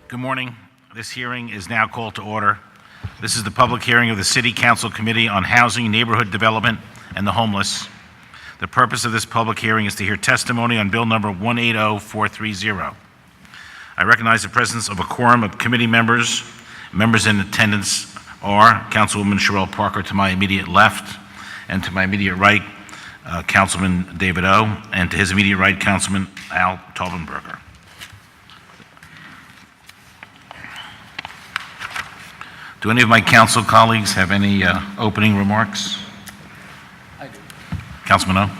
Good morning. This hearing is now called to order. This is the public hearing of the City Council Committee on Housing, Neighborhood Development, and the Homeless. The purpose of this public hearing is to hear testimony on Bill number 180430. I recognize the presence of a quorum of committee members. Members in attendance are Councilwoman Sherelle Parker to my immediate left, and to my immediate right, Councilman David O., and to his immediate right, Councilman Al Taubenberger. Do any of my council colleagues have any opening remarks? I do. Councilman O.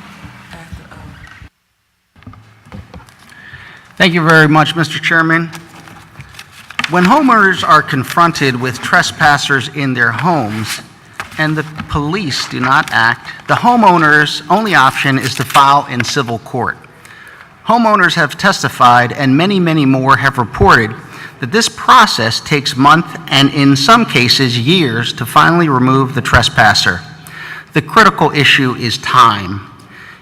Thank you very much, Mr. Chairman. When homeowners are confronted with trespassers in their homes and the police do not act, the homeowner's only option is to file in civil court. Homeowners have testified, and many, many more have reported, that this process takes months and in some cases years to finally remove the trespasser. The critical issue is time.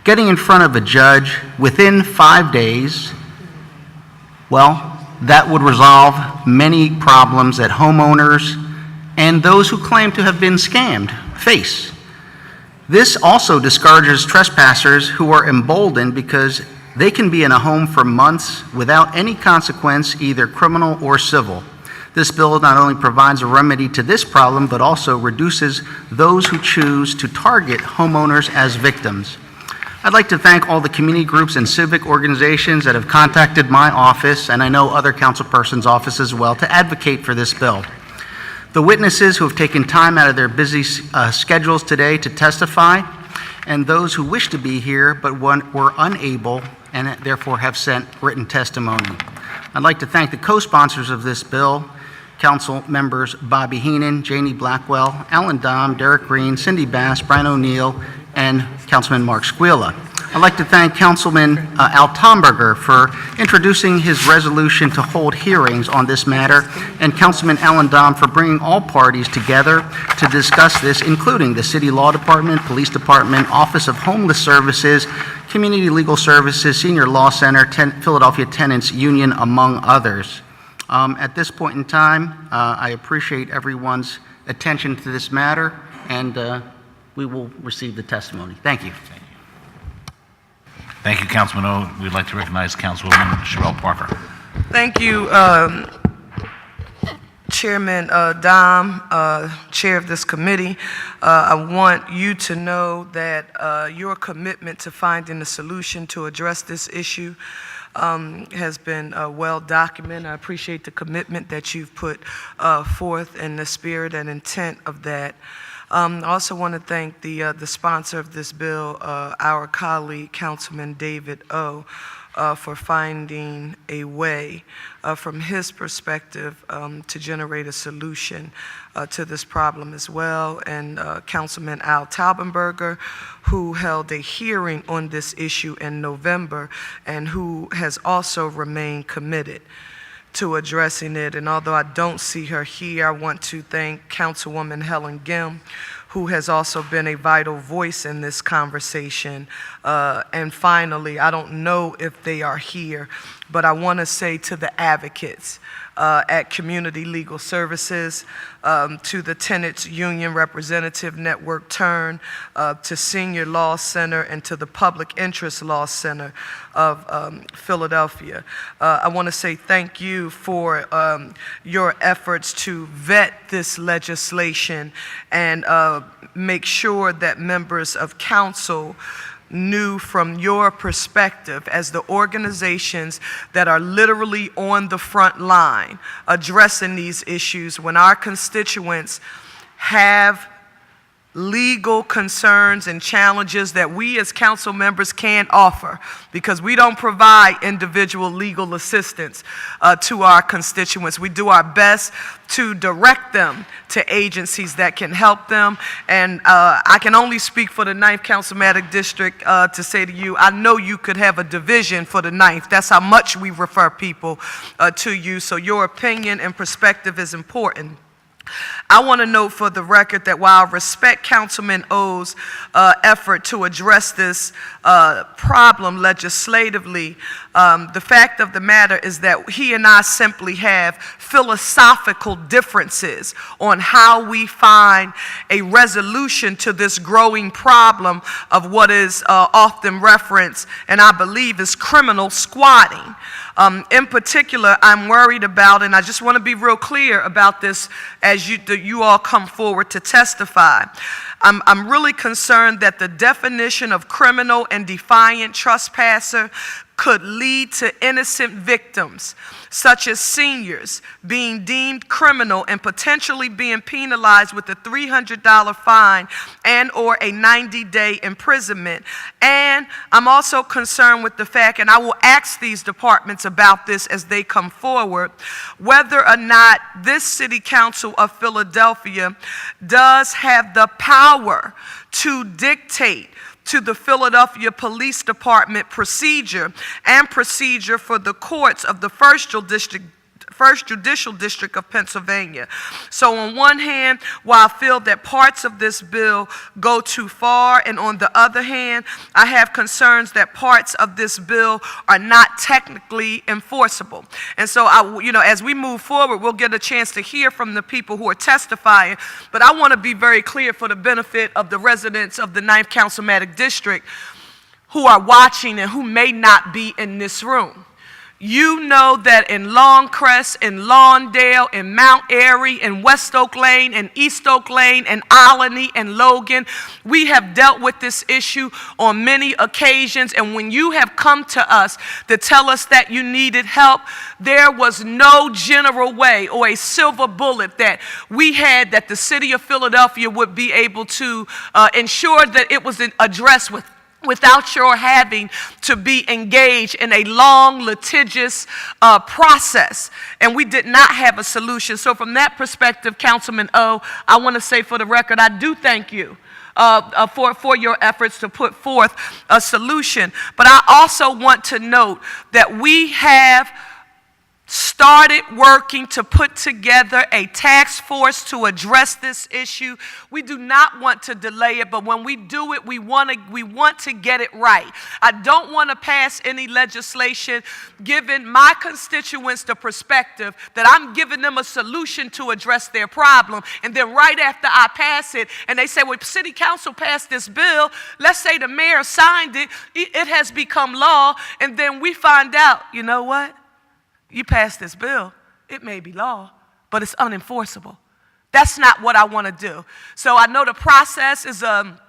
Getting in front of a judge within 5 days, well, that would resolve many problems that homeowners and those who claim to have been scammed face. This also discourages trespassers who are emboldened because they can be in a home for months without any consequence, either criminal or civil. This bill not only provides a remedy to this problem, but also reduces those who choose to target homeowners as victims. I'd like to thank all the community groups and civic organizations that have contacted my office, and I know other councilpersons' offices as well, to advocate for this bill. The witnesses who have taken time out of their busy schedules today to testify, and those who wish to be here but were unable and therefore have sent written testimony. I'd like to thank the co-sponsors of this bill, Council members Bobby Heenan, Jannie Blackwell, Allan, Domb, Derek Green, Cindy Bass, Brian O'Neill, and Councilman Mark Squilla. I'd like to thank Councilman Al Taubenberger for introducing his resolution to hold hearings on this matter, and Councilman Allan Domb for bringing all parties together to discuss this, including the City Law Department, Police Department, Office of Homeless Services, Community Legal Services, Senior Law Center, Philadelphia Tenants Union, among others. At this point in time, I appreciate everyone's attention to this matter, and we will receive the testimony. Thank you. Thank you, Councilman O. We'd like to recognize Councilwoman Sherelle Parker. Thank you, Chairman Domb, Chair of this committee. I want you to know that your commitment to finding a solution to address this issue has been well documented. I appreciate the commitment that you've put forth and the spirit and intent of that. I also want to thank the sponsor of this bill, our colleague, Councilman David O., for finding a way, from his perspective, to generate a solution to this problem as well, and Councilman Al Taubenberger, who held a hearing on this issue in November and who has also remained committed to addressing it. And although I don't see her here, I want to thank Councilwoman Helen Gim, who has also been a vital voice in this conversation. And finally, I don't know if they are here, but I want to say to the advocates at Community Legal Services, to the Tenants Union Representative Network Turn, to Senior Law Center, and to the Public Interest Law Center of Philadelphia. I want to say thank you for your efforts to vet this legislation and make sure that members of council knew from your perspective as the organizations that are literally on the front line addressing these issues when our constituents have legal concerns and challenges that we as council members can't offer because we don't provide individual legal assistance to our constituents. We do our best to direct them to agencies that can help them. And I can only speak for the 9th Councilmanic District to say to you, I know you could have a division for the 9th. That's how much we refer people to you. So your opinion and perspective is important. I want to note for the record that while I respect Councilman O's effort to address this problem legislatively, the fact of the matter is that he and I simply have philosophical differences on how we find a resolution to this growing problem of what is often referenced, and I believe is criminal squatting. In particular, I'm worried about, and I just want to be real clear about this as you all come forward to testify. I'm really concerned that the definition of criminal and defiant trespasser could lead to innocent victims, such as seniors, being deemed criminal and potentially being penalized with a $300 fine and/or a 90-day imprisonment. And I'm also concerned with the fact, and I will ask these departments about this as they come forward, whether or not this City Council of Philadelphia does have the power to dictate to the Philadelphia Police Department procedure for the courts of the First Judicial District of Pennsylvania. So on one hand, while I feel that parts of this bill go too far, and on the other hand, I have concerns that parts of this bill are not technically enforceable. And so, as we move forward, we'll get a chance to hear from the people who are testifying, but I want to be very clear for the benefit of the residents of the 9th Councilmatic District who are watching and who may not be in this room. You know that in Longcrest, in Lawndale, in Mount Airy, in West Oak Lane, in East Oak Lane, in Allan and Logan, we have dealt with this issue on many occasions, and when you have come to us to tell us that you needed help, there was no general way or a silver bullet that we had that the City of Philadelphia would be able to ensure that it was addressed without your having to be engaged in a long, litigious process. And we did not have a solution. So from that perspective, Councilman O, I want to say for the record, I do thank you for your efforts to put forth a solution. But I also want to note that we have started working to put together a task force to address this issue. We do not want to delay it, but when we do it, we want to get it right. I don't want to pass any legislation giving my constituents the perspective that I'm giving them a solution to address their problem, and then right after I pass it, and they say, well, City Council passed this bill, let's say the mayor signed it, it has become law, and then we find out, you know what? You passed this bill, it may be law, but it's unenforceable. That's not what I want to do. So I know the process is a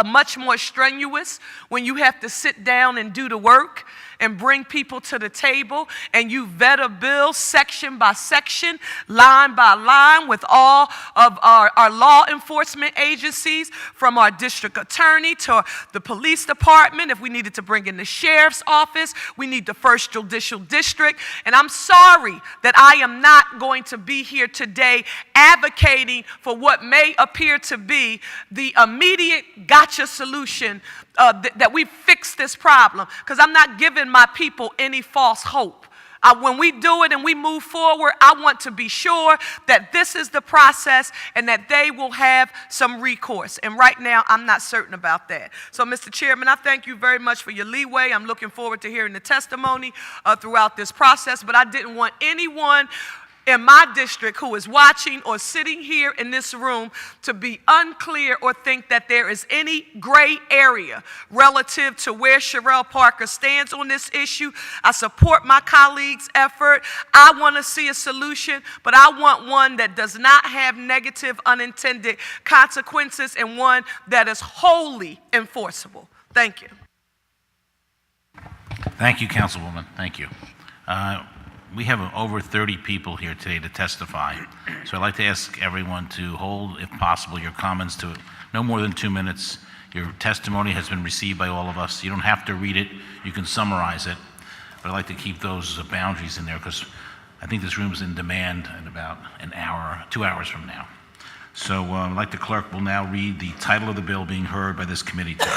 much more strenuous when you have to sit down and do the work and bring people to the table, and you vet a bill section by section, line by line, with all of our law enforcement agencies, from our district attorney to the police department. If we needed to bring in the sheriff's office, we need the First Judicial District. And I'm sorry that I am not going to be here today advocating for what may appear to be the immediate gotcha solution that we fix this problem, because I'm not giving my people any false hope. When we do it and we move forward, I want to be sure that this is the process and that they will have some recourse. And right now, I'm not certain about that. So, Mr. Chairman, I thank you very much for your leeway. I'm looking forward to hearing the testimony throughout this process, but I didn't want anyone in my district who is watching or sitting here in this room to be unclear or think that there is any gray area relative to where Sherelle Parker stands on this issue. I support my colleagues' effort. I want to see a solution, but I want one that does not have negative unintended consequences, and one that is wholly enforceable. Thank you. Thank you, Councilwoman. Thank you. We have over 30 people here today to testify, so I'd like to ask everyone to hold, if possible, your comments to no more than 2 minutes. Your testimony has been received by all of us. You don't have to read it. You can summarize it, but I'd like to keep those boundaries in there, because I think this room is in demand in about an hour, 2 hours from now. So I'd like the clerk will now read the title of the bill being heard by this committee today.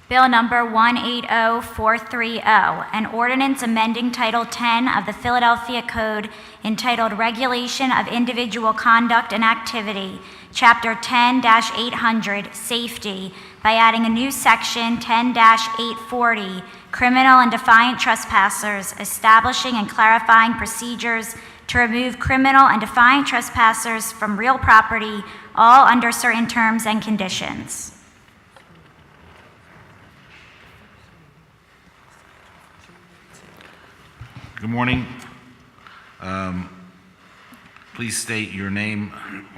Bill number 180430, an ordinance amending Title 10 of the Philadelphia Code entitled Regulation of Individual Conduct and Activity, Chapter 10-800, Safety, by adding a new section 10-840, Criminal and Defiant Trespassers, establishing and clarifying procedures to remove criminal and defiant trespassers from real property, all under certain terms and conditions. Good morning. Please state your name.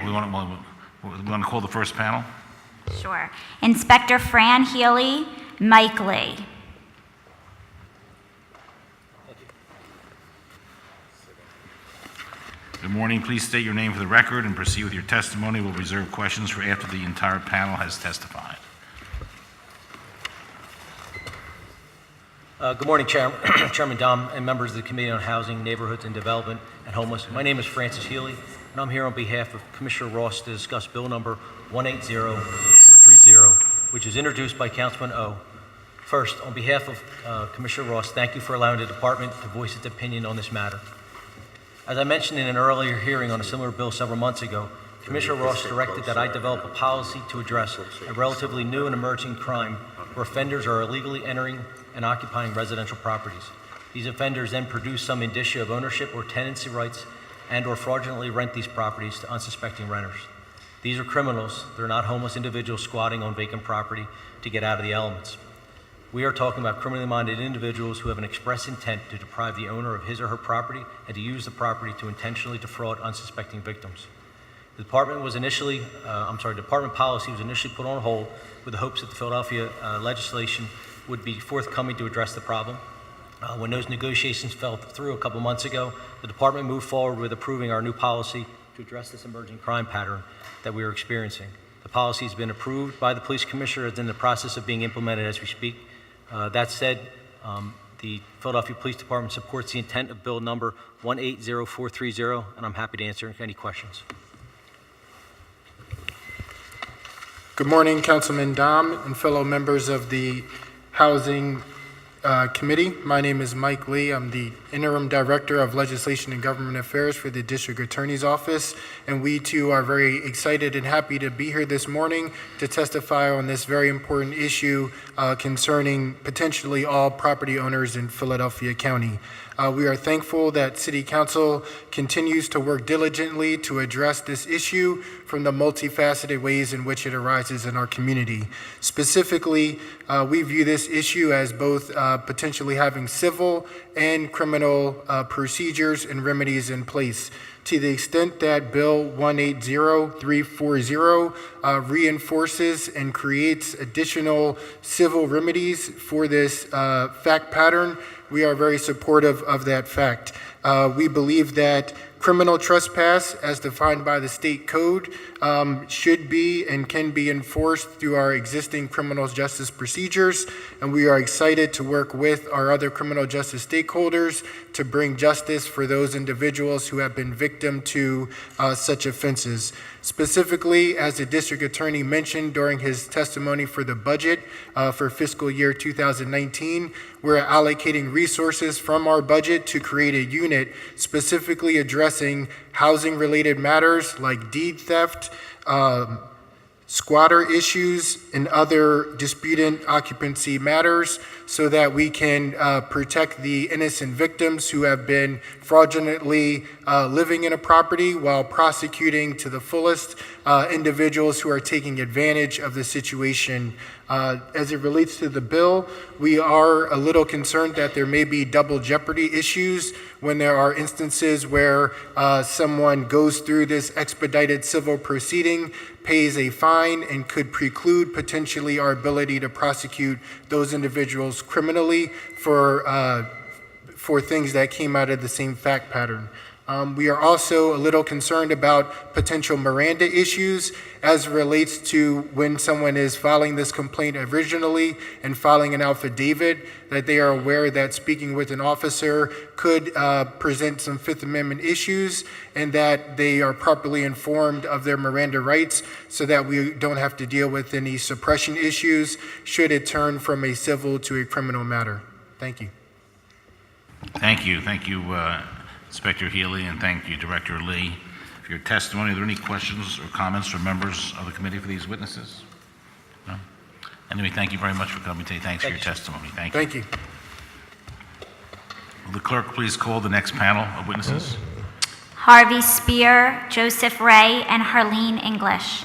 We want to call the first panel. Sure. Inspector Fran Healy, Mike Lee. Good morning. Please state your name for the record and proceed with your testimony. We'll reserve questions for after the entire panel has testified. Good morning, Chairman Domb and members of the Committee on Housing, Neighborhoods and Development and Homeless. My name is Francis Healy, and I'm here on behalf of Commissioner Ross to discuss Bill number 180430, which is introduced by Councilman O. First, on behalf of Commissioner Ross, thank you for allowing the department to voice its opinion on this matter. As I mentioned in an earlier hearing on a similar bill several months ago, Commissioner Ross directed that I develop a policy to address a relatively new and emerging crime where offenders are illegally entering and occupying residential properties. These offenders then produce some indicia of ownership or tenancy rights and/or fraudulently rent these properties to unsuspecting renters. These are criminals. They're not homeless individuals squatting on vacant property to get out of the elements. We are talking about criminally minded individuals who have an express intent to deprive the owner of his or her property and to use the property to intentionally defraud unsuspecting victims. The department policy was initially put on hold with the hopes that the Philadelphia legislation would be forthcoming to address the problem. When those negotiations fell through a couple months ago, the department moved forward with approving our new policy to address this emerging crime pattern that we are experiencing. The policy has been approved by the police commissioner and is in the process of being implemented as we speak. That said, the Philadelphia Police Department supports the intent of Bill number 180430, and I'm happy to answer any questions. Good morning, Councilman Domb and fellow members of the Housing Committee. My name is Mike Lee. I'm the Interim Director of Legislation and Government Affairs for the District Attorney's Office, and we too are very excited and happy to be here this morning to testify on this very important issue concerning potentially all property owners in Philadelphia County. We are thankful that City Council continues to work diligently to address this issue from the multifaceted ways in which it arises in our community. Specifically, we view this issue as both potentially having civil and criminal procedures and remedies in place. To the extent that Bill 180340 reinforces and creates additional civil remedies for this fact pattern, we are very supportive of that fact. We believe that criminal trespass, as defined by the state code, should be and can be enforced through our existing criminal justice procedures, and we are excited to work with our other criminal justice stakeholders to bring justice for those individuals who have been victim to such offenses. Specifically, as the district attorney mentioned during his testimony for the budget for fiscal year 2019, we're allocating resources from our budget to create a unit specifically addressing housing-related matters like deed theft, squatter issues, and other disputed occupancy matters so that we can protect the innocent victims who have been fraudulently living in a property while prosecuting to the fullest individuals who are taking advantage of the situation. As it relates to the bill, we are a little concerned that there may be double jeopardy issues when there are instances where someone goes through this expedited civil proceeding, pays a fine, and could preclude potentially our ability to prosecute those individuals criminally for things that came out of the same fact pattern. We are also a little concerned about potential Miranda issues as it relates to when someone is filing this complaint originally and filing an affidavit, that they are aware that speaking with an officer could present some Fifth Amendment issues, and that they are properly informed of their Miranda rights so that we don't have to deal with any suppression issues should it turn from a civil to a criminal matter. Thank you. Thank you. Thank you, Inspector Healy, and thank you, Director Lee, for your testimony. Are there any questions or comments from members of the committee for these witnesses? No? Anyway, thank you very much for coming today. Thanks for your testimony. Thank you. Thank you. Will the clerk please call the next panel of witnesses? Harvey Spear, Joseph Ray, and Harleen English.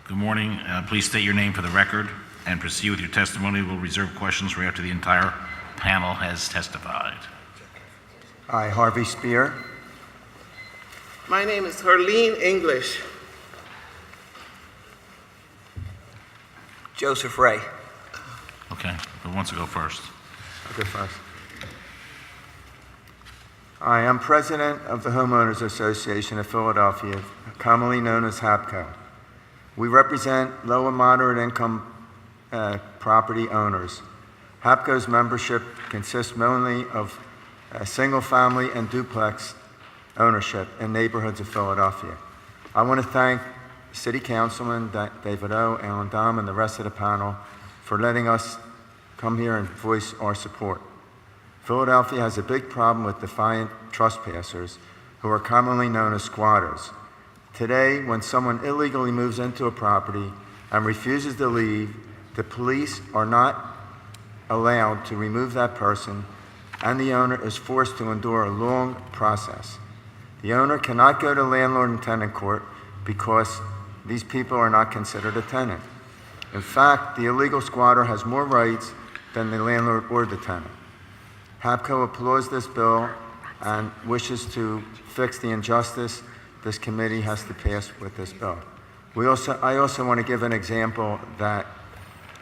Good morning. Please state your name for the record and proceed with your testimony. We'll reserve questions for after the entire panel has testified. I, Harvey Spear, My name is Harleen English. Joseph Ray. Okay, who wants to go first? I'll go first. I am president of the Homeowners Association of Philadelphia, commonly known as HAPCO. We represent low and moderate income property owners. HAPCO's membership consists mainly of single family and duplex ownership in neighborhoods of Philadelphia. I want to thank City Councilman David O., Allan, Domb, and the rest of the panel for letting us come here and voice our support. Philadelphia has a big problem with defiant trespassers, who are commonly known as squatters. Today, when someone illegally moves into a property and refuses to leave, the police are not allowed to remove that person, and the owner is forced to endure a long process. The owner cannot go to landlord and tenant court because these people are not considered a tenant. In fact, the illegal squatter has more rights than the landlord or the tenant. HAPCO applauds this bill and wishes to fix the injustice this committee has to pass with this bill. I also want to give an example that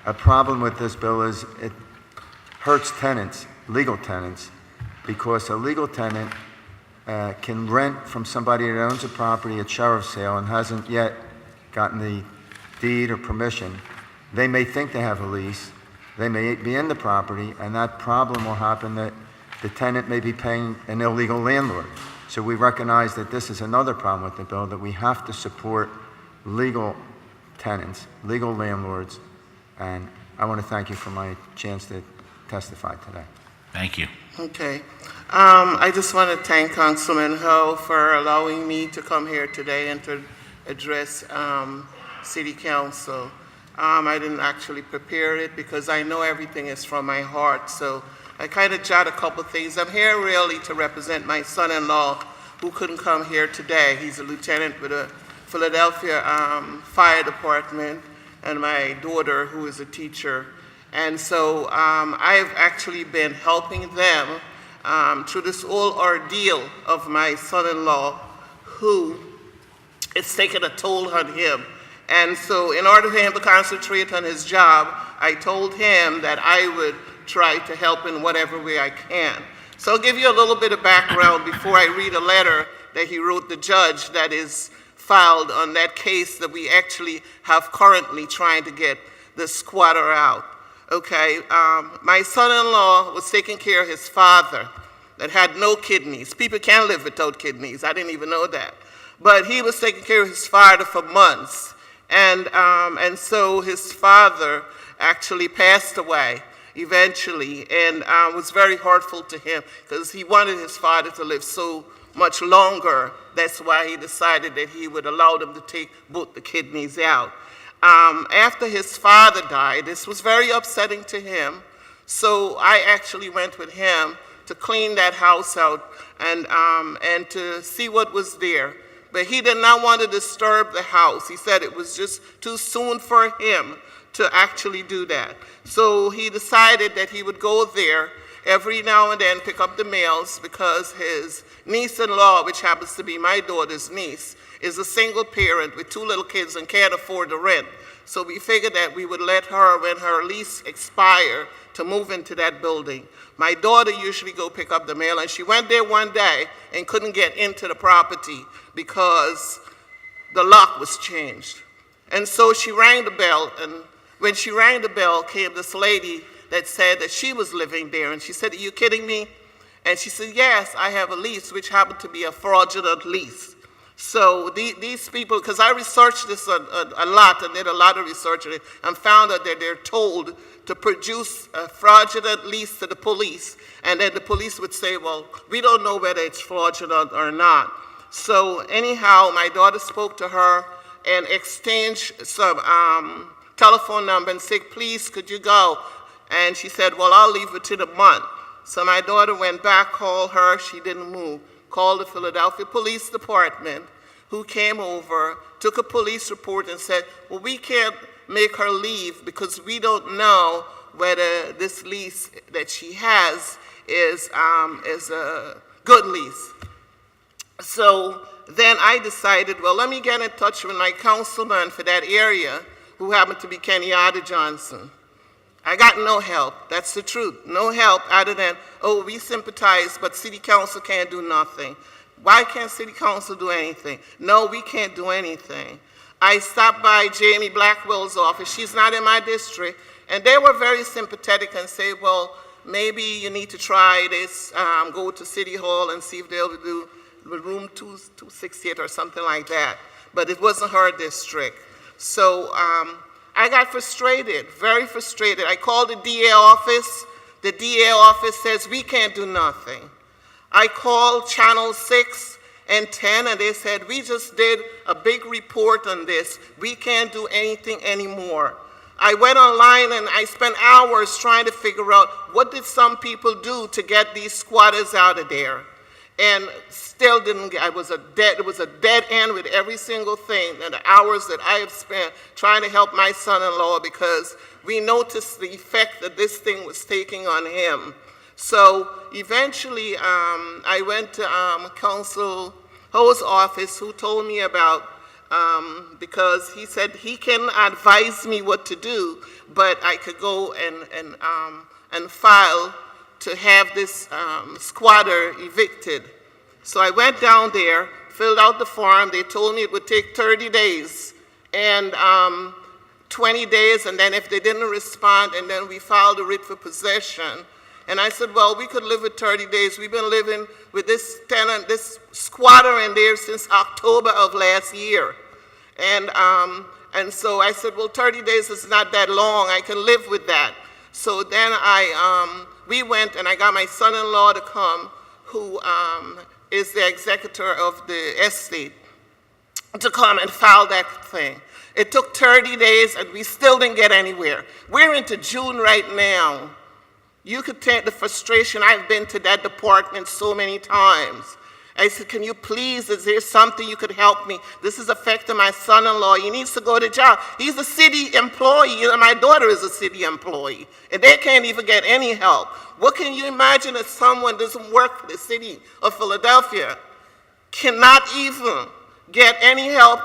a problem with this bill is it hurts tenants, legal tenants, because a legal tenant can rent from somebody that owns a property at sheriff's sale and hasn't yet gotten the deed or permission. They may think they have a lease, they may be in the property, and that problem will happen that the tenant may be paying an illegal landlord. So we recognize that this is another problem with the bill, that we have to support legal tenants, legal landlords, and I want to thank you for my chance to testify today. Thank you. Okay. I just want to thank Councilman Ho for allowing me to come here today and to address City Council. I didn't actually prepare it because I know everything is from my heart, so I kind of jot a couple things. I'm here really to represent my son-in-law who couldn't come here today. He's a lieutenant with the Philadelphia Fire Department, and my daughter who is a teacher. And so I've actually been helping them through this whole ordeal of my son-in-law, who it's taken a toll on him. And so in order for him to concentrate on his job, I told him that I would try to help in whatever way I can. So I'll give you a little bit of background before I read a letter that he wrote the judge that is filed on that case that we actually have currently trying to get the squatter out. Okay, my son-in-law was taking care of his father that had no kidneys. People can live without kidneys. I didn't even know that. But he was taking care of his father for months. And so his father actually passed away eventually, and was very hurtful to him because he wanted his father to live so much longer. That's why he decided that he would allow them to take both the kidneys out. After his father died, this was very upsetting to him, so I actually went with him to clean that house out and to see what was there. But he did not want to disturb the house. He said it was just too soon for him to actually do that. So he decided that he would go there every now and then, pick up the mails, because his niece-in-law, which happens to be my daughter's niece, is a single parent with 2 little kids and can't afford the rent. So we figured that we would let her, when her lease expired, to move into that building. My daughter usually go pick up the mail, and she went there one day and couldn't get into the property because the lock was changed. And so she rang the bell, and when she rang the bell, came this lady that said that she was living there. And she said, "Are you kidding me?" And she said, "Yes, I have a lease," which happened to be a fraudulent lease. So these people, because I researched this a lot and did a lot of research on it, and found out that they're told to produce a fraudulent lease to the police, and then the police would say, "Well, we don't know whether it's fraudulent or not." So anyhow, my daughter spoke to her and exchanged some telephone number and said, "Please, could you go?" And she said, "Well, I'll leave within a month." So my daughter went back, called her, she didn't move, called the Philadelphia Police Department, who came over, took a police report and said, "Well, we can't make her leave because we don't know whether this lease that she has is a good lease." So then I decided, well, let me get in touch with my councilman for that area, who happened to be Kenyatta Johnson. I got no help. That's the truth. No help other than, "Oh, we sympathize, but city council can't do nothing." Why can't city council do anything? No, we can't do anything. I stopped by Jannie Blackwell's office. She's not in my district. And they were very sympathetic and say, "Well, maybe you need to try this, go to City Hall and see if they'll do room 268 or something like that." But it wasn't her district. So I got frustrated, very frustrated. I called the DA office. The DA office says, "We can't do nothing." I called Channel 6 and 10, and they said, "We just did a big report on this. We can't do anything anymore." I went online and I spent hours trying to figure out what did some people do to get these squatters out of there. And still didn't get, it was a dead end with every single thing, and the hours that I have spent trying to help my son-in-law, because we noticed the effect that this thing was taking on him. So eventually I went to Council Ho's office, who told me about, because he said he can advise me what to do, but I could go and file to have this squatter evicted. So I went down there, filled out the form. They told me it would take 30 days and 20 days, and then if they didn't respond, and then we filed a writ for possession. And I said, well, we could live with 30 days. We've been living with this tenant, this squatter in there since October of last year. And so I said, well, 30 days is not that long. I can live with that. So then we went, and I got my son-in-law to come, who is the executor of the estate, to come and file that thing. It took 30 days, and we still didn't get anywhere. We're into June right now. You could take the frustration. I've been to that department so many times. I said, can you please, is there something you could help me? This is affecting my son-in-law. He needs to go to jail. He's a city employee, and my daughter is a city employee, and they can't even get any help. What can you imagine if someone doesn't work for the city of Philadelphia, cannot even get any help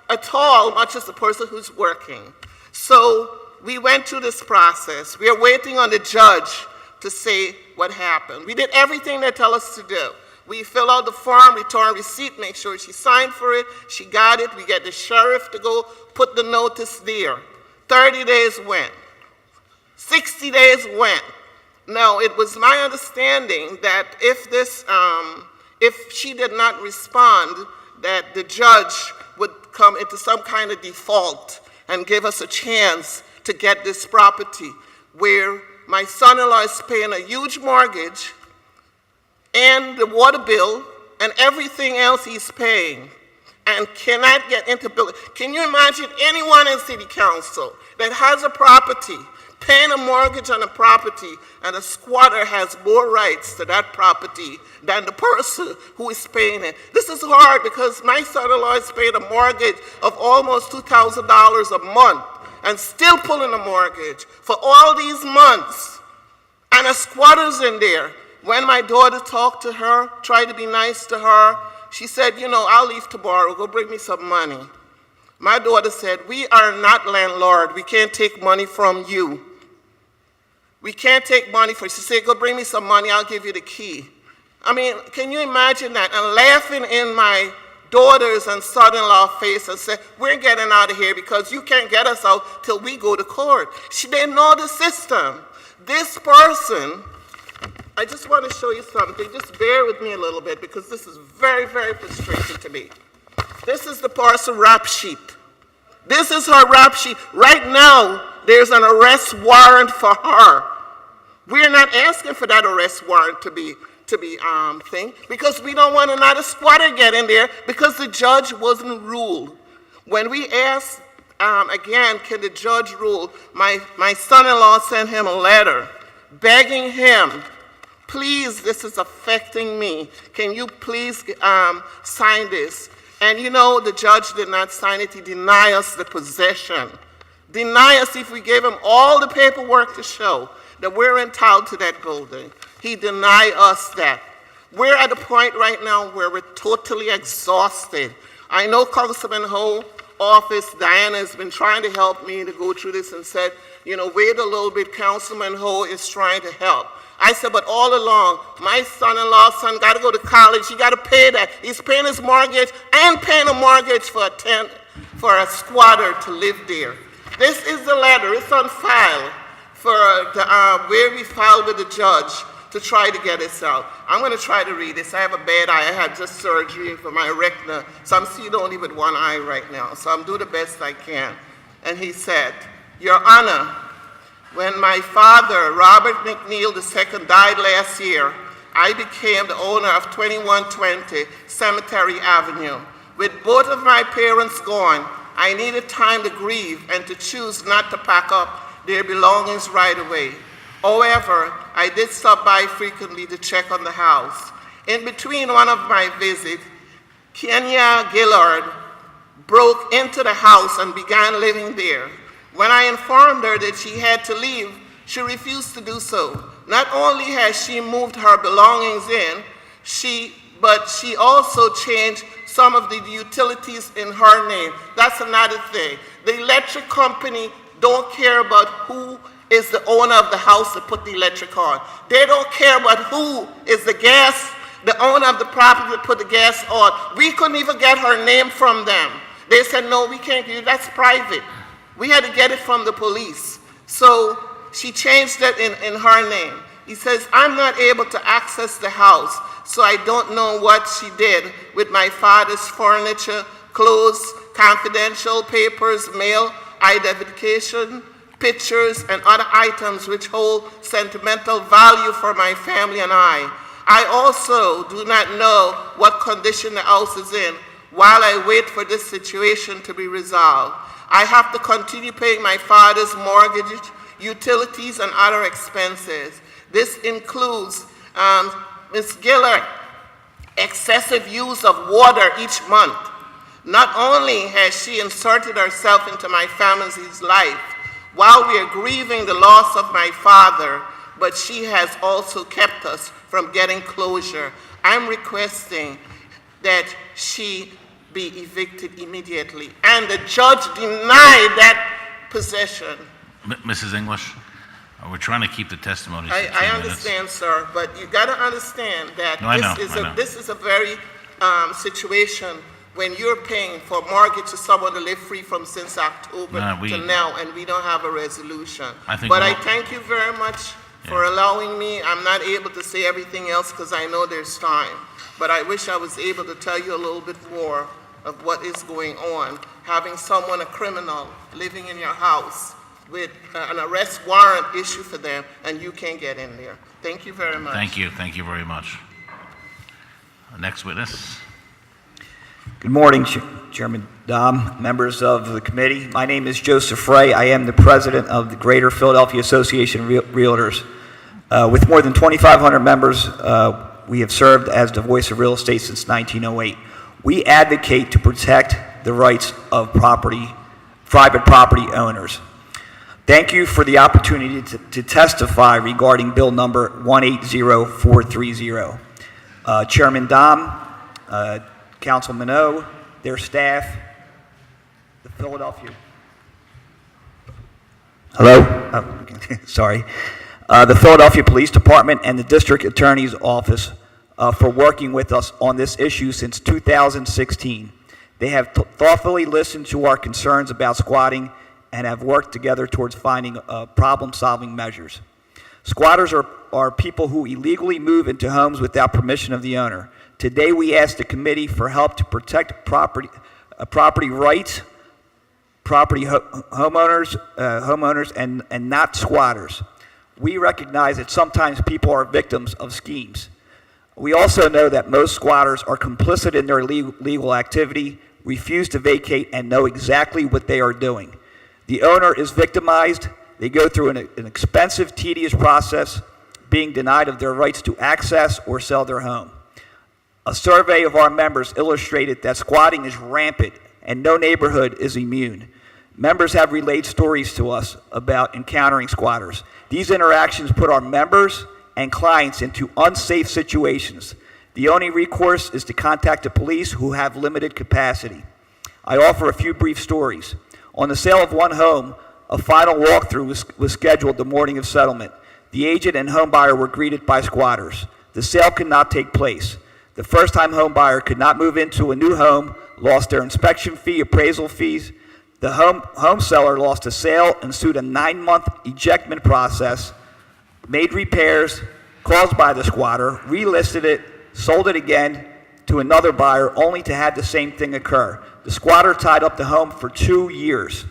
at all, much as the person who's working? So we went through this process. We are waiting on the judge to say what happened. We did everything they tell us to do. We fill out the form, return receipt, make sure she signed for it, she got it, we get the sheriff to go put the notice there. 30 days went. 60 days went. Now, it was my understanding that if she did not respond, that the judge would come into some kind of default and give us a chance to get this property, where my son-in-law is paying a huge mortgage and the water bill and everything else he's paying, and cannot get into building. Can you imagine anyone in city council that has a property, paying a mortgage on a property, and a squatter has more rights to that property than the person who is paying it? This is hard because my son-in-law is paying a mortgage of almost $2,000 a month, and still pulling a mortgage for all these months. And a squatter's in there. When my daughter talked to her, tried to be nice to her, she said, you know, I'll leave tomorrow, go bring me some money. My daughter said, we are not landlord, we can't take money from you. We can't take money from you. She said, go bring me some money, I'll give you the key. I mean, can you imagine that? And laughing in my daughter's and son-in-law face and said, we're getting out of here because you can't get us out till we go to court. They know the system. This person, I just want to show you something. Just bear with me a little bit because this is very, very frustrating to me. This is the parcel rap sheet. This is her rap sheet. Right now, there's an arrest warrant for her. We're not asking for that arrest warrant to be thing because we don't want another squatter get in there because the judge wasn't ruled. When we asked again, can the judge rule? My son-in-law sent him a letter begging him, please, this is affecting me. Can you please sign this? And you know, the judge did not sign it. He denied us the possession. Deny us if we gave him all the paperwork to show that we're entitled to that building. He denied us that. We're at a point right now where we're totally exhausted. I know Councilman Ho's office, Diana, has been trying to help me to go through this and said, you know, wait a little bit, Councilman Ho is trying to help. I said, but all along, my son-in-law's son got to go to college, he got to pay that. He's paying his mortgage and paying a mortgage for a squatter to live there. This is the letter, it's on file for where we filed with the judge to try to get this out. I'm going to try to read this. I have a bad eye. I had just surgery for my retina, so I'm seeing only with one eye right now. So I'm doing the best I can. And he said, Your Honor, when my father, Robert McNeil II, died last year, I became the owner of 2120 Cemetery Avenue. With both of my parents gone, I needed time to grieve and to choose not to pack up their belongings right away. However, I did stop by frequently to check on the house. In between one of my visits, Kenya Gillard broke into the house and began living there. When I informed her that she had to leave, she refused to do so. Not only has she moved her belongings in, but she also changed some of the utilities in her name. That's another thing. The electric company don't care about who is the owner of the house to put the electric on. They don't care about who is the owner of the property to put the gas on. We couldn't even get her name from them. They said, no, we can't do that's private. We had to get it from the police. So she changed it in her name. He says, I'm not able to access the house, so I don't know what she did with my father's furniture, clothes, confidential papers, mail, identification, pictures, and other items which hold sentimental value for my family and I. I also do not know what condition the house is in while I wait for this situation to be resolved. I have to continue paying my father's mortgage, utilities, and other expenses. This includes Ms. Gillard, excessive use of water each month. Not only has she inserted herself into my family's life while we are grieving the loss of my father, but she has also kept us from getting closure. I'm requesting that she be evicted immediately. And the judge denied that possession. Mrs. English, we're trying to keep the testimonies to 2 minutes. I understand, sir, but you got to understand that this is a very situation when you're paying for a mortgage to someone to live free from since October to now, and we don't have a resolution. I thank you very much for allowing me. I'm not able to say everything else because I know there's time, but I wish I was able to tell you a little bit more of what is going on. Having someone, a criminal, living in your house with an arrest warrant issued for them, and you can't get in there. Thank you very much. Thank you very much. Next witness. Good morning, Chairman Domb, members of the committee. My name is Joseph Ray. I am the president of the Greater Philadelphia Association of Realtors. With more than 2,500 members, we have served as the voice of real estate since 1908. We advocate to protect the rights of private property owners. Thank you for the opportunity to testify regarding Bill number 180430. Chairman Domb, Councilman O, their staff, the Philadelphia... Hello? Oh, sorry. The Philadelphia Police Department and the District Attorney's Office for working with us on this issue since 2016. They have thoughtfully listened to our concerns about squatting and have worked together towards finding problem-solving measures. Squatters are people who illegally move into homes without permission of the owner. Today, we ask the committee for help to protect property rights, homeowners, and not squatters. We recognize that sometimes people are victims of schemes. We also know that most squatters are complicit in their legal activity, refuse to vacate, and know exactly what they are doing. The owner is victimized. They go through an expensive, tedious process, being denied of their rights to access or sell their home. A survey of our members illustrated that squatting is rampant and no neighborhood is immune. Members have relayed stories to us about encountering squatters. These interactions put our members and clients into unsafe situations. The only recourse is to contact the police, who have limited capacity. I offer a few brief stories. On the sale of one home, a final walkthrough was scheduled the morning of settlement. The agent and home buyer were greeted by squatters. The sale could not take place. The first-time home buyer could not move into a new home, lost their inspection fee, appraisal fees. The home seller lost a sale, ensued a 9-month ejectment process, made repairs caused by the squatter, relisted it, sold it again to another buyer, only to have the same thing occur. The squatter tied up the home for 2 years.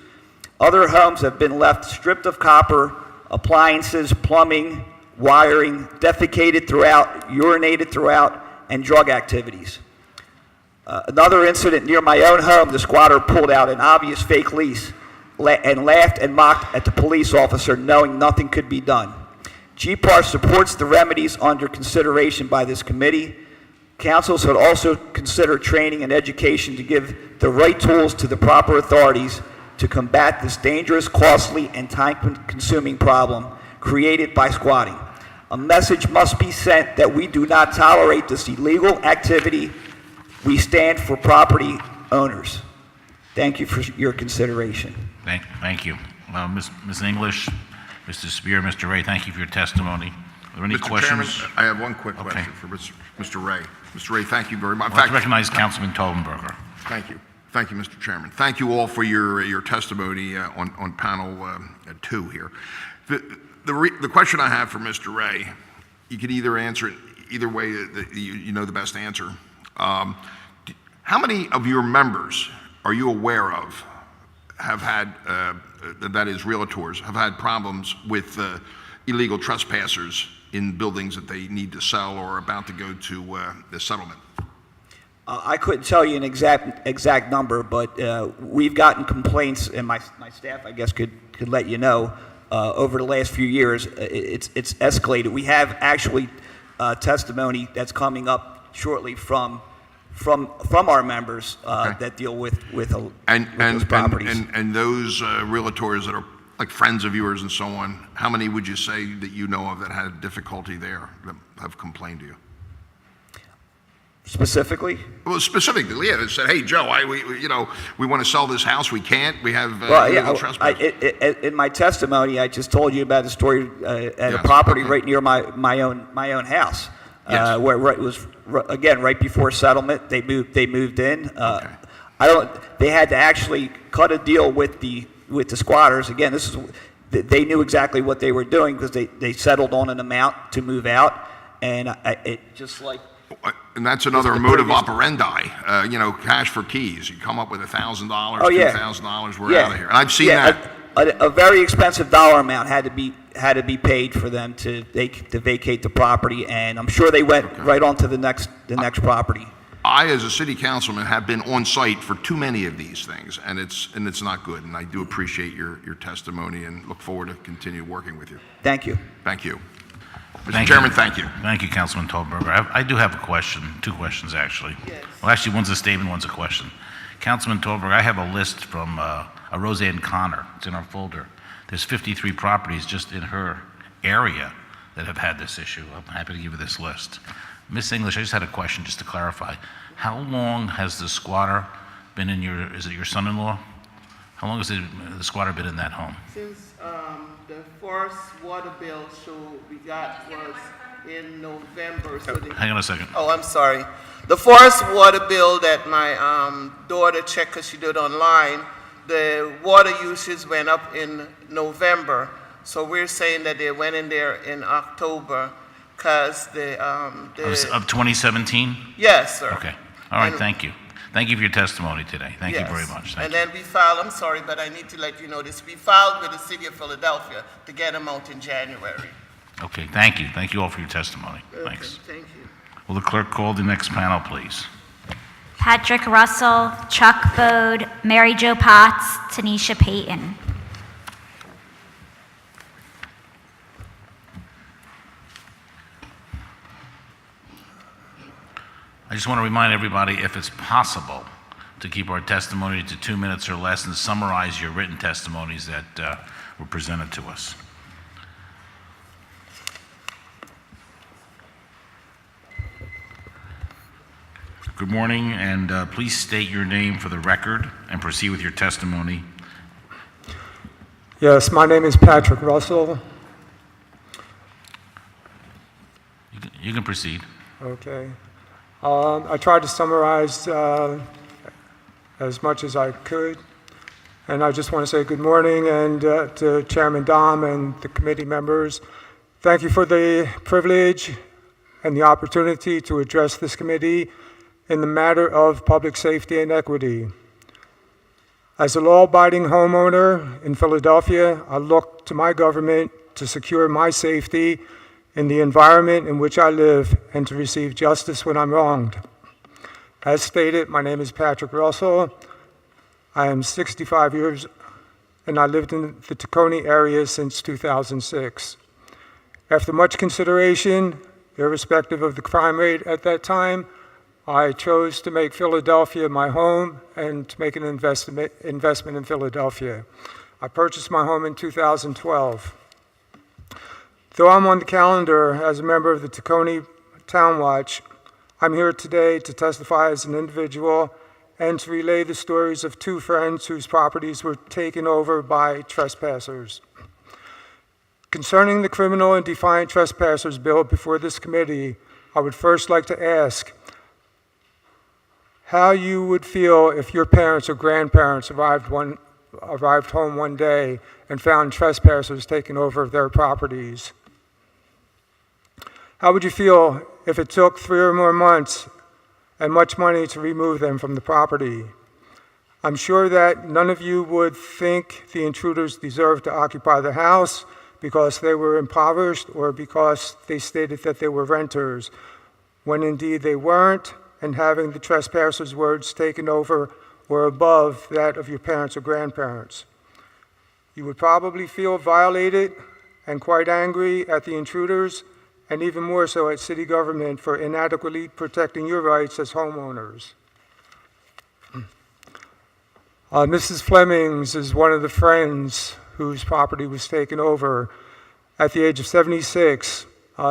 Other homes have been left stripped of copper, appliances, plumbing, wiring, defecated throughout, urinated throughout, and drug activities. Another incident near my own home, the squatter pulled out an obvious fake lease and laughed and mocked at the police officer, knowing nothing could be done. GPAR supports the remedies under consideration by this committee. Council should also consider training and education to give the right tools to the proper authorities to combat this dangerous, costly, and time-consuming problem created by squatting. A message must be sent that we do not tolerate this illegal activity. We stand for property owners. Thank you for your consideration. Thank you. Ms. English, Mr. Spear, Mr. Ray, thank you for your testimony. Are there any Mr. questions? Chairman, I have one quick question for Mr. Ray. Mr. Ray, thank you very much. Let's recognize Councilman Tollenberger. Thank you. Thank you, Mr. Chairman. Thank you all for your testimony on panel 2 here. The question I have for Mr. Ray, you can either answer it either way that you know the best answer. How many of your members are you aware of have had, that is realtors, have had problems with illegal trespassers in buildings that they need to sell or are about to go to the settlement? I couldn't tell you an exact number, but we've gotten complaints, and my staff, I guess, could let you know, over the last few years. It's escalated. We have actually testimony that's coming up shortly from our members that deal with those properties. And those realtors that are like friends of yours and so on, how many would you say that you know of that had difficulty there, that have complained to you? Specifically? Well, specifically, yeah. They said, "Hey, Joe, we want to sell this house. We can't. We have illegal trespassers." In my testimony, I just told you about a story at a property right near my own house, Yes. where it was again right before settlement. They moved in. They had to actually cut a deal with the squatters. Again, they knew exactly what they were doing because they settled on an amount to move out, and it just like. And that's another modus operandi, cash for keys. You come up with $1,000, $2,000, we're out of here. And I've seen that. A very expensive dollar amount had to be paid for them to vacate the property, and I'm sure they went right on to the next property. I, as a city councilman, have been on site for too many of these things, and it's not good. And I do appreciate your testimony and look forward to continue working with you. Thank you. Thank you. Mr. Chairman, thank you. Thank you, Councilman Tollenberger. I do have a question, 2 questions actually. Yes. Well, actually, one's a statement, one's a question. Councilman Tollenberger, I have a list from a Roseanne Connor. It's in our folder. There's 53 properties just in her area that have had this issue. I'm happy to give you this list. Miss English, I just had a question just to clarify. How long has the squatter been in your, is it your son-in-law? How long has the squatter been in that home? Since the first water bill we got was in November. So Hang on a second. oh, I'm sorry. The first water bill that my daughter checked because she did online, the water usage went up in November. So we're saying that they went in there in October because Of 2017? Yes, sir. Okay. All right, And- thank you. Thank you for your testimony today. Thank you Yes. very much. Thank And you. then we filed, I'm sorry, but I need to let you know this. We filed with the city of Philadelphia to get them out in January. Okay, thank you. Thank you all for your testimony. Thanks. Okay, thank you. Will the clerk call the next panel, please? Patrick Russell, Chuck Bode, Mary Jo Potts, Tanisha Payton. I just want to remind everybody, if it's possible, to keep our testimony to 2 minutes or less and summarize your written testimonies that were presented to us. Good morning, and please state your name for the record and proceed with your testimony. Yes, my name is Patrick Russell. You can proceed. Okay. I tried to summarize as much as I could. And I just want to say good morning and to Chairman Domb and the committee members. Thank you for the privilege and the opportunity to address this committee in the matter of public safety and equity. As a law-abiding homeowner in Philadelphia, I look to my government to secure my safety in the environment in which I live and to receive justice when I'm wronged. As stated, my name is Patrick Russell. I am 65 years and I lived in the Tacony area since 2006. After much consideration, irrespective of the crime rate at that time, I chose to make Philadelphia my home and to make an investment in Philadelphia. I purchased my home in 2012. Though I'm on the calendar as a member of the Tacony Town Watch, I'm here today to testify as an individual and to relay the stories of two friends whose properties were taken over by trespassers. Concerning the criminal and defiant trespassers bill before this committee, I would first like to ask how you would feel if your parents or grandparents arrived home one day and found trespassers taking over their properties. How would you feel if it took 3 or more months and much money to remove them from the property? I'm sure that none of you would think the intruders deserved to occupy the house because they were impoverished or because they stated that they were renters, when indeed they weren't, and having the trespassers' words taken over or above that of your parents or grandparents. You would probably feel violated and quite angry at the intruders, and even more so at city government for inadequately protecting your rights as homeowners. Mrs. Flemings is one of the friends whose property was taken over at the age of 76.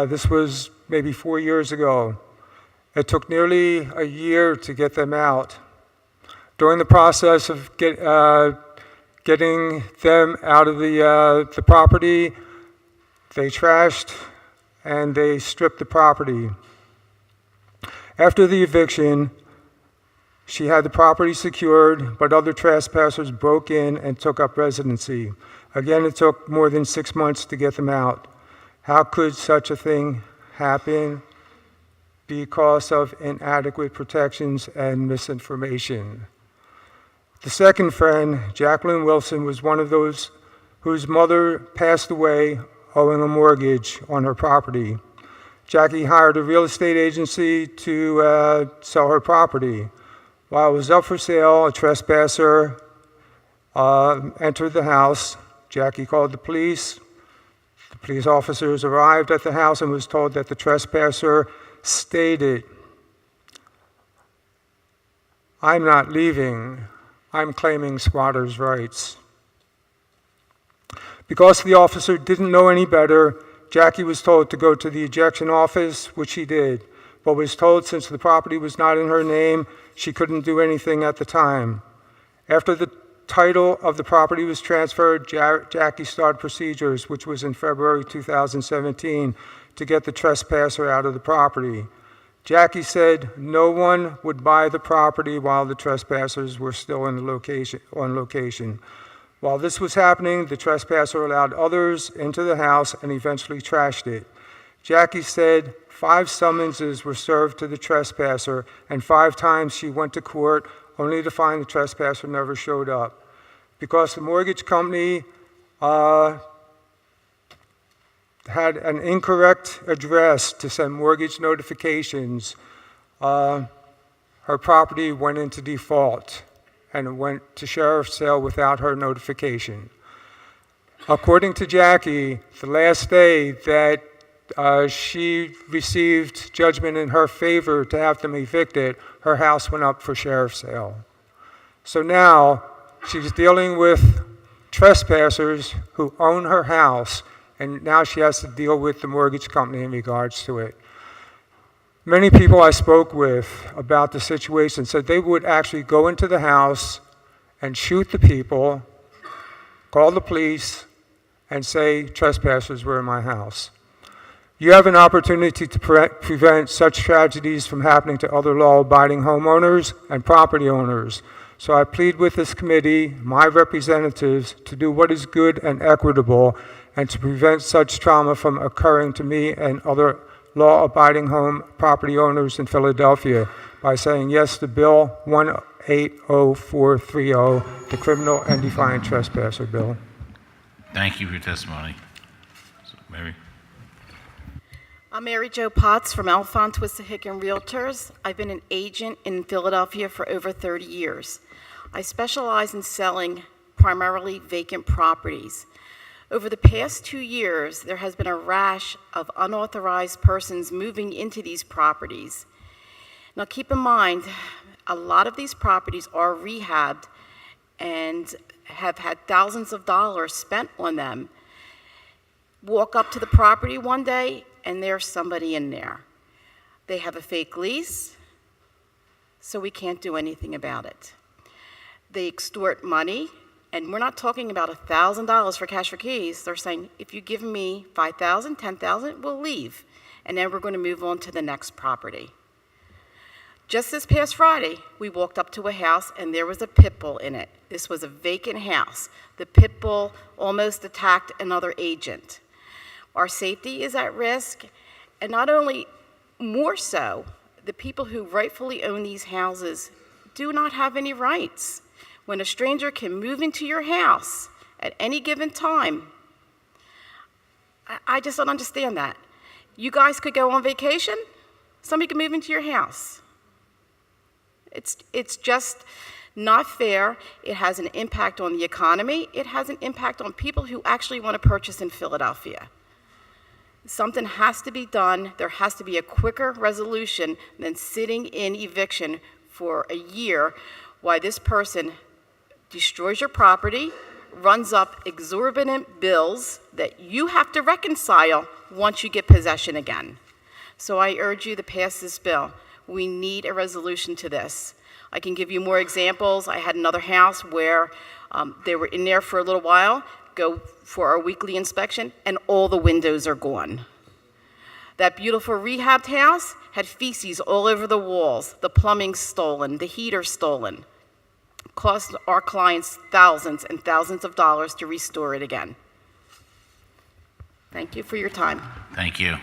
This was maybe 4 years ago. It took nearly a year to get them out. During the process of getting them out of the property, they trashed and they stripped the property. After the eviction, she had the property secured, but other trespassers broke in and took up residency. Again, it took more than 6 months to get them out. How could such a thing happen? Because of inadequate protections and misinformation. The second friend, Jacqueline Wilson, was one of those whose mother passed away owing a mortgage on her property. Jackie hired a real estate agency to sell her property. While it was up for sale, a trespasser entered the house. Jackie called the police. The police officers arrived at the house and was told that the trespasser stated, "I'm not leaving. I'm claiming squatters' rights." Because the officer didn't know any better, Jackie was told to go to the ejection office, which she did, but was told since the property was not in her name, she couldn't do anything at the time. After the title of the property was transferred, Jackie started procedures, which was in February 2017, to get the trespasser out of the property. Jackie said no one would buy the property while the trespassers were still on location. While this was happening, the trespasser allowed others into the house and eventually trashed it. Jackie said 5 summonses were served to the trespasser, and 5 times she went to court only to find the trespasser never showed up. Because the mortgage company had an incorrect address to send mortgage notifications, her property went into default and went to sheriff's sale without her notification. According to Jackie, the last day that she received judgment in her favor to have them evicted, her house went up for sheriff's sale. So now she's dealing with trespassers who own her house, and now she has to deal with the mortgage company in regards to it. Many people I spoke with about the situation said they would actually go into the house and shoot the people, call the police, and say trespassers were in my house. You have an opportunity to prevent such tragedies from happening to other law-abiding homeowners and property owners. So I plead with this committee, my representatives, to do what is good and equitable and to prevent such trauma from occurring to me and other law-abiding home property owners in Philadelphia by saying yes to Bill 180430, the Criminal and Defiant Trespasser Bill. Thank you for your testimony. So, Mary. I'm Mary Jo Potts from Alfont, Wissahickon Realtors. I've been an agent in Philadelphia for over 30 years. I specialize in selling primarily vacant properties. Over the past 2 years, there has been a rash of unauthorized persons moving into these properties. Now keep in mind, a lot of these properties are rehabbed and have had thousands of dollars spent on them. Walk up to the property one day and there's somebody in there. They have a fake lease, so we can't do anything about it. They extort money, and we're not talking about $1,000 for cash for keys. They're saying, if you give me $5,000, $10,000, we'll leave, and then we're going to move on to the next property. Just this past Friday, we walked up to a house, and there was a pit bull in it. This was a vacant house. The pit bull almost attacked another agent. Our safety is at risk, and not only more so, the people who rightfully own these houses do not have any rights. When a stranger can move into your house at any given time, I just don't understand that. You guys could go on vacation, somebody could move into your house. It's just not fair. It has an impact on the economy. It has an impact on people who actually want to purchase in Philadelphia. Something has to be done. There has to be a quicker resolution than sitting in eviction for a year while this person destroys your property, runs up exorbitant bills that you have to reconcile once you get possession again. So I urge you to pass this bill. We need a resolution to this. I can give you more examples. I had another house where they were in there for a little while, go for our weekly inspection, and all the windows are gone. That beautiful rehabbed house had feces all over the walls, the plumbing stolen, the heater stolen. Cost our clients thousands and thousands of dollars to restore it again. Thank you for your time. Thank you.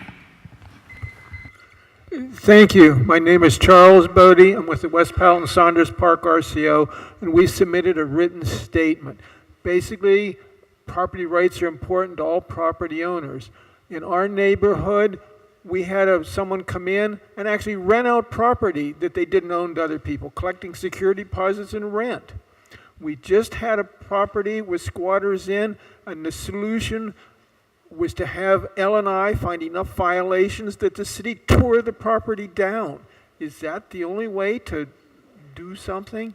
Thank you. My name is Charles Bodie. I'm with the West Palatine Saunders Park RCO, and we submitted a written statement. Basically, property rights are important to all property owners. In our neighborhood, we had someone come in and actually rent out property that they didn't own to other people, collecting security deposits and rent. We just had a property with squatters in, and the solution was to have L&I find enough violations that the city tore the property down. Is that the only way to do something?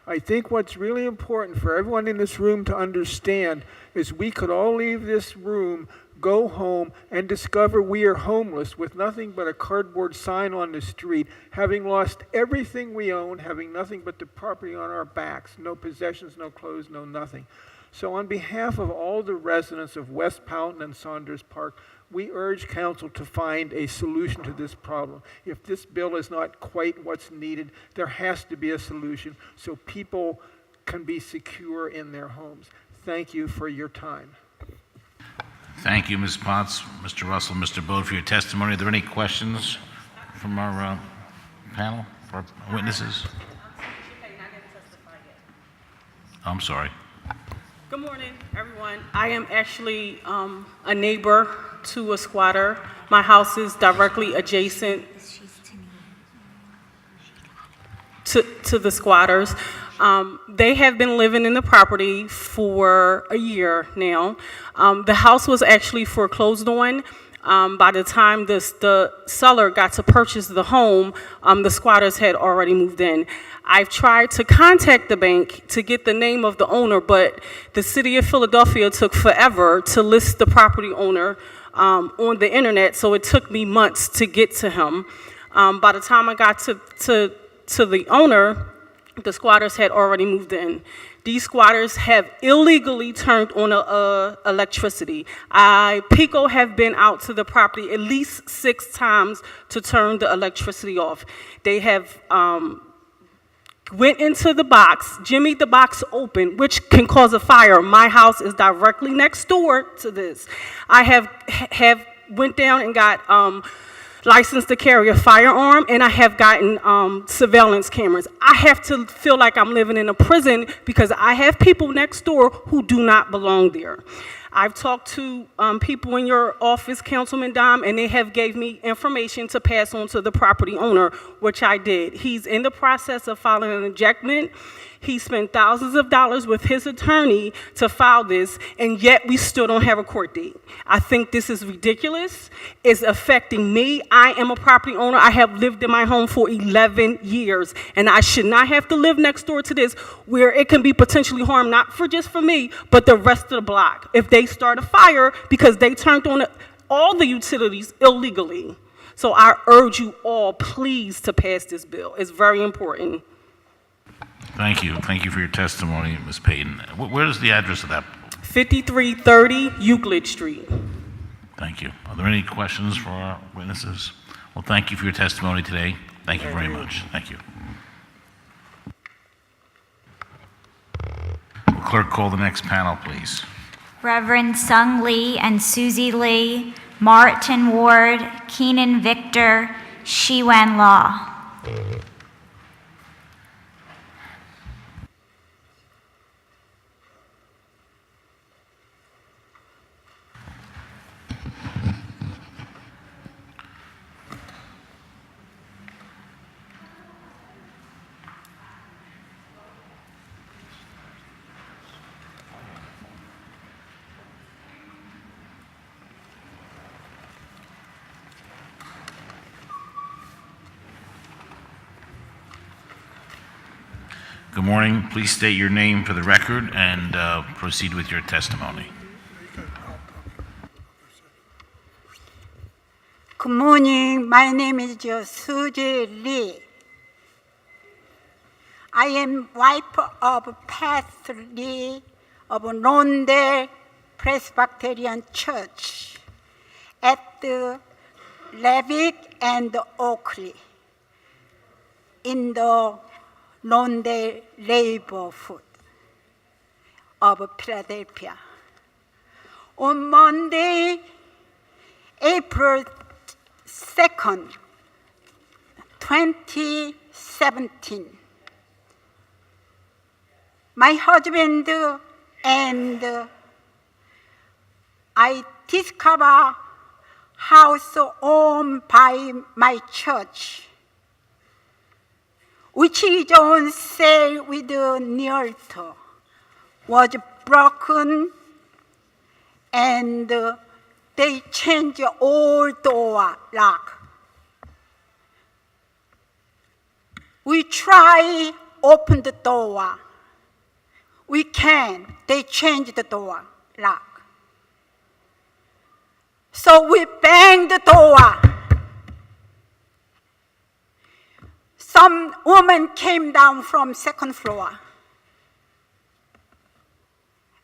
I think what's really important for everyone in this room to understand is we could all leave this room, go home, and discover we are homeless with nothing but a cardboard sign on the street, having lost everything we own, having nothing but the property on our backs, no possessions, no clothes, no nothing. So on behalf of all the residents of West Poughton and Saunders Park, we urge council to find a solution to this problem. If this bill is not quite what's needed, there has to be a solution so people can be secure in their homes. Thank you for your time. Thank you, Ms. Potts, Mr. Russell, Mr. Bode, for your testimony. Are there any questions from our panel, for our witnesses? I'm sorry. Good morning, everyone. I am actually a neighbor to a squatter. My house is directly adjacent to the squatters. They have been living in the property for a year now. The house was actually foreclosed on. By the time the seller got to purchase the home, the squatters had already moved in. I've tried to contact the bank to get the name of the owner, but the city of Philadelphia took forever to list the property owner on the internet, so it took me months to get to him. By the time I got to the owner, the squatters had already moved in. These squatters have illegally turned on electricity. PECO have been out to the property at least 6 times to turn the electricity off. They have went into the box, jimmied the box open, which can cause a fire. My house is directly next door to this. I have went down and got licensed to carry a firearm, and I have gotten surveillance cameras. I have to feel like I'm living in a prison because I have people next door who do not belong there. I've talked to people in your office, Councilman Domb, and they have gave me information to pass on to the property owner, which I did. He's in the process of filing an ejectment. He spent thousands of dollars with his attorney to file this, and yet we still don't have a court date. I think this is ridiculous. It's affecting me. I am a property owner. I have lived in my home for 11 years, and I should not have to live next door to this where it can be potentially harm, not for just for me, but the rest of the block. If they start a fire because they turned on all the utilities illegally. So I urge you all, please, to pass this bill. It's very important. Thank you. Thank you for your testimony, Ms. Payton. Where is the address of that? 5330 Euclid Street. Thank you. Are there any questions for our witnesses? Well, thank you for your testimony today. Thank you very much. Thank you. Will Clerk call the next panel, please? Reverend Sung Lee and Susie Lee, Martin Ward, Keenan Victor, Shiwen Law. Good morning. Please state your name for the record and proceed with your testimony. Good morning. My name is Susie Lee. I am wife of Pastor Lee of Londale Presbyterian Church at the Levick and Oakley in the Londale neighborhood of Philadelphia. On Monday, April 2nd, 2017, my husband and I discovered house owned by my church, which is on sale with a realtor, was broken, and they changed all door lock. We tried open the door. We can. They changed the door lock. So we banged the door. Some woman came down from second floor.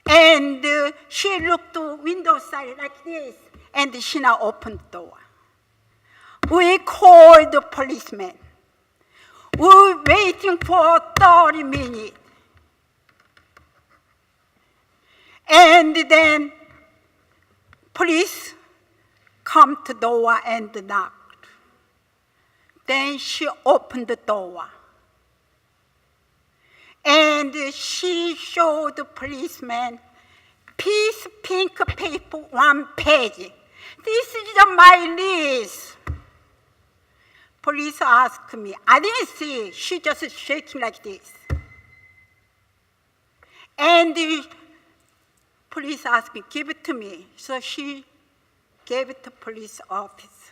And she looked to window side like this, and she now opened the door. We called the policeman. We were waiting for 30 minutes. And then police come to the door and knocked. Then she opened the door. And she showed the policeman piece pink paper, 1 page. This is my list. Police asked me. I didn't see. She just shaking like this. And the police asked me, give it to me. So she gave it to police office.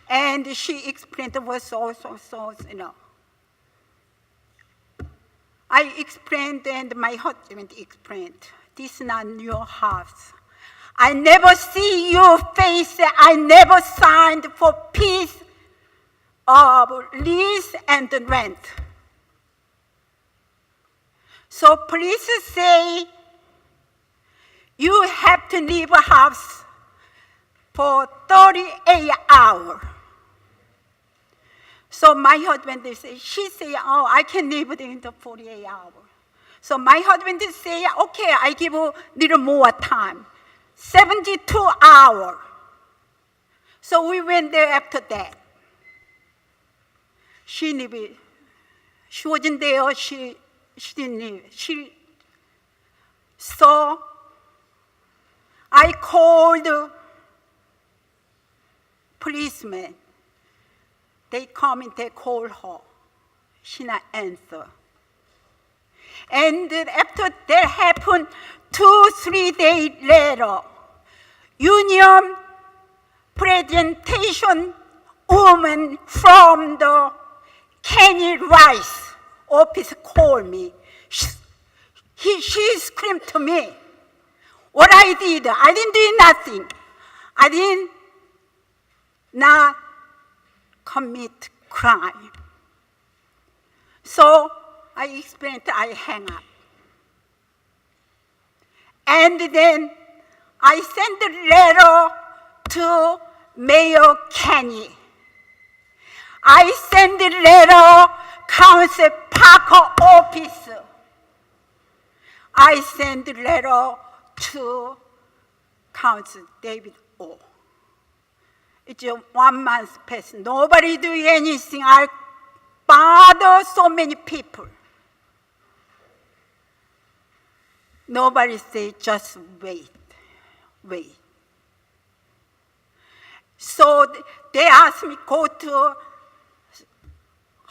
And she explained it was so, you know. I explained and my husband explained, this is not your house. I never see your face. I never signed for piece of lease and rent. So police say you have to leave a house for 38 hours. So my husband, she say, oh, I can leave it in the 48 hours. So my husband say, okay, I give a little more time. 72 hours. So we went there after that. She wasn't there, she didn't leave. So I called the policeman. They come and they call her. She not answer. And after that happened, 2-3 days later, union presentation woman from the Kenny Rice office called me. She screamed to me. What I did, I didn't do nothing. I didn't not commit crime. So I explained, I hang up. And then I sent a letter to Mayor Kenny. I sent a letter Council Parker office. I sent a letter to Council David O. It's 1 month passed. Nobody do anything. I bother so many people. Nobody say, just wait, wait. So they asked me go to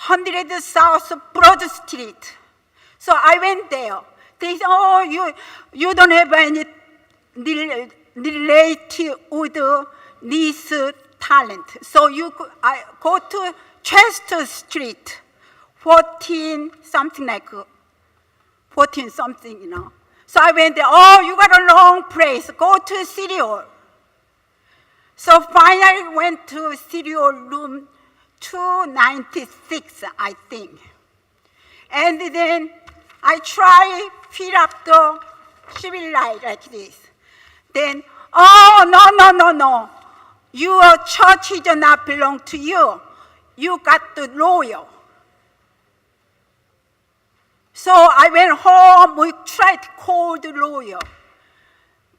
100 South Broad Street. So I went there. They said, oh, you don't have any relative with this talent. So I go to Chester Street, 14 something, you know. So I went there, oh, you got a long place, go to City Hall. So finally I went to City Hall room 296, I think. And then I try fill up the civil light like this. Then, oh, no. Your church does not belong to you. You got the lawyer. So I went home, we tried to call the lawyer.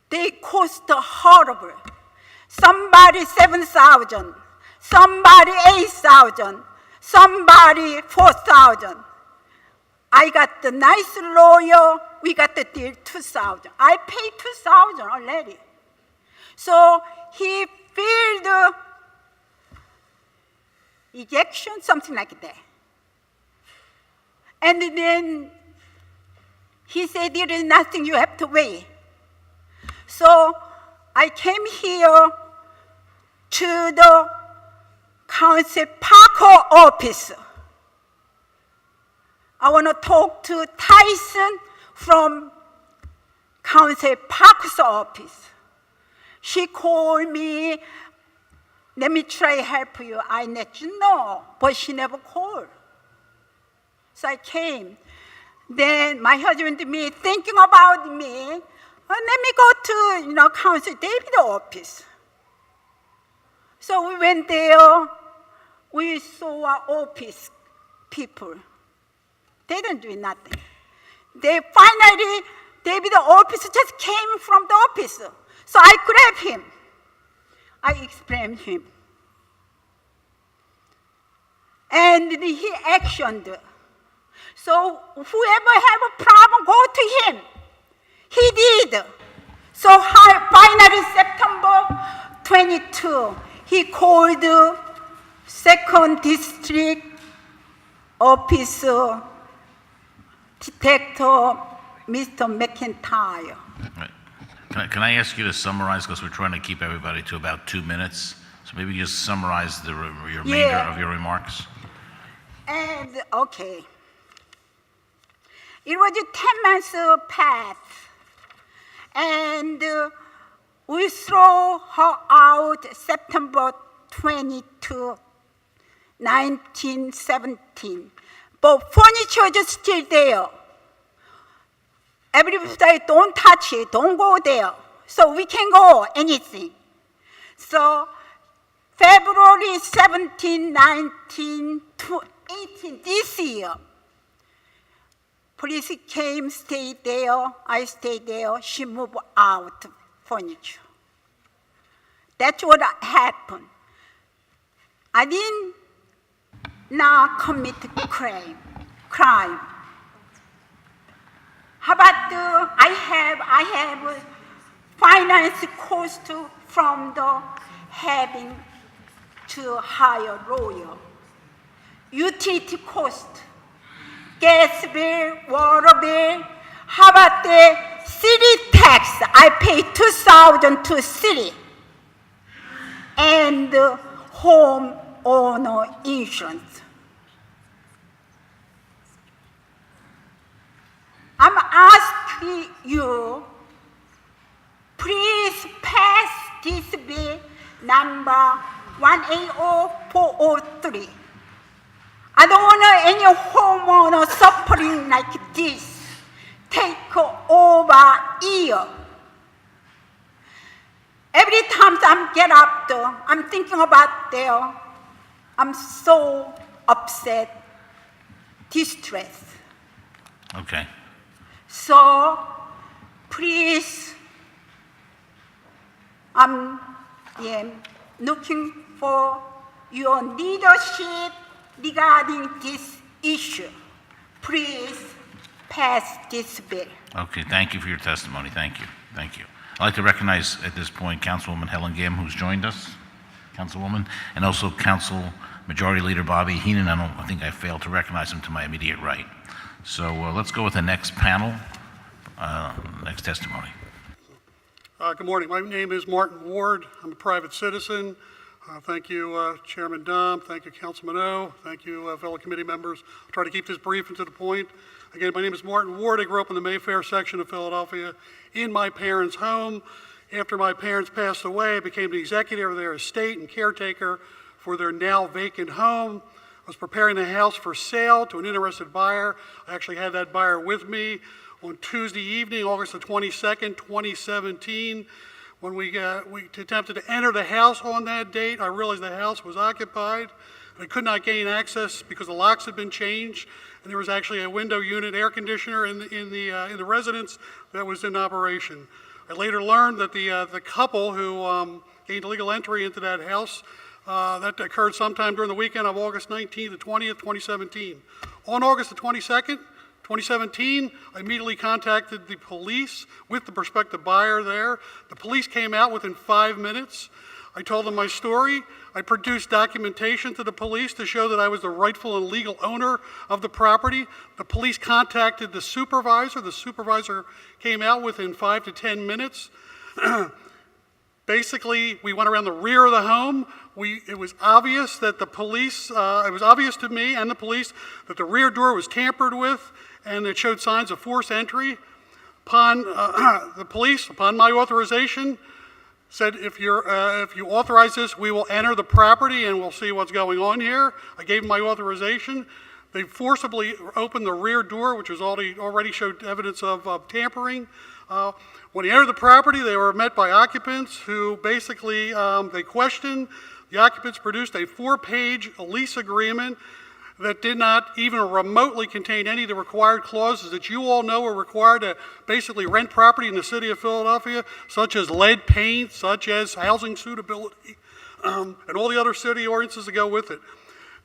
They cost horrible. Somebody 7,000, somebody 8,000, somebody 4,000. I got the nice lawyer, we got the deal 2,000. I paid 2,000 already. So he filled the ejection, something like that. And then he said, there is nothing, you have to wait. So I came here to the Council Parker office. I want to talk to Tyson from Council Park's office. She called me, let me try to help you. I let you know, but she never called. So I came. Then my husband and me thinking about me, let me go to Council David's office. So we went there. We saw our office people. They didn't do nothing. They finally, David's office just came from the office. So I grabbed him. I explained him. And he actioned. So whoever have a problem, go to him. He did. So finally, September 22, he called the 2nd District Officer Detective Mr. McIntyre. Right. Can I ask you to summarize, because we're trying to keep everybody to about 2 minutes? So maybe just summarize the remainder of your remarks. And, okay. It was a 10 months path. And we threw her out September 22, 1917. But furniture is still there. Everybody said, don't touch it, don't go there. So we can go, anything. So February 17, 19 to 18, this year, police came, stayed there, I stayed there, she moved out furniture. That's what happened. I didn't now commit crime. How about I have finance cost from the having to hire lawyer. Utility cost, gas bill, water bill. How about the city tax? I pay $2,000 to city. And home owner insurance. I'm asking you, please pass this bill number 180403. I don't want any homeowner suffering like this take over a year. Every time I get up there, I'm thinking about there. I'm so upset, distressed. Okay. So, please, I'm looking for your leadership regarding this issue. Please pass this bill. Okay, thank you for your testimony. Thank you. Thank you. I'd like to recognize at this point Councilwoman Helen Gim, who's joined us, Councilwoman, and also Council Majority Leader Bobby Heenan. I think I failed to recognize him to my immediate right. So let's go with the next panel, next testimony. Good morning. My name is Martin Ward. I'm a private citizen. Thank you, Chairman Domb. Thank you, Councilman O. Thank you, fellow committee members. I'll try to keep this brief and to the point. Again, my name is Martin Ward. I grew up in the Mayfair section of Philadelphia in my parents' home. After my parents passed away, I became the executive of their estate and caretaker for their now vacant home. I was preparing the house for sale to an interested buyer. I actually had that buyer with me on Tuesday evening, August the 22nd, 2017. When we attempted to enter the house on that date, I realized the house was occupied. I could not gain access because the locks had been changed, and there was actually a window unit air conditioner in the residence that was in operation. I later learned that the couple who gained legal entry into that house, that occurred sometime during the weekend of August 19th to 20th, 2017. On August the 22nd, 2017, I immediately contacted the police with the prospective buyer there. The police came out within 5 minutes. I told them my story. I produced documentation to the police to show that I was the rightful and legal owner of the property. The police contacted the supervisor. The supervisor came out within 5 to 10 minutes. Basically, we went around the rear of the home. It was obvious that the police, it was obvious to me and the police that the rear door was tampered with and it showed signs of forced entry. Upon the police, upon my authorization, said, if you authorize this, we will enter the property and we'll see what's going on here. I gave them my authorization. They forcibly opened the rear door, which was already showed evidence of tampering. When they entered the property, they were met by occupants who basically, they questioned. The occupants produced a 4-page lease agreement that did not even remotely contain any of the required clauses that you all know are required to basically rent property in the city of Philadelphia, such as lead paint, such as housing suitability, and all the other city ordinances that go with it.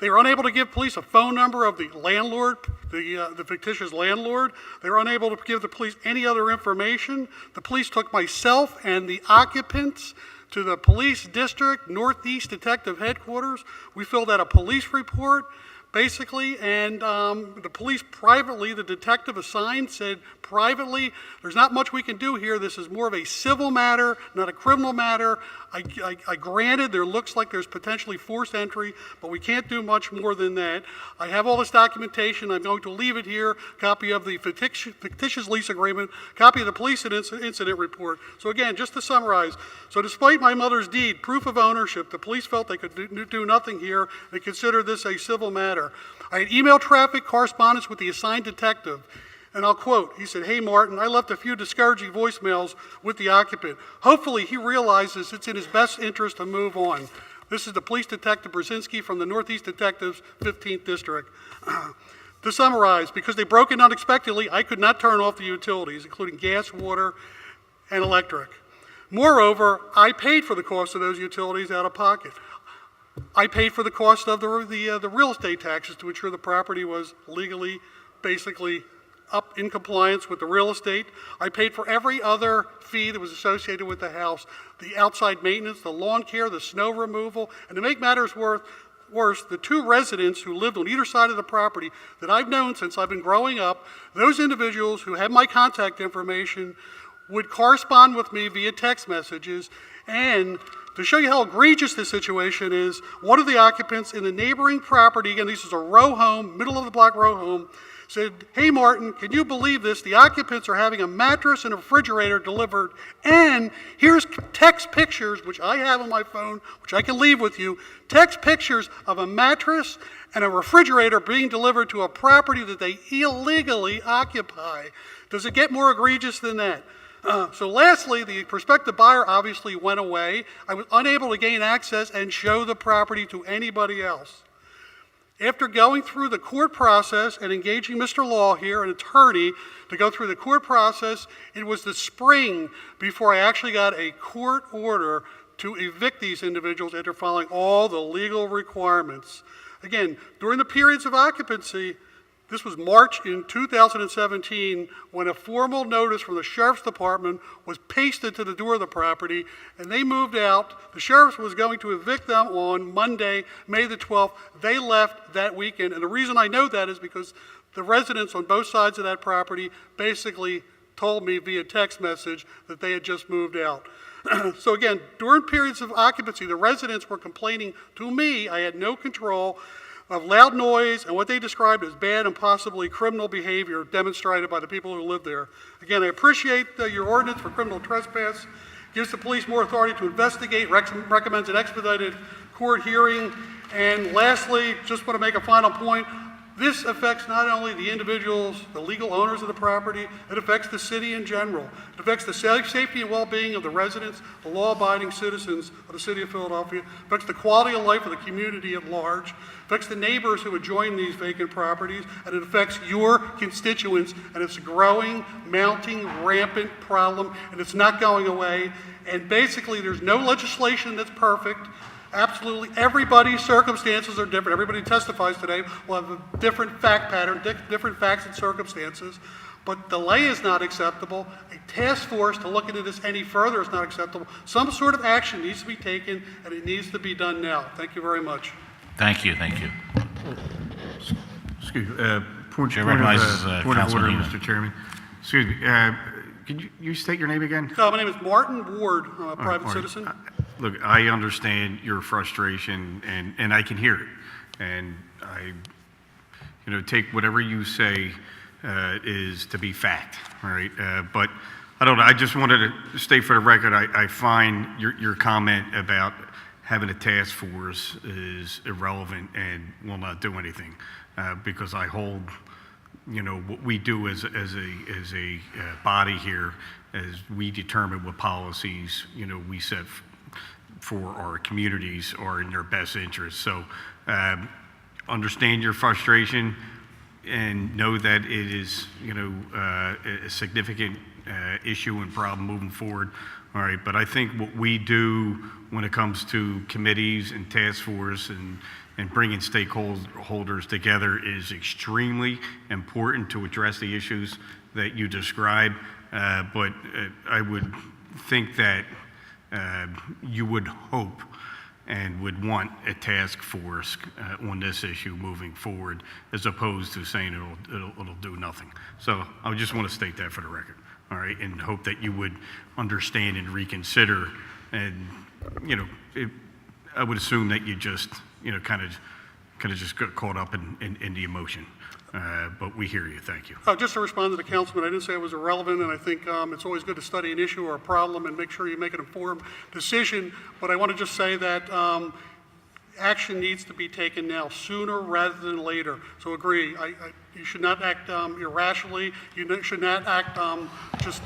They were unable to give police a phone number of the landlord, the fictitious landlord. They were unable to give the police any other information. The police took myself and the occupants to the police district, Northeast Detective Headquarters. We filled out a police report, basically, and the police privately, the detective assigned said privately, there's not much we can do here. This is more of a civil matter, not a criminal matter. I granted there looks like there's potentially forced entry, but we can't do much more than that. I have all this documentation. I'm going to leave it here, copy of the fictitious lease agreement, copy of the police incident report. So again, just to summarize, so despite my mother's deed, proof of ownership, the police felt they could do nothing here. They considered this a civil matter. I had email traffic correspondence with the assigned detective. And I'll quote, he said, "Hey, Martin, I left a few discouraging voicemails with the occupant. Hopefully he realizes it's in his best interest to move on." This is the police detective Brzezinski from the Northeast Detectives 15th District. To summarize, because they broke in unexpectedly, I could not turn off the utilities, including gas, water, and electric. Moreover, I paid for the cost of those utilities out of pocket. I paid for the cost of the real estate taxes to ensure the property was legally, basically, up in compliance with the real estate. I paid for every other fee that was associated with the house, the outside maintenance, the lawn care, the snow removal, and to make matters worse, the 2 residents who lived on either side of the property that I've known since I've been growing up, those individuals who had my contact information would correspond with me via text messages. And to show you how egregious this situation is, one of the occupants in the neighboring property, again, this is a row home, middle of the block row home, said, "Hey, Martin, can you believe this? The occupants are having a mattress and a refrigerator delivered, and here's text pictures, which I have on my phone, which I can leave with you, text pictures of a mattress and a refrigerator being delivered to a property that they illegally occupy." Does it get more egregious than that? So lastly, the prospective buyer obviously went away. I was unable to gain access and show the property to anybody else. After going through the court process and engaging Mr. Law here, an attorney, to go through the court process, it was the spring before I actually got a court order to evict these individuals after following all the legal requirements. Again, during the periods of occupancy, this was March in 2017 when a formal notice from the Sheriff's Department was pasted to the door of the property, and they moved out. The Sheriff was going to evict them on Monday, May the 12th. They left that weekend, and the reason I know that is because the residents on both sides of that property basically told me via text message that they had just moved out. So again, during periods of occupancy, the residents were complaining to me. I had no control of loud noise and what they described as bad and possibly criminal behavior demonstrated by the people who live there. Again, I appreciate your ordinance for criminal trespass. Gives the police more authority to investigate, recommends an expedited court hearing. And lastly, just want to make a final point. This affects not only the individuals, the legal owners of the property, it affects the city in general. It affects the safety and well-being of the residents, the law-abiding citizens of the city of Philadelphia. It affects the quality of life of the community at large. It affects the neighbors who adjoin these vacant properties, and it affects your constituents, and it's a growing, mounting, rampant problem, and it's not going away. And basically, there's no legislation that's perfect. Absolutely everybody's circumstances are different. Everybody who testifies today will have a different fact pattern, different facts and circumstances. But delay is not acceptable. A task force to look into this any further is not acceptable. Some sort of action needs to be taken, and it needs to be done now. Thank you very much. Thank you, thank you. Excuse me, point of Chair recognizes order, Councilman Eno. Mr. Chairman. Excuse me, Can you state your name again? My name is Martin Ward. I'm a private Martin. citizen. Look, I understand your frustration, and I can hear it. And I, take whatever you say is to be fact, all right? But I don't know, I just wanted to state for the record, I find your comment about having a task force is irrelevant and will not do anything, because I hold, what we do as a body here, as we determine what policies, we set for our communities are in their best interest. So understand your frustration and know that it is, a significant issue and problem moving forward. All right, but I think what we do when it comes to committees and task force and bringing stakeholders together is extremely important to address the issues that you describe. But I would think that you would hope and would want a task force on this issue moving forward, as opposed to saying it'll do nothing. So I just want to state that for the record, all right, and hope that you would understand and reconsider. And I would assume that you just kind of just got caught up in the emotion. But we hear you. Thank you. Just to respond to the councilman, I didn't say it was irrelevant, and I think it's always good to study an issue or a problem and make sure you make an informed decision. But I want to just say that action needs to be taken now, sooner rather than later. So agree. You should not act irrationally. You should not act just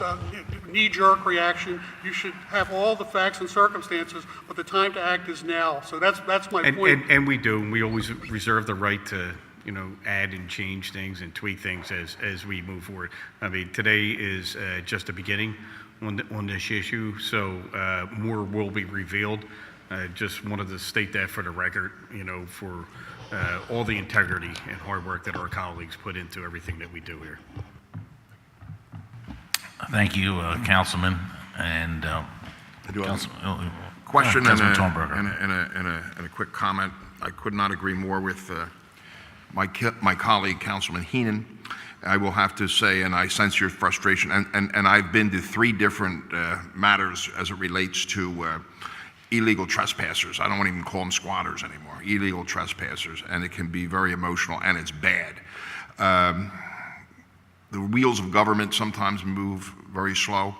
knee-jerk reaction. You should have all the facts and circumstances, but the time to act is now. So that's my point. And we do, and we always reserve the right to add and change things and tweak things as we move forward. I mean, today is just the beginning on this issue, so more will be revealed. Just wanted to state that for the record, for all the integrity and hard work that our colleagues put into everything that we do here. Thank you, Councilman. And I do have a question and a quick comment. I could not agree more with my colleague, Councilman Heenan. I will have to say, and I sense your frustration, and I've been to 3 different matters as it relates to illegal trespassers. I don't want to even call them squatters anymore, illegal trespassers, and it can be very emotional, and it's bad. The wheels of government sometimes move very slow,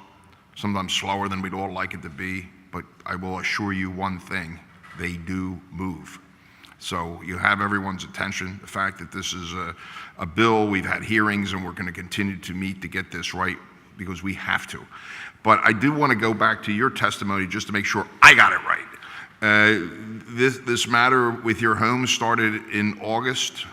sometimes slower than we'd all like it to be, but I will assure you one thing, they do move. So you have everyone's attention. The fact that this is a bill, we've had hearings, and we're going to continue to meet to get this right because we have to. But I do want to go back to your testimony just to make sure I got it right. This matter with your home started in August?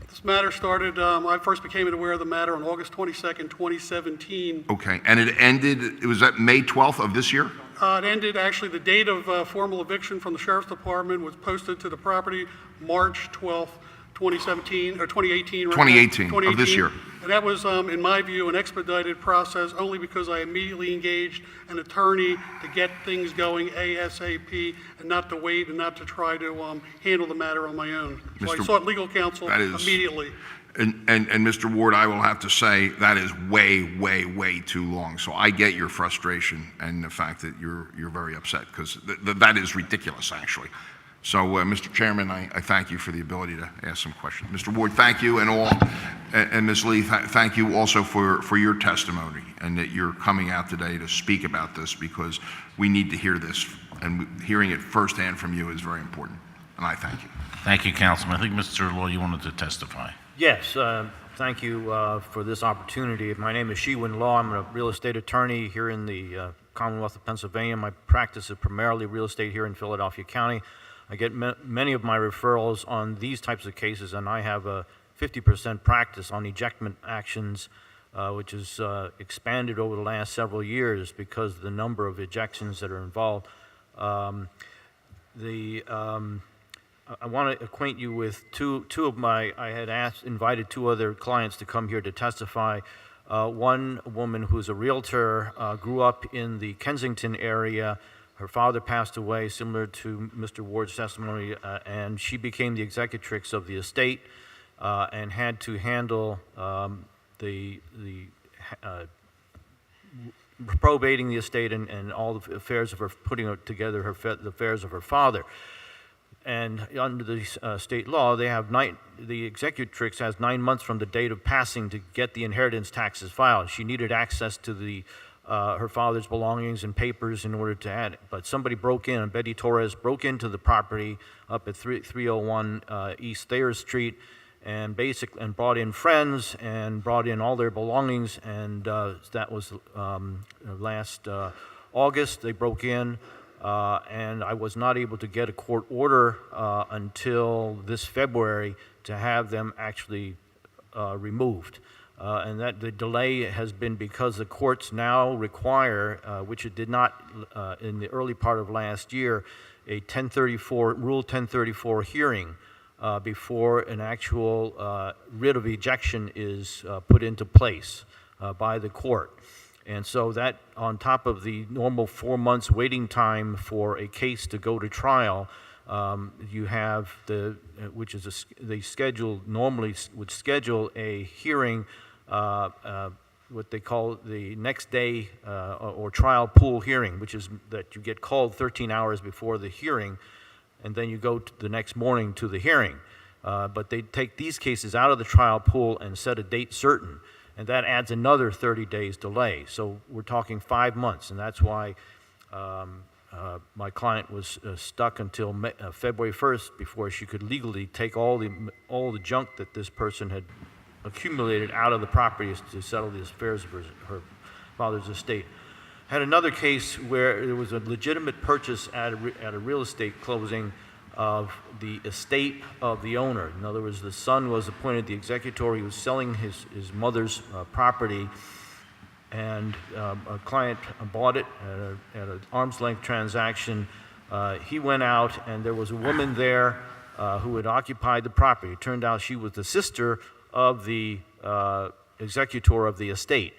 This matter started, I first became aware of the matter on August 22nd, 2017. Okay, and it ended, was that May 12th of this year? It ended, actually, the date of formal eviction from the Sheriff's Department was posted to the property March 12th, 2017, or 2018. Right? 2018 of this year. And that was, in my view, an expedited process only because I immediately engaged an attorney to get things going ASAP and not to wait and not to try to handle the matter on my own. So I sought legal counsel immediately. And Mr. Ward, I will have to say that is way, way, way too long. So I get your frustration and the fact that you're very upset because that is ridiculous, actually. So, Mr. Chairman, I thank you for the ability to ask some questions. Mr. Ward, thank you, and Ms. Lee, thank you also for your testimony and that you're coming out today to speak about this because we need to hear this, and hearing it firsthand from you is very important. And I thank you. Thank you, Councilman. I think, Mr. Law, you wanted to testify. Yes, thank you for this opportunity. My name is Shewin Law. I'm a real estate attorney here in the Commonwealth of Pennsylvania. My practice is primarily real estate here in Philadelphia County. I get many of my referrals on these types of cases, and I have a 50% practice on ejectment actions, which has expanded over the last several years because of the number of ejections that are involved. I want to acquaint you with two of my, I had invited 2 other clients to come here to testify. One woman who's a realtor grew up in the Kensington area. Her father passed away, similar to Mr. Ward's testimony, and she became the executrix of the estate and had to handle the probating the estate and all the affairs of her, putting together the affairs of her father. And under the state law, they have the executrix has 9 months from the date of passing to get the inheritance taxes filed. She needed access to her father's belongings and papers in order to add it. But somebody broke in, and Betty Torres broke into the property up at 301 East Thayer Street, and brought in friends and brought in all their belongings. And that was last August. They broke in. And I was not able to get a court order until this February to have them actually removed. And that the delay has been because the courts now require, which it did not in the early part of last year, a Rule 1034 hearing before an actual writ of ejection is put into place by the court. And so that, on top of the normal 4 months waiting time for a case to go to trial, you have they normally would schedule a hearing, what they call the next day or trial pool hearing, which is that you get called 13 hours before the hearing, and then you go the next morning to the hearing. But they take these cases out of the trial pool and set a date certain. And that adds another 30 days delay. So we're talking 5 months, and that's why my client was stuck until February 1st before she could legally take all the junk that this person had accumulated out of the property to settle the affairs of her father's estate. Had another case where there was a legitimate purchase at a real estate closing of the estate of the owner. In other words, the son was appointed the executor. He was selling his mother's property, and a client bought it at an arm's length transaction. He went out, and there was a woman there who had occupied the property. It turned out she was the sister of the executor of the estate.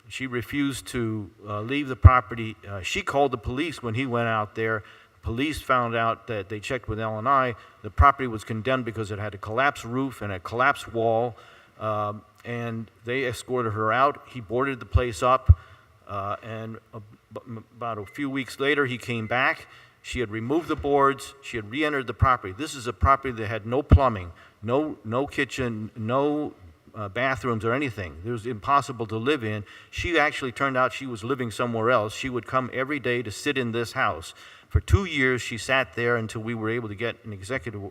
She refused to leave the property. She called the police when he went out there. Police found out that they checked with Allan. The property was condemned because it had a collapsed roof and a collapsed wall, and they escorted her out. He boarded the place up, and about a few weeks later, he came back. She had removed the boards. She had re-entered the property. This is a property that had no plumbing, no kitchen, no bathrooms or anything. It was impossible to live in. She actually turned out she was living somewhere else. She would come every day to sit in this house. For 2 years, she sat there until we were able to get an executive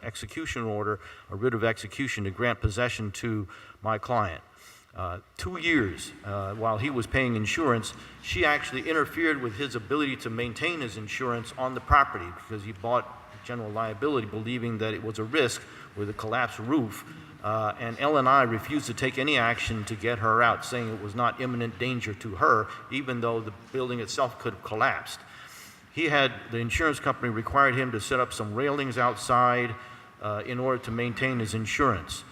execution order, a writ of execution to grant possession to my client. 2 years while he was paying insurance, she actually interfered with his ability to maintain his insurance on the property because he bought general liability believing that it was a risk with a collapsed roof. And L&I refused to take any action to get her out, saying it was not imminent danger to her, even though the building itself could have collapsed. The insurance company required him to set up some railings outside in order to maintain his insurance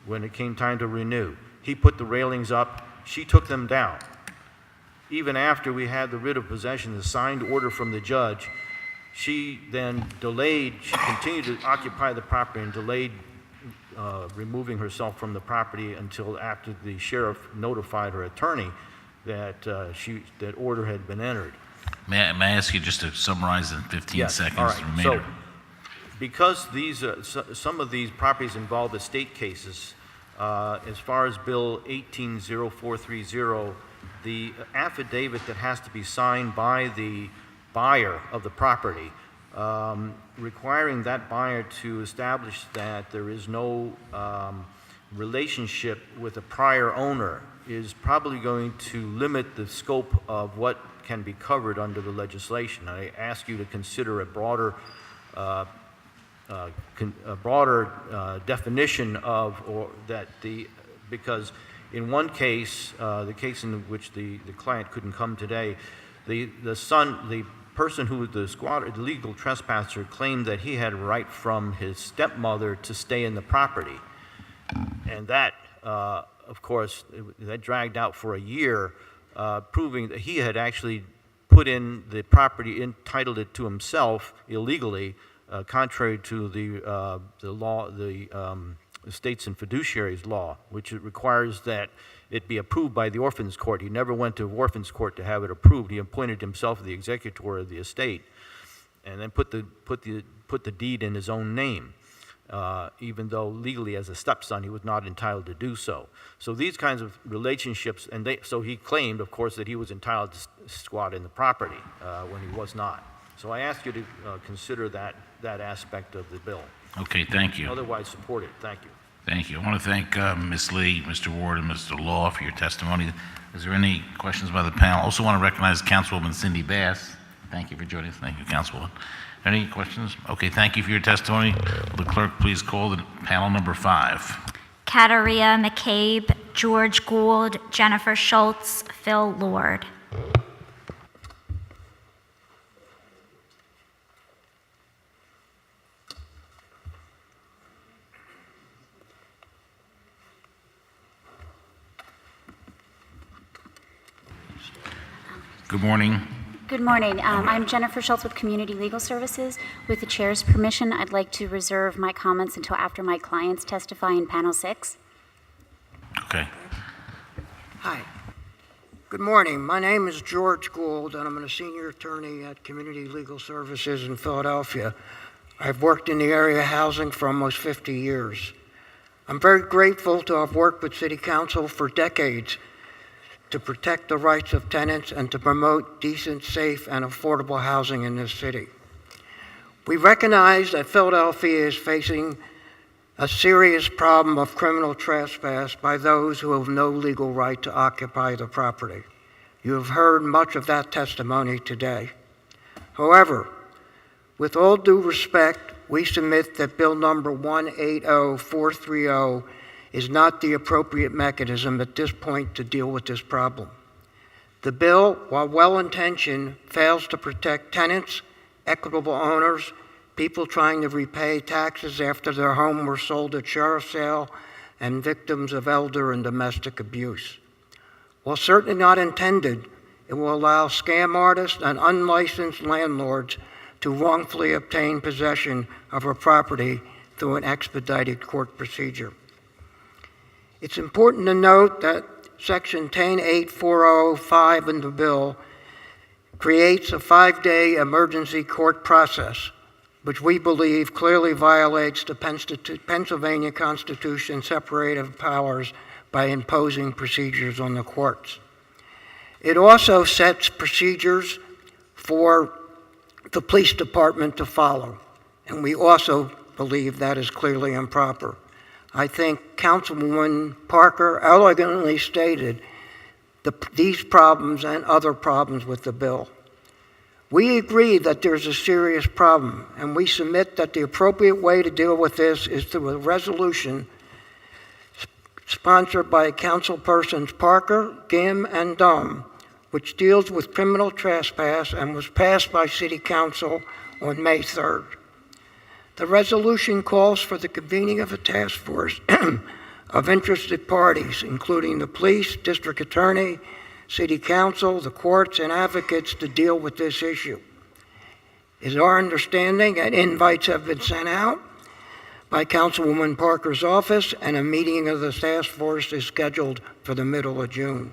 when it came time to renew. He put the railings up. She took them down. Even after we had the writ of possession, the signed order from the judge, she then delayed. She continued to occupy the property and delayed removing herself from the property until after the sheriff notified her attorney that that order had been entered. May I ask you just to summarize in 15 seconds All right. the remainder? So, because some of these properties involve estate cases, as far as Bill 180430, the affidavit that has to be signed by the buyer of the property, requiring that buyer to establish that there is no relationship with a prior owner is probably going to limit the scope of what can be covered under the legislation. I ask you to consider a broader definition of because in one case, the case in which the client couldn't come today, the person who was the legal trespasser claimed that he had a right from his stepmother to stay in the property, and that, of course, that dragged out for a year. Proving that he had actually put in the property, entitled it to himself illegally, contrary to the law, the estates and fiduciaries law, which it requires that it be approved by the orphans court. He never went to orphans court to have it approved. He appointed himself the executor of the estate, and then put the deed in his own name, even though legally as a stepson he was not entitled to do so. So these kinds of relationships, so he claimed, of course, that he was entitled to squat in the property when he was not. So I ask you to consider that aspect of the bill. Okay, thank you. Otherwise, support it. Thank you. Thank you. I want to thank Ms. Lee, Mr. Ward, and Mr. Law for your testimony. Is there any questions by the panel? Also want to recognize Councilwoman Cindy Bass. Thank you for joining us. Thank you, Councilwoman. Any questions? Okay, thank you for your testimony. Will the clerk please call the panel number 5? Kataria McCabe, George Gould, Jennifer Schultz, Phil Lord. Good morning. Good morning. I'm Jennifer Schultz with Community Legal Services. With the chair's permission, I'd like to reserve my comments until after my clients testify in panel 6. Okay. Hi. Good morning. My name is George Gould, and I'm a senior attorney at Community Legal Services in Philadelphia. I've worked in the area of housing for almost 50 years. I'm very grateful to have worked with City Council for decades to protect the rights of tenants and to promote decent, safe, and affordable housing in this city. We recognize that Philadelphia is facing a serious problem of criminal trespass by those who have no legal right to occupy the property. You have heard much of that testimony today. However, with all due respect, we submit that Bill number 180430 is not the appropriate mechanism at this point to deal with this problem. The bill, while well-intentioned, fails to protect tenants, equitable owners, people trying to repay taxes after their home were sold at sheriff's sale, and victims of elder and domestic abuse. While certainly not intended, it will allow scam artists and unlicensed landlords to wrongfully obtain possession of a property through an expedited court procedure. It's important to note that Section 1084005 in the bill creates a 5-day emergency court process, which we believe clearly violates the Pennsylvania Constitution's separative powers by imposing procedures on the courts. It also sets procedures for the police department to follow, and we also believe that is clearly improper. I think Councilwoman Parker elegantly stated these problems and other problems with the bill. We agree that there's a serious problem, and we submit that the appropriate way to deal with this is through a resolution sponsored by Councilpersons Parker, Gim, and Domb, which deals with criminal trespass and was passed by City Council on May 3rd. The resolution calls for the convening of a task force of interested parties, including the police, district attorney, City Council, the courts, and advocates to deal with this issue. It is our understanding that invites have been sent out by Councilwoman Parker's office, and a meeting of the task force is scheduled for the middle of June.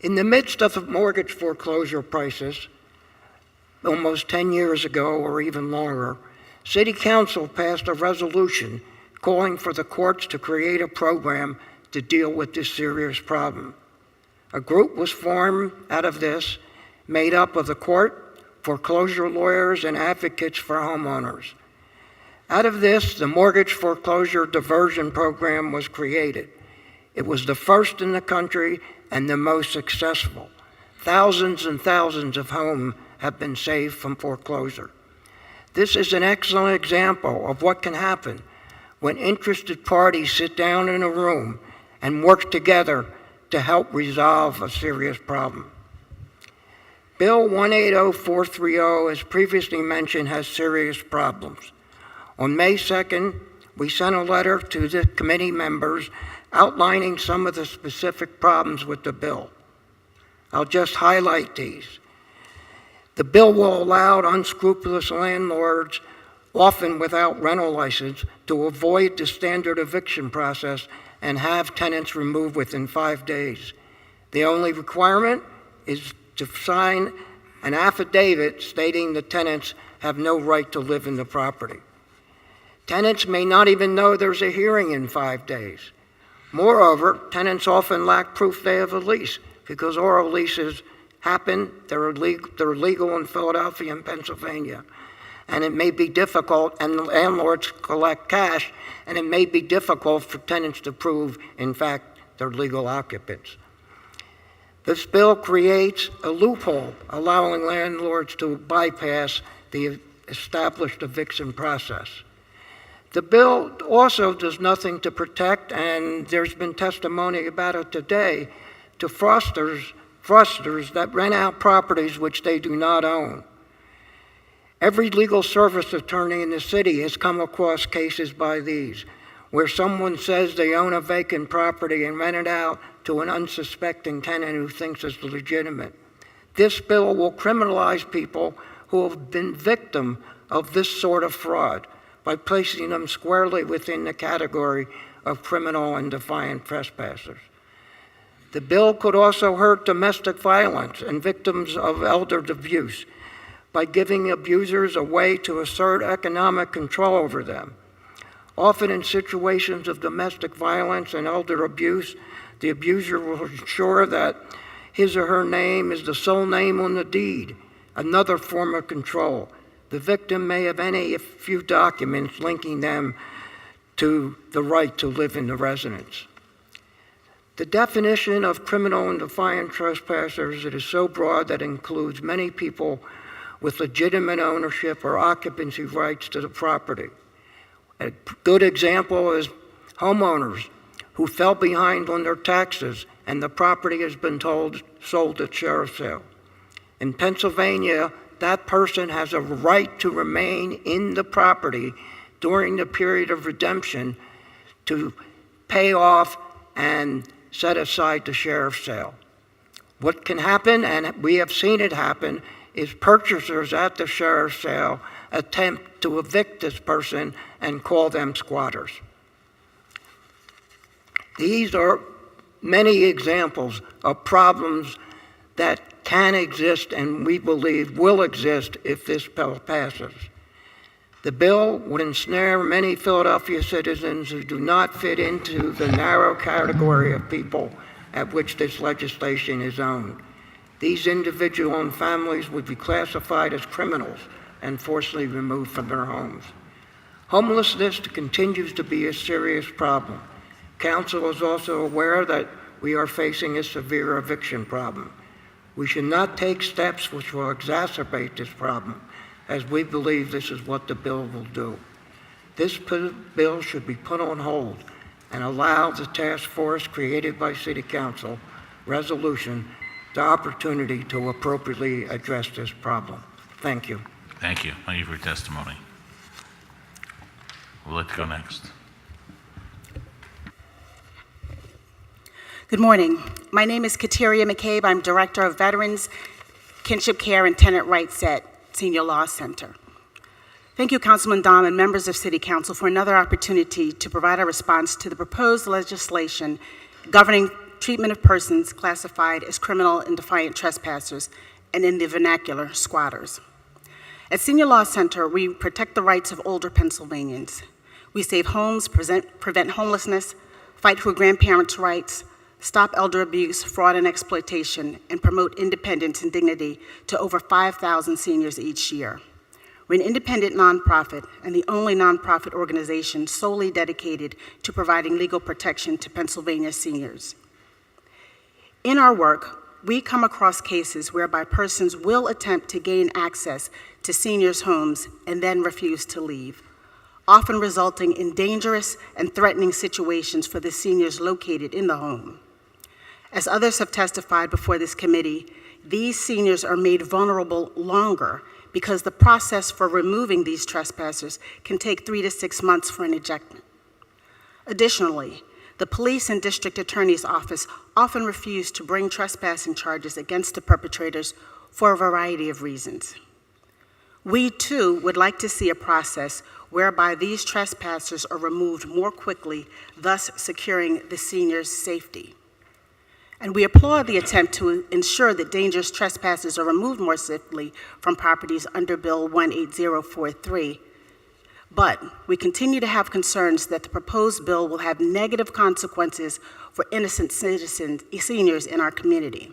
In the midst of the mortgage foreclosure crisis, almost 10 years ago or even longer, City Council passed a resolution calling for the courts to create a program to deal with this serious problem. A group was formed out of this, made up of the court, foreclosure lawyers, and advocates for homeowners. Out of this, the Mortgage Foreclosure Diversion Program was created. It was the first in the country and the most successful. Thousands and thousands of homes have been saved from foreclosure. This is an excellent example of what can happen when interested parties sit down in a room and work together to help resolve a serious problem. Bill 180430, as previously mentioned, has serious problems. On May 2nd, we sent a letter to the committee members outlining some of the specific problems with the bill. I'll just highlight these. The bill will allow unscrupulous landlords often without rental license, to avoid the standard eviction process and have tenants removed within 5 days. The only requirement is to sign an affidavit stating the tenants have no right to live in the property. Tenants may not even know there's a hearing in 5 days. Moreover, tenants often lack proof they have a lease because oral leases happen, they're legal in Philadelphia and Pennsylvania. And it may be difficult, and landlords collect cash, and it may be difficult for tenants to prove, in fact, they're legal occupants. This bill creates a loophole allowing landlords to bypass the established eviction process. The bill also does nothing to protect, and there's been testimony about it today, to fraudsters that rent out properties which they do not own. Every legal service attorney in the city has come across cases by these, where someone says they own a vacant property and rent it out to an unsuspecting tenant who thinks it's legitimate. This bill will criminalize people who have been victim of this sort of fraud by placing them squarely within the category of criminal and defiant trespassers. The bill could also hurt domestic violence and victims of elder abuse by giving abusers a way to assert economic control over them. Often in situations of domestic violence and elder abuse, the abuser will ensure that his or her name is the sole name on the deed, another form of control. The victim may have any few documents linking them to the right to live in the residence. The definition of criminal and defiant trespassers, it is so broad that it includes many people with legitimate ownership or occupancy rights to the property. A good example is homeowners who fell behind on their taxes and the property has been sold at sheriff's sale. In Pennsylvania, that person has a right to remain in the property during the period of redemption to pay off and set aside the sheriff's sale. What can happen, and we have seen it happen, is purchasers at the sheriff's sale attempt to evict this person and call them squatters. These are many examples of problems that can exist and we believe will exist if this bill passes. The bill would ensnare many Philadelphia citizens who do not fit into the narrow category of people at which this legislation is aimed. These individuals and families would be classified as criminals and forcibly removed from their homes. Homelessness continues to be a serious problem. Council is also aware that we are facing a severe eviction problem. We should not take steps which will exacerbate this problem, as we believe this is what the bill will do. This bill should be put on hold and allow the task force created by City Council resolution the opportunity to appropriately address this problem. Thank you. Thank you. Thank you for your testimony. We'll let you go next. Good morning. My name is Kateria McCabe. I'm Director of Veterans, Kinship Care, and Tenant Rights at Senior Law Center. Thank you, Councilman Domb and members of City Council for another opportunity to provide a response to the proposed legislation governing treatment of persons classified as criminal and defiant trespassers, and in the vernacular, squatters. At Senior Law Center, we protect the rights of older Pennsylvanians. We save homes, prevent homelessness, fight for grandparents' rights, stop elder abuse, fraud, and exploitation, and promote independence and dignity to over 5,000 seniors each year. We're an independent nonprofit and the only nonprofit organization solely dedicated to providing legal protection to Pennsylvania seniors. In our work, we come across cases whereby persons will attempt to gain access to seniors' homes and then refuse to leave, often resulting in dangerous and threatening situations for the seniors located in the home. As others have testified before this committee, these seniors are made vulnerable longer because the process for removing these trespassers can take 3 to 6 months for an ejectment. Additionally, the police and district attorney's office often refuse to bring trespassing charges against the perpetrators for a variety of reasons. We, too, would like to see a process whereby these trespassers are removed more quickly, thus securing the seniors' safety. And we applaud the attempt to ensure that dangerous trespassers are removed more swiftly from properties under Bill 18043. But we continue to have concerns that the proposed bill will have negative consequences for innocent seniors in our community.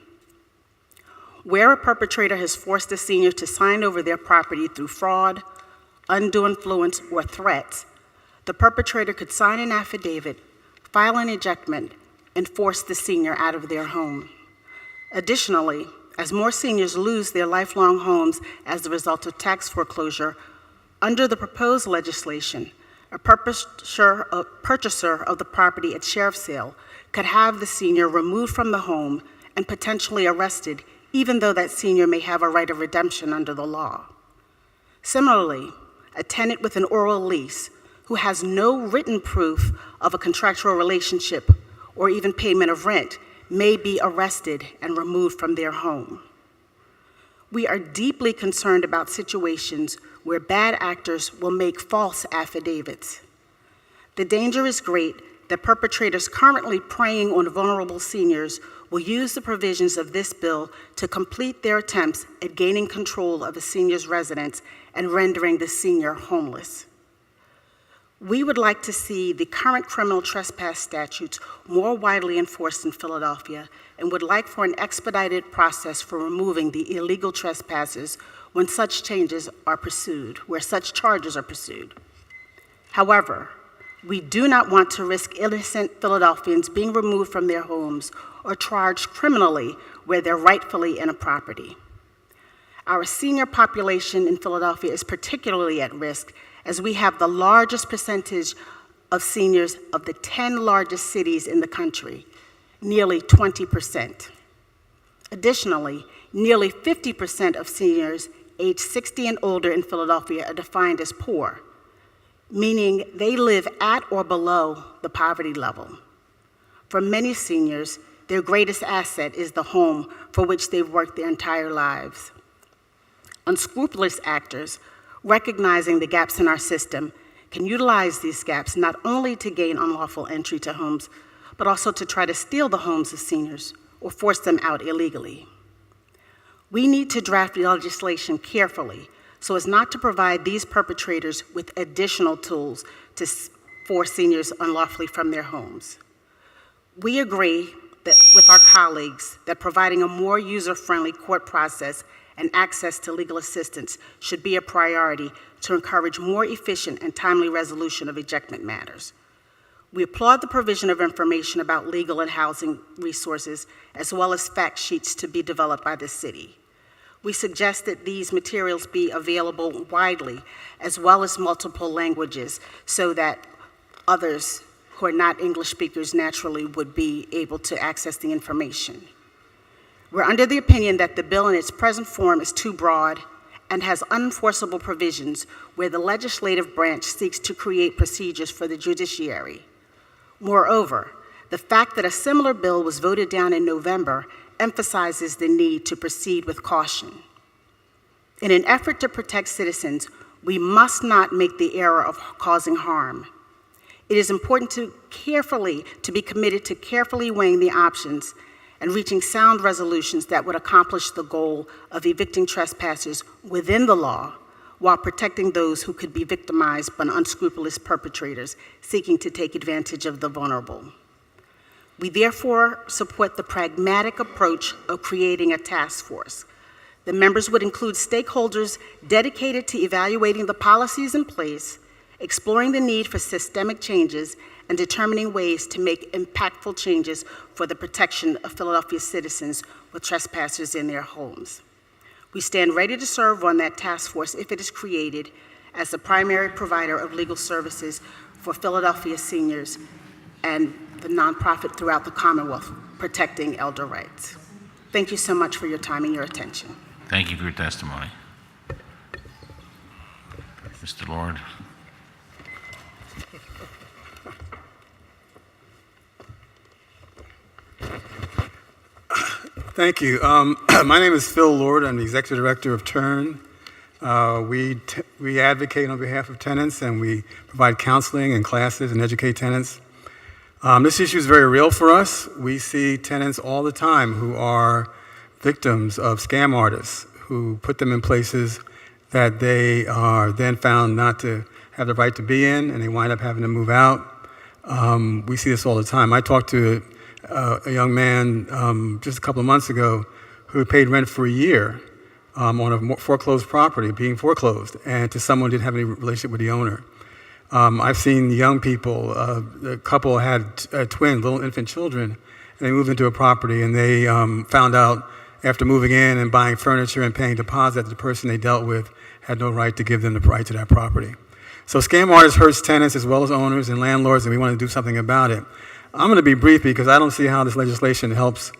Where a perpetrator has forced a senior to sign over their property through fraud, undue influence, or threats, the perpetrator could sign an affidavit, file an ejectment, and force the senior out of their home. Additionally, as more seniors lose their lifelong homes as a result of tax foreclosure, under the proposed legislation, a purchaser of the property at sheriff's sale could have the senior removed from the home and potentially arrested, even though that senior may have a right of redemption under the law. Similarly, a tenant with an oral lease who has no written proof of a contractual relationship or even payment of rent may be arrested and removed from their home. We are deeply concerned about situations where bad actors will make false affidavits. The danger is great that perpetrators currently preying on vulnerable seniors will use the provisions of this bill to complete their attempts at gaining control of a senior's residence and rendering the senior homeless. We would like to see the current criminal trespass statutes more widely enforced in Philadelphia and would like for an expedited process for removing the illegal trespassers when such changes are pursued, where such charges are pursued. However, we do not want to risk innocent Philadelphians being removed from their homes or charged criminally where they're rightfully in a property. Our senior population in Philadelphia is particularly at risk as we have the largest percentage of seniors of the 10 largest cities in the country, nearly 20%. Additionally, nearly 50% of seniors aged 60 and older in Philadelphia are defined as poor, meaning they live at or below the poverty level. For many seniors, their greatest asset is the home for which they've worked their entire lives. Unscrupulous actors, recognizing the gaps in our system, can utilize these gaps not only to gain unlawful entry to homes, but also to try to steal the homes of seniors or force them out illegally. We need to draft legislation carefully so as not to provide these perpetrators with additional tools to force seniors unlawfully from their homes. We agree that, with our colleagues, that providing a more user-friendly court process and access to legal assistance should be a priority to encourage more efficient and timely resolution of ejectment matters. We applaud the provision of information about legal and housing resources, as well as fact sheets to be developed by the city. We suggest that these materials be available widely, as well as multiple languages, so that others who are not English speakers naturally would be able to access the information. We're under the opinion that the bill in its present form is too broad and has unenforceable provisions where the legislative branch seeks to create procedures for the judiciary. Moreover, the fact that a similar bill was voted down in November emphasizes the need to proceed with caution. In an effort to protect citizens, we must not make the error of causing harm. It is important to be committed to carefully weighing the options and reaching sound resolutions that would accomplish the goal of evicting trespassers within the law while protecting those who could be victimized by unscrupulous perpetrators seeking to take advantage of the vulnerable. We therefore support the pragmatic approach of creating a task force. The members would include stakeholders dedicated to evaluating the policies in place, exploring the need for systemic changes, and determining ways to make impactful changes for the protection of Philadelphia citizens with trespassers in their homes. We stand ready to serve on that task force if it is created as the primary provider of legal services for Philadelphia seniors and the nonprofit throughout the Commonwealth protecting elder rights. Thank you so much for your time and your attention. Thank you for your testimony. Mr. Lord. Thank you. My name is Phil Lord. I'm the Executive Director of TURN. We advocate on behalf of tenants, and we provide counseling and classes and educate tenants. This issue is very real for us. We see tenants all the time who are victims of scam artists who put them in places that they are then found not to have the right to be in, and they wind up having to move out. We see this all the time. I talked to a young man just a couple of months ago who paid rent for a year on a foreclosed property, being foreclosed, and to someone who didn't have any relationship with the owner. I've seen young people, a couple had twins, little infant children, and they moved into a property, and they found out after moving in and buying furniture and paying deposit that the person they dealt with had no right to give them the right to that property. So scam artists hurts tenants as well as owners and landlords, and we want to do something about it. I'm going to be brief because I don't see how this legislation helps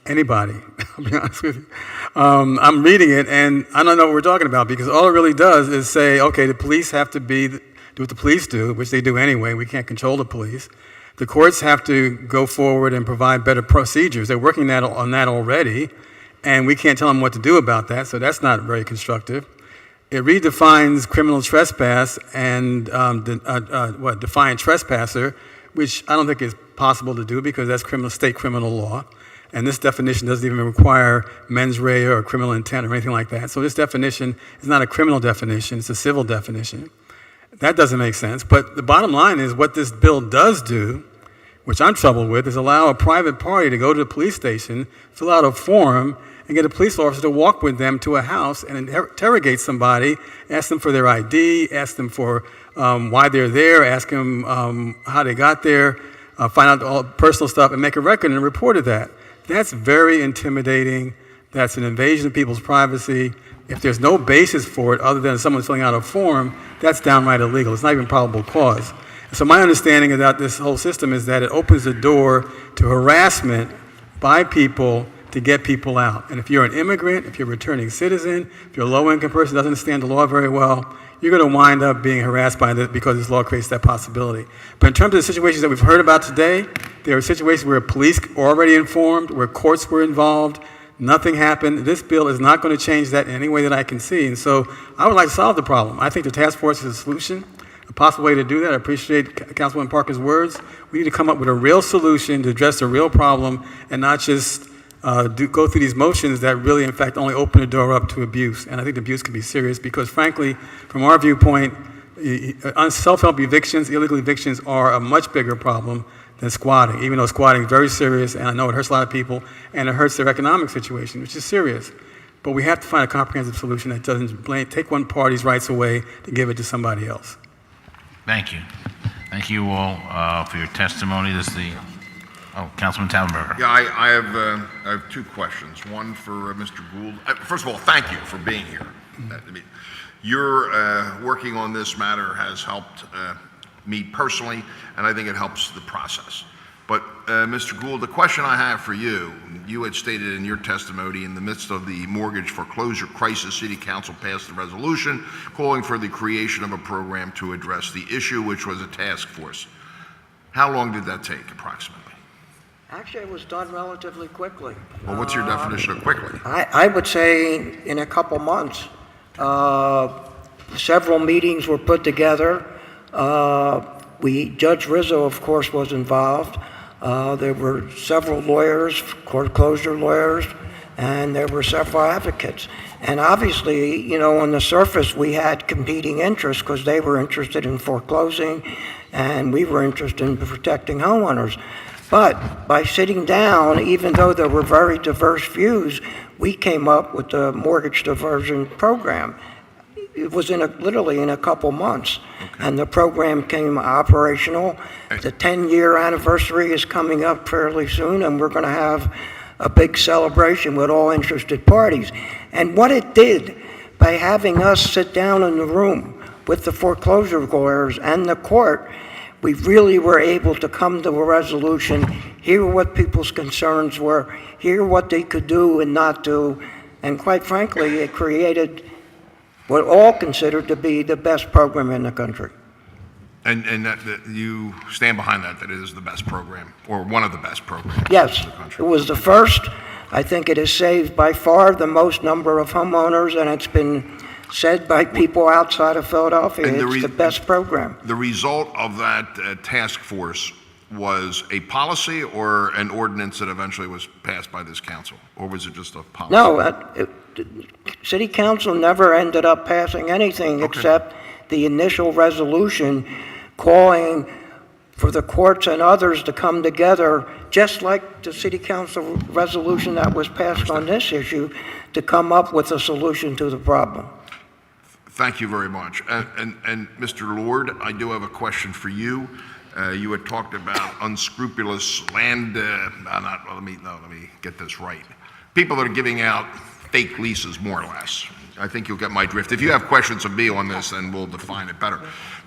anybody, I'll be honest with you. I'm reading it, and I don't know what we're talking about, because all it really does is say, okay, the police have to do what the police do, which they do anyway. We can't control the police. The courts have to go forward and provide better procedures. They're working on that already, and we can't tell them what to do about that, so that's not very constructive. It redefines criminal trespass and defiant trespasser, which I don't think is possible to do because that's state criminal law. And this definition doesn't even require mens rea or criminal intent or anything like that. So this definition is not a criminal definition, it's a civil definition. That doesn't make sense. But the bottom line is what this bill does do, which I'm troubled with, is allow a private party to go to the police station, fill out a form, and get a police officer to walk with them to a house and interrogate somebody, ask them for their ID, ask them for why they're there, ask them how they got there, find out all personal stuff, and make a record and report of that. That's very intimidating. That's an invasion of people's privacy. If there's no basis for it other than someone filling out a form, that's downright illegal. It's not even probable cause. So my understanding about this whole system is that it opens the door to harassment by people to get people out. And if you're an immigrant, if you're a returning citizen, if you're a low-income person who doesn't understand the law very well, you're going to wind up being harassed by this because this law creates that possibility. But in terms of the situations that we've heard about today, there are situations where police were already informed, where courts were involved, nothing happened. This bill is not going to change that in any way that I can see. And so I would like to solve the problem. I think the task force is a solution, a possible way to do that. I appreciate Councilwoman Parker's words. We need to come up with a real solution to address a real problem and not just go through these motions that really, in fact, only open the door up to abuse. And I think the abuse can be serious because, frankly, from our viewpoint, self-help evictions, illegal evictions are a much bigger problem than squatting, even though squatting is very serious, and I know it hurts a lot of people, and it hurts their economic situation, which is serious. But we have to find a comprehensive solution that doesn't take one party's rights away to give it to somebody else. Thank you. Thank you all for your testimony. This is Councilman Tallenberger. Yeah, I have two questions. One for Mr. Gould. First of all, thank you for being here. I mean, your working on this matter has helped me personally, and I think it helps the process. But Mr. Gould, the question I have for you, you had stated in your testimony, in the midst of the mortgage foreclosure crisis, City Council passed a resolution calling for the creation of a program to address the issue, which was a task force. How long did that take, approximately? Actually, it was done relatively quickly. Well, what's your definition of quickly? I would say in a couple months. Several meetings were put together. Judge Rizzo, of course, was involved. There were several lawyers, foreclosure lawyers, and there were several advocates. And obviously, you know, on the surface, we had competing interests because they were interested in foreclosing and we were interested in protecting homeowners. But by sitting down, even though there were very diverse views, we came up with the mortgage diversion program. It was literally in a couple months, and the program came operational. The 10-year anniversary is coming up fairly soon, and we're going to have a big celebration with all interested parties. And what it did, by having us sit down in the room with the foreclosure lawyers and the court, we really were able to come to a resolution, hear what people's concerns were, hear what they could do and not do, and quite frankly, it created what all considered to be the best program in the country. And that you stand behind that it is the best program, or one of the best programs yes, in the country? It was the first. I think it has saved by far the most number of homeowners, and it's been said by people outside of Philadelphia. And It's the best program. The result of that task force was a policy or an ordinance that eventually was passed by this council? Or was it just a policy? No, City Council never ended up passing anything except the initial resolution calling for the courts and others to come together, just like the City Council resolution that was passed on this issue, to come up with a solution to the problem. Thank you very much. And Mr. Lord, I do have a question for you. You had talked about unscrupulous land, let me get this right. People that are giving out fake leases, more or less. I think you'll get my drift. If you have questions of me on this, then we'll define it better.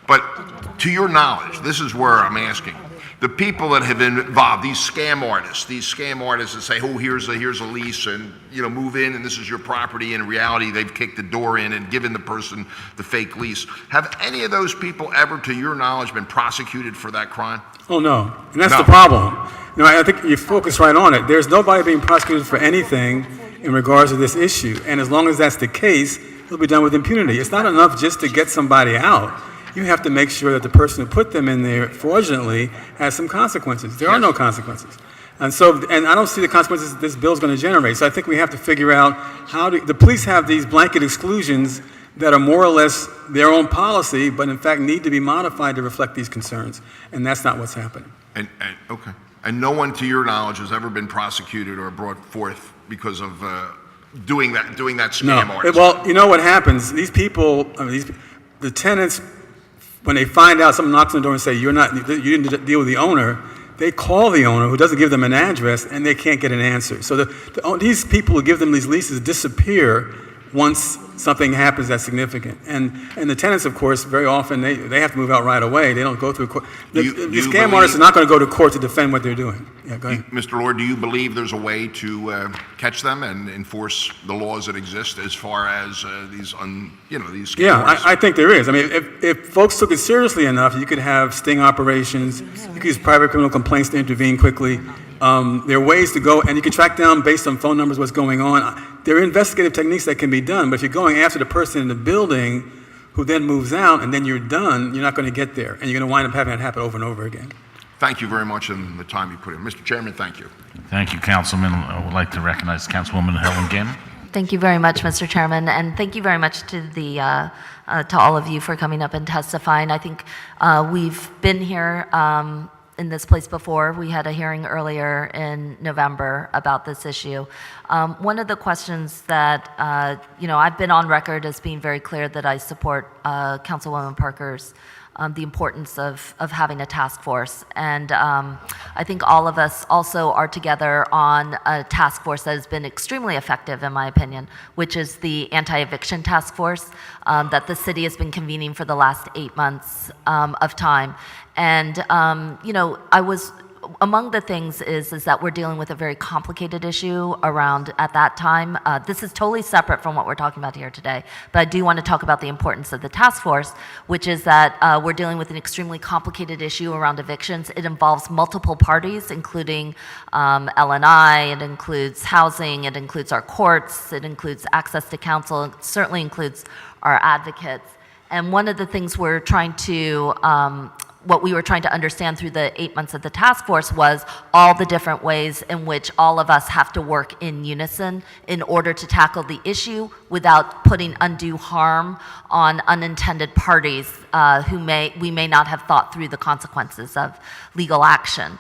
But to your knowledge, this is where I'm asking. The people that have been involved, these scam artists that say, oh, here's a lease and, move in and this is your property. In reality, they've kicked the door in and given the person the fake lease. Have any of those people ever, to your knowledge, been prosecuted for that crime? Oh, no. And that's the problem. I think you focus right on it. There's nobody being prosecuted for anything in regards to this issue. And as long as that's the case, it'll be done with impunity. It's not enough just to get somebody out. You have to make sure that the person who put them in there fraudulently has some consequences. There are no consequences. And I don't see the consequences this bill's going to generate. So I think we have to figure out the police have these blanket exclusions that are more or less their own policy, but in fact need to be modified to reflect these concerns. And that's not what's happening. Okay. And no one, to your knowledge, has ever been prosecuted or brought forth because of doing that scam artist? Well, you know what happens? These people, the tenants, when they find out, someone knocks on the door and say, you didn't deal with the owner, they call the owner who doesn't give them an address and they can't get an answer. So these people who give them these leases disappear once something happens that's significant. And the tenants, of course, very often, they have to move out right away. They don't go through court. These scam artists are not going to go to court to defend what they're doing. Yeah, go ahead. Mr. Lord, do you believe there's a way to catch them and enforce the laws that exist as far as these scam artists? I think there is. I mean, if folks took it seriously enough, you could have sting operations. You could use private criminal complaints to intervene quickly. There are ways to go, and you can track down based on phone numbers what's going on. There are investigative techniques that can be done, but if you're going after the person in the building who then moves out and then you're done, you're not going to get there, and you're going to wind up having it happen over and over again. Thank you very much and the time you put in. Mr. Chairman, thank you. Thank you, Councilman. I would like to recognize Councilwoman Helen Ginn. Thank you very much, Mr. Chairman, and thank you very much to to all of you for coming up and testifying. I think we've been here in this place before. We had a hearing earlier in November about this issue. One of the questions that, I've been on record as being very clear that I support Councilwoman Parker's the importance of having a task force. And I think all of us also are together on a task force that has been extremely effective, in my opinion, which is the anti-eviction task force that the city has been convening for the last 8 months of time. And, I was, among the things is that we're dealing with a very complicated issue around, at that time, this is totally separate from what we're talking about here today, but I do want to talk about the importance of the task force, which is that we're dealing with an extremely complicated issue around evictions. It involves multiple parties, including L&I, it includes housing, it includes our courts, it includes access to counsel, it certainly includes our advocates. And one of the things we're trying to what we were trying to understand through the 8 months of the task force was all the different ways in which all of us have to work in unison in order to tackle the issue without putting undue harm on unintended parties who we may not have thought through the consequences of legal action.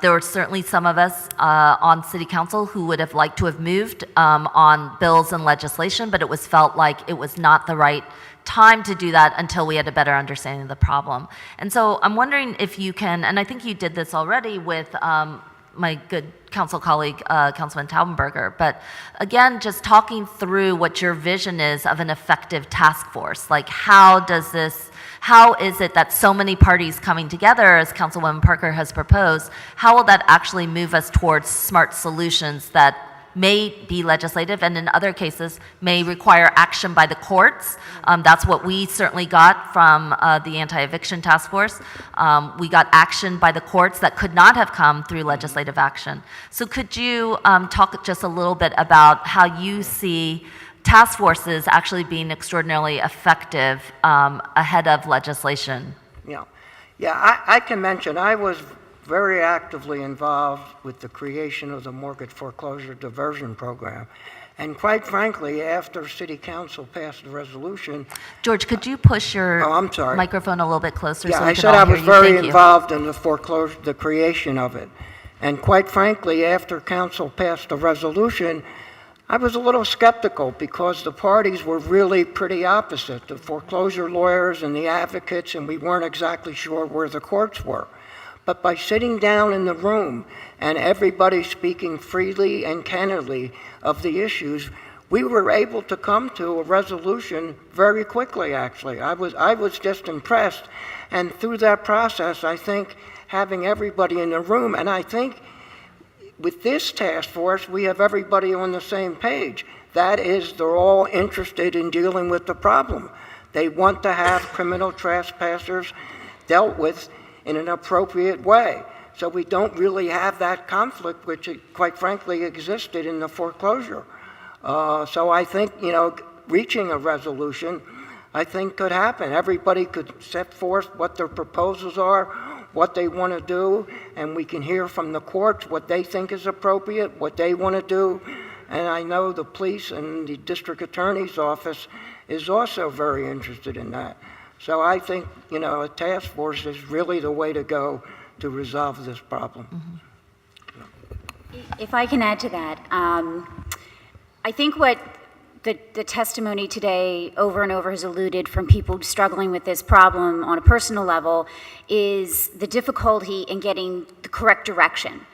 There were certainly some of us on City Council who would have liked to have moved on bills and legislation, but it was felt like it was not the right time to do that until we had a better understanding of the problem. And so I'm wondering if you can, and I think you did this already with my good council colleague, Councilman Taubenberger, but again, just talking through what your vision is of an effective task force. Like how is it that so many parties coming together, as Councilwoman Parker has proposed, how will that actually move us towards smart solutions that may be legislative and in other cases may require action by the courts? That's what we certainly got from the anti-eviction task force. We got action by the courts that could not have come through legislative action. So could you talk just a little bit about how you see task forces actually being extraordinarily effective ahead of legislation. Yeah, I can mention I was very actively involved with the creation of the mortgage foreclosure diversion program. And quite frankly, after City Council passed the resolution... George, could you push your I'm sorry. microphone a little bit closer Yeah, so we I can said all I was hear you? very Thank you. involved in the creation of it. And quite frankly, after Council passed the resolution, I was a little skeptical because the parties were really pretty opposite, the foreclosure lawyers and the advocates, and we weren't exactly sure where the courts were. But by sitting down in the room and everybody speaking freely and candidly of the issues, we were able to come to a resolution very quickly, actually. I was just impressed. And through that process, I think having everybody in the room, and I think with this task force, we have everybody on the same page. That is, they're all interested in dealing with the problem. They want to have criminal trespassers dealt with in an appropriate way. So we don't really have that conflict, which quite frankly existed in the foreclosure. So I think, reaching a resolution, I think could happen. Everybody could set forth what their proposals are, what they want to do, and we can hear from the courts what they think is appropriate, what they want to do. And I know the police and the district attorney's office is also very interested in that. So I think, a task force is really the way to go to resolve this problem. If I can add to that, I think what the testimony today over and over has alluded from people struggling with this problem on a personal level is the difficulty in getting the correct direction.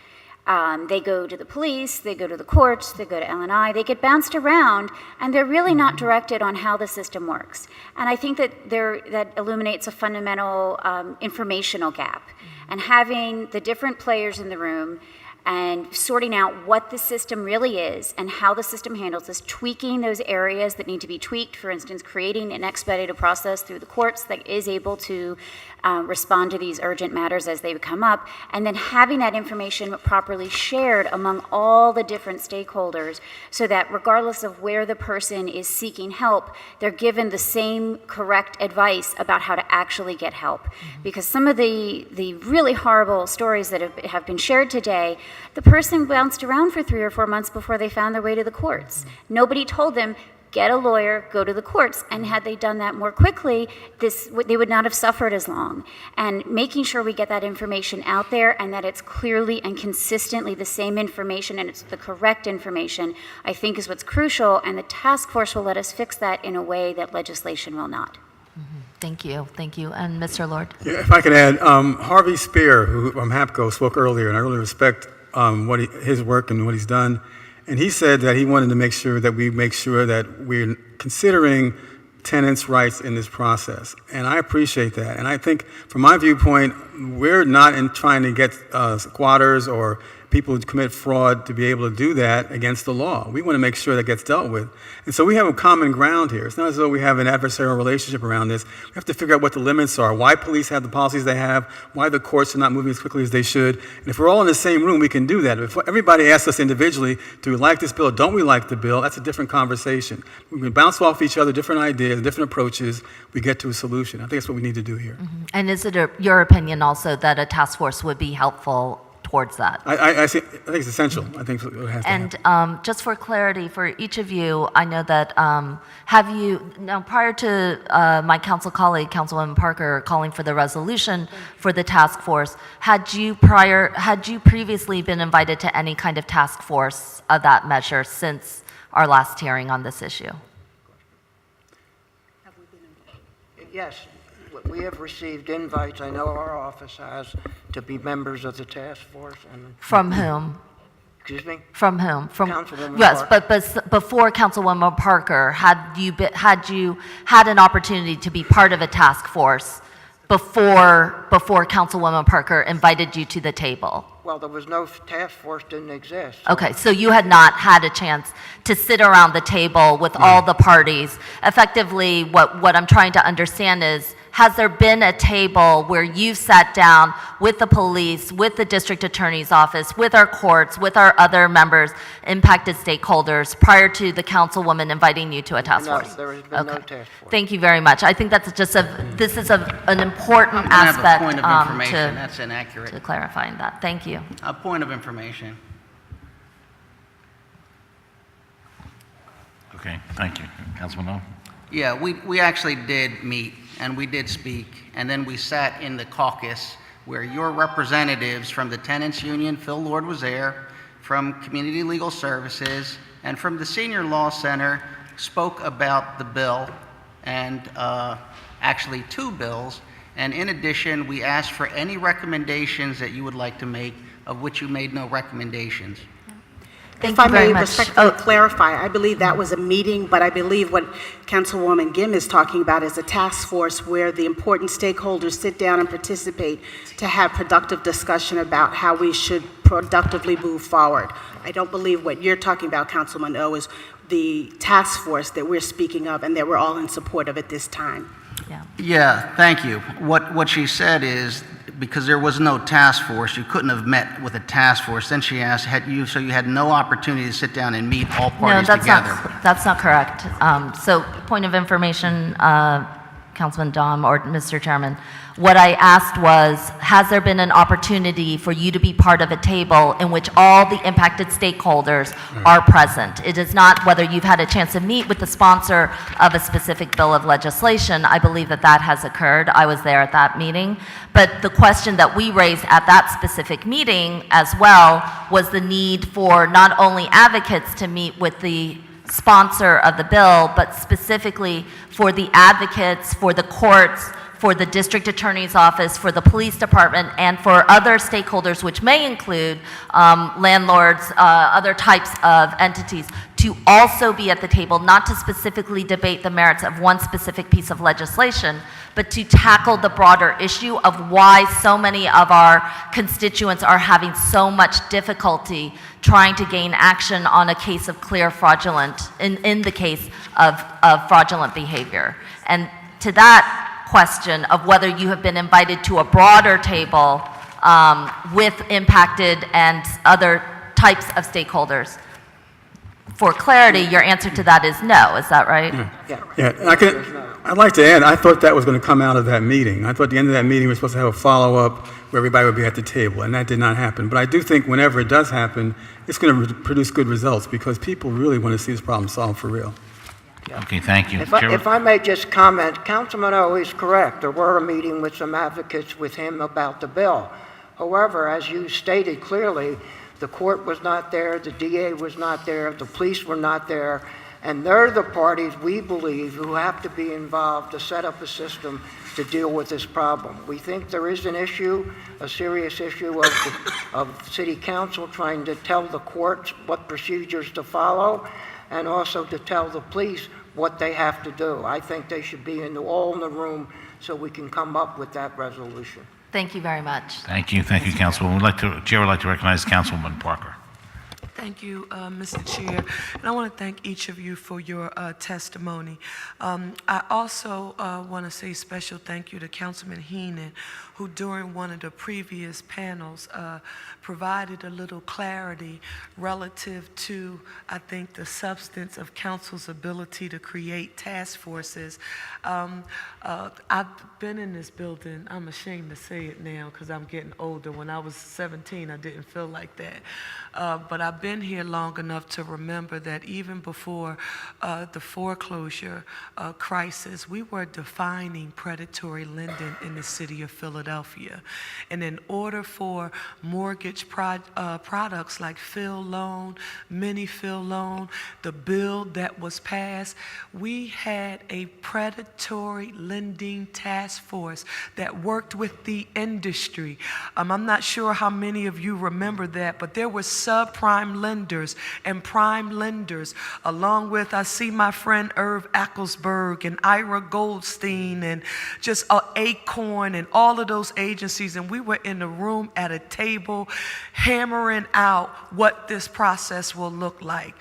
They go to the police, they go to the courts, they go to L&I, they get bounced around, and they're really not directed on how the system works. And I think that that illuminates a fundamental informational gap. And having the different players in the room and sorting out what the system really is and how the system handles this, tweaking those areas that need to be tweaked, for instance, creating an expedited process through the courts that is able to respond to these urgent matters as they come up, and then having that information properly shared among all the different stakeholders so that regardless of where the person is seeking help, they're given the same correct advice about how to actually get help. Because some of the really horrible stories that have been shared today, the person bounced around for 3 or 4 months before they found their way to the courts. Nobody told them, get a lawyer, go to the courts. And had they done that more quickly, they would not have suffered as long. And making sure we get that information out there and that it's clearly and consistently the same information and it's the correct information, I think is what's crucial. And the task force will let us fix that in a way that legislation will not. Thank you. Thank you. And Mr. Lord? Yeah, if I could add, Harvey Spear, who from HAPCO, spoke earlier, and I really respect his work and what he's done. And he said that he wanted to make sure that we're considering tenants' rights in this process. And I appreciate that. And I think, from my viewpoint, we're not trying to get squatters or people who commit fraud to be able to do that against the law. We want to make sure that gets dealt with. And so we have a common ground here. It's not as though we have an adversarial relationship around this. We have to figure out what the limits are, why police have the policies they have, why the courts are not moving as quickly as they should. And if we're all in the same room, we can do that. If everybody asks us individually, do we like this bill or don't we like the bill, that's a different conversation. We can bounce off each other different ideas, different approaches, we get to a solution. I think that's what we need to do here. And is it your opinion also that a task force would be helpful towards that? I think it's essential. I think it has to happen. And just for clarity, for each of you, I know that prior to my council colleague, Councilwoman Parker, calling for the resolution for the task force, had you previously been invited to any kind of task force of that measure since our last hearing on this issue? Yes. We have received invites, I know our office has, to be members of the task force. From whom? Excuse me? From whom? Councilwoman yes, Parker. but before Councilwoman Parker, had you had an opportunity to be part of a task force before Councilwoman Parker invited you to the table? Well, there was no task force, didn't exist. Okay, so you had not had a chance to sit around the table with all the parties. Effectively, what I'm trying to understand is has there been a table where you've sat down with the police, with the district attorney's office, with our courts, with our other members, impacted stakeholders, prior to the councilwoman inviting you to a task force? No, there has been no task force. Thank you very much. I think that's just this is an important I'm gonna have aspect a point of information. That's inaccurate. to clarifying that. Thank you. A point of information. Okay, thank you. Councilman O? Yeah, we actually did meet, and we did speak, and then we sat in the caucus where your representatives from the Tenants Union, Phil Lord was there, from Community Legal Services, and from the Senior Law Center spoke about the bill, and actually 2 bills, and in addition, we asked for any recommendations that you would like to make, of which you made no recommendations. Thank If you I very may much. respectfully clarify, I believe that was a meeting, but I believe what Councilwoman Gim is talking about is a task force where the important stakeholders sit down and participate to have productive discussion about how we should productively move forward. I don't believe what you're talking about, Councilman O, is the task force that we're speaking of and that we're all in support of at this time. Yeah, thank you. What she said is, because there was no task force, you couldn't have met with a task force. Then she asked, so you had no opportunity to sit down and meet all parties together. That's not correct. So, point of information, Councilman Domb or Mr. Chairman, what I asked was, has there been an opportunity for you to be part of a table in which all the impacted stakeholders are present? It is not whether you've had a chance to meet with the sponsor of a specific bill of legislation. I believe that that has occurred. I was there at that meeting. But the question that we raised at that specific meeting as well was the need for not only advocates to meet with the sponsor of the bill, but specifically for the advocates, for the courts, for the district attorney's office, for the police department, and for other stakeholders, which may include landlords, other types of entities, to also be at the table, not to specifically debate the merits of one specific piece of legislation, but to tackle the broader issue of why so many of our constituents are having so much difficulty trying to gain action on a case of clear fraudulent, in the case of fraudulent behavior. And to that question of whether you have been invited to a broader table with impacted and other types of stakeholders. For clarity, your answer to that is no, is that right? Yeah, I'd like to add, I thought that was going to come out of that meeting. I thought at the end of that meeting, we were supposed to have a follow-up where everybody would be at the table, and that did not happen. But I do think whenever it does happen, it's going to produce good results because people really want to see this problem solved for real. Okay, thank you. If I may just comment, Councilman O is correct. There were a meeting with some advocates with him about the bill. However, as you stated clearly, the court was not there, the DA was not there, the police were not there, and they're the parties, we believe, who have to be involved to set up a system to deal with this problem. We think there is an issue, a serious issue of City Council trying to tell the courts what procedures to follow and also to tell the police what they have to do. I think they should be all in the room so we can come up with that resolution. Thank you very much. Thank you, Councilwoman. Chair would like to recognize Councilwoman Parker. Thank you, Mr. Chair. And I want to thank each of you for your testimony. I also want to say special thank you to Councilman Heenan, who during one of the previous panels provided a little clarity relative to, I think, the substance of council's ability to create task forces. I've been in this building, I'm ashamed to say it now because I'm getting older. When I was 17, I didn't feel like that. But I've been here long enough to remember that even before the foreclosure crisis, we were defining predatory lending in the city of Philadelphia. And in order for mortgage products like Phil Loan, Mini Phil Loan, the bill that was passed, we had a predatory lending task force that worked with the industry. I'm not sure how many of you remember that, but there was subprime lenders and prime lenders, along with, I see my friend Irv Ecclesburg and Ira Goldstein and just Acorn and all of those agencies. And we were in the room at a table hammering out what this process will look like.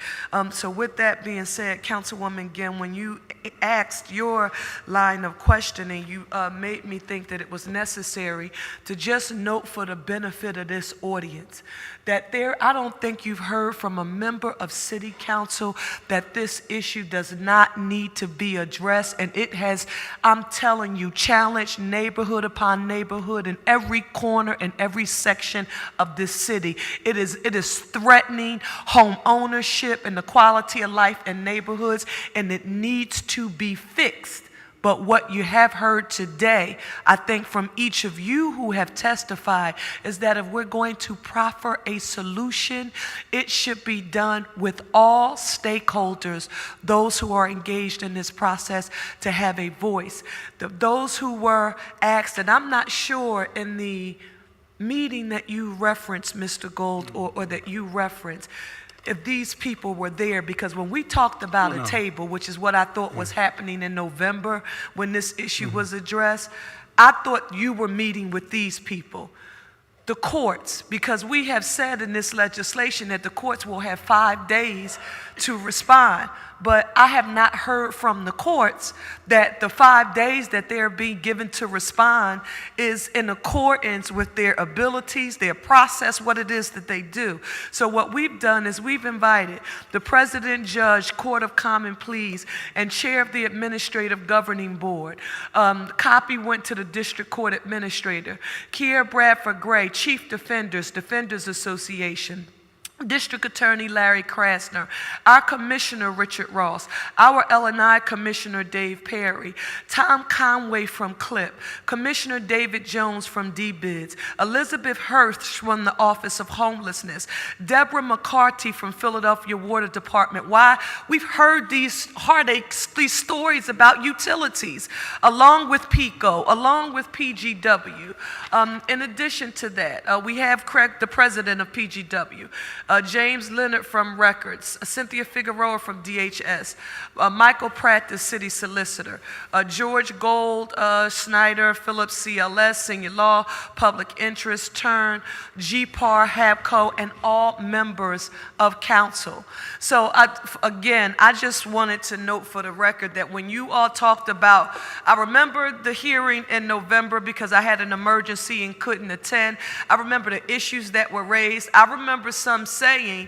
So with that being said, Councilwoman Ginn, when you asked your line of questioning, you made me think that it was necessary to just note for the benefit of this audience that I don't think you've heard from a member of City Council that this issue does not need to be addressed, and it has, I'm telling you, challenged neighborhood upon neighborhood in every corner and every section of this city. It is threatening home ownership and the quality of life in neighborhoods, and it needs to be fixed. But what you have heard today, I think from each of you who have testified, is that if we're going to proffer a solution, it should be done with all stakeholders, those who are engaged in this process, to have a voice. Those who were asked, and I'm not sure in the meeting that you referenced, Mr. Gold, or that you referenced, if these people were there, because when we talked about a table, which is what I thought was happening in November when this issue was addressed, I thought you were meeting with these people. The courts, because we have said in this legislation that the courts will have 5 days to respond. But I have not heard from the courts that the 5 days that they're being given to respond is in accordance with their abilities, their process, what it is that they do. So what we've done is we've invited the President, Judge, Court of Common Pleas, and Chair of the Administrative Governing Board. Copy went to the District Court Administrator. Kier Bradford Gray, Chief Defenders, Defenders Association. District Attorney Larry Krasner, our Commissioner Richard Ross, our L&I Commissioner Dave Perry, Tom Conway from CLIP, Commissioner David Jones from DBIDS, Elizabeth Hirsch from the Office of Homelessness, Deborah McCarthy from Philadelphia Water Department. Why? We've heard these heartaches, these stories about utilities, along with PICO, along with PGW. In addition to that, we have Craig, the president of PGW, James Leonard from Records, Cynthia Figueroa from DHS, Michael Pratt, the city solicitor, George Gold, Snyder, Phillips CLS, Senior Law, Public Interest, Turn, GPAR, HABCO, and all members of council. So again, I just wanted to note for the record that when you all talked about, I remember the hearing in November because I had an emergency and couldn't attend. I remember the issues that were raised. I remember some saying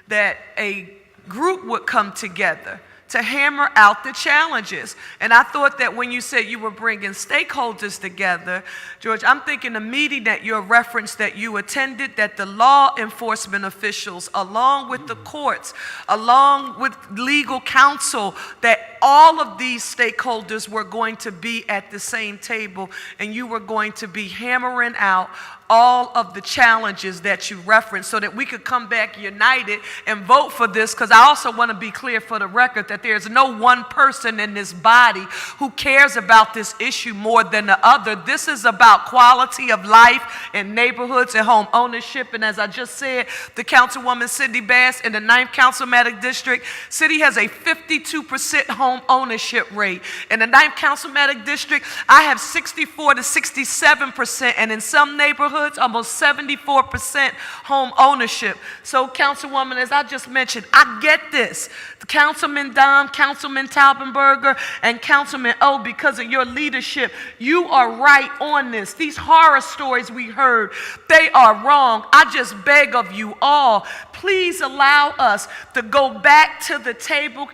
that a group would come together to hammer out the challenges. And I thought that when you said you were bringing stakeholders together, George, I'm thinking the meeting that you referenced that you attended, that the law enforcement officials, along with the courts, along with legal counsel, that all of these stakeholders were going to be at the same table, and you were going to be hammering out all of the challenges that you referenced so that we could come back united and vote for this, because I also want to be clear for the record that there's no one person in this body who cares about this issue more than the other. This is about quality of life in neighborhoods and home ownership, and as I just said, the Councilwoman Cindy Bass in the 9th Councilmanic District, city has a 52% home ownership rate. In the 9th Councilmanic District, I have 64 to 67%, and in some neighborhoods, almost 74% home ownership. So, Councilwoman, as I just mentioned, I get this. Councilman Domb, Councilman Taubenberger, and Councilman O, because of your leadership, you are right on this. These horror stories we heard, they are wrong. I just beg of you all, please allow us to go back to the table,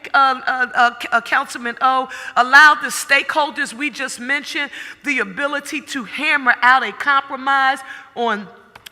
Councilman O, allow the stakeholders we just mentioned the ability to hammer out a compromise on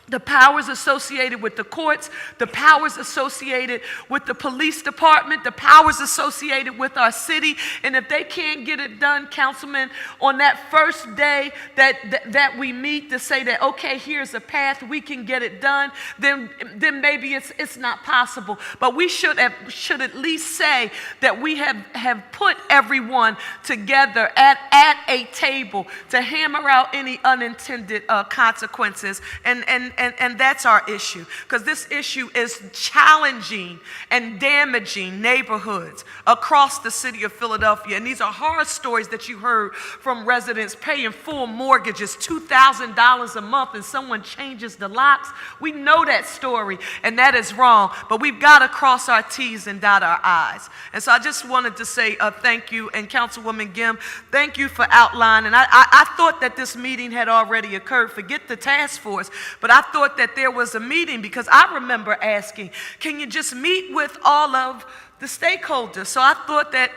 the powers associated with the courts, the powers associated with the police department, the powers associated with our city. And if they can't get it done, Councilman, on that first day that we meet to say that, okay, here's a path, we can get it done, then maybe it's not possible. But we should at least say that we have put everyone together at a table to hammer out any unintended consequences. And and that's our issue, because this issue is challenging and damaging neighborhoods across the city of Philadelphia. And these are horror stories that you heard from residents paying full mortgages, $2,000 a month, and someone changes the locks. We know that story, and that is wrong, but we've got to cross our T's and dot our I's. And so I just wanted to say thank you, and Councilwoman Gim, thank you for outlining. I thought that this meeting had already occurred. Forget the task force, but I thought that there was a meeting, because I remember asking, can you just meet with all of the stakeholders? So I thought that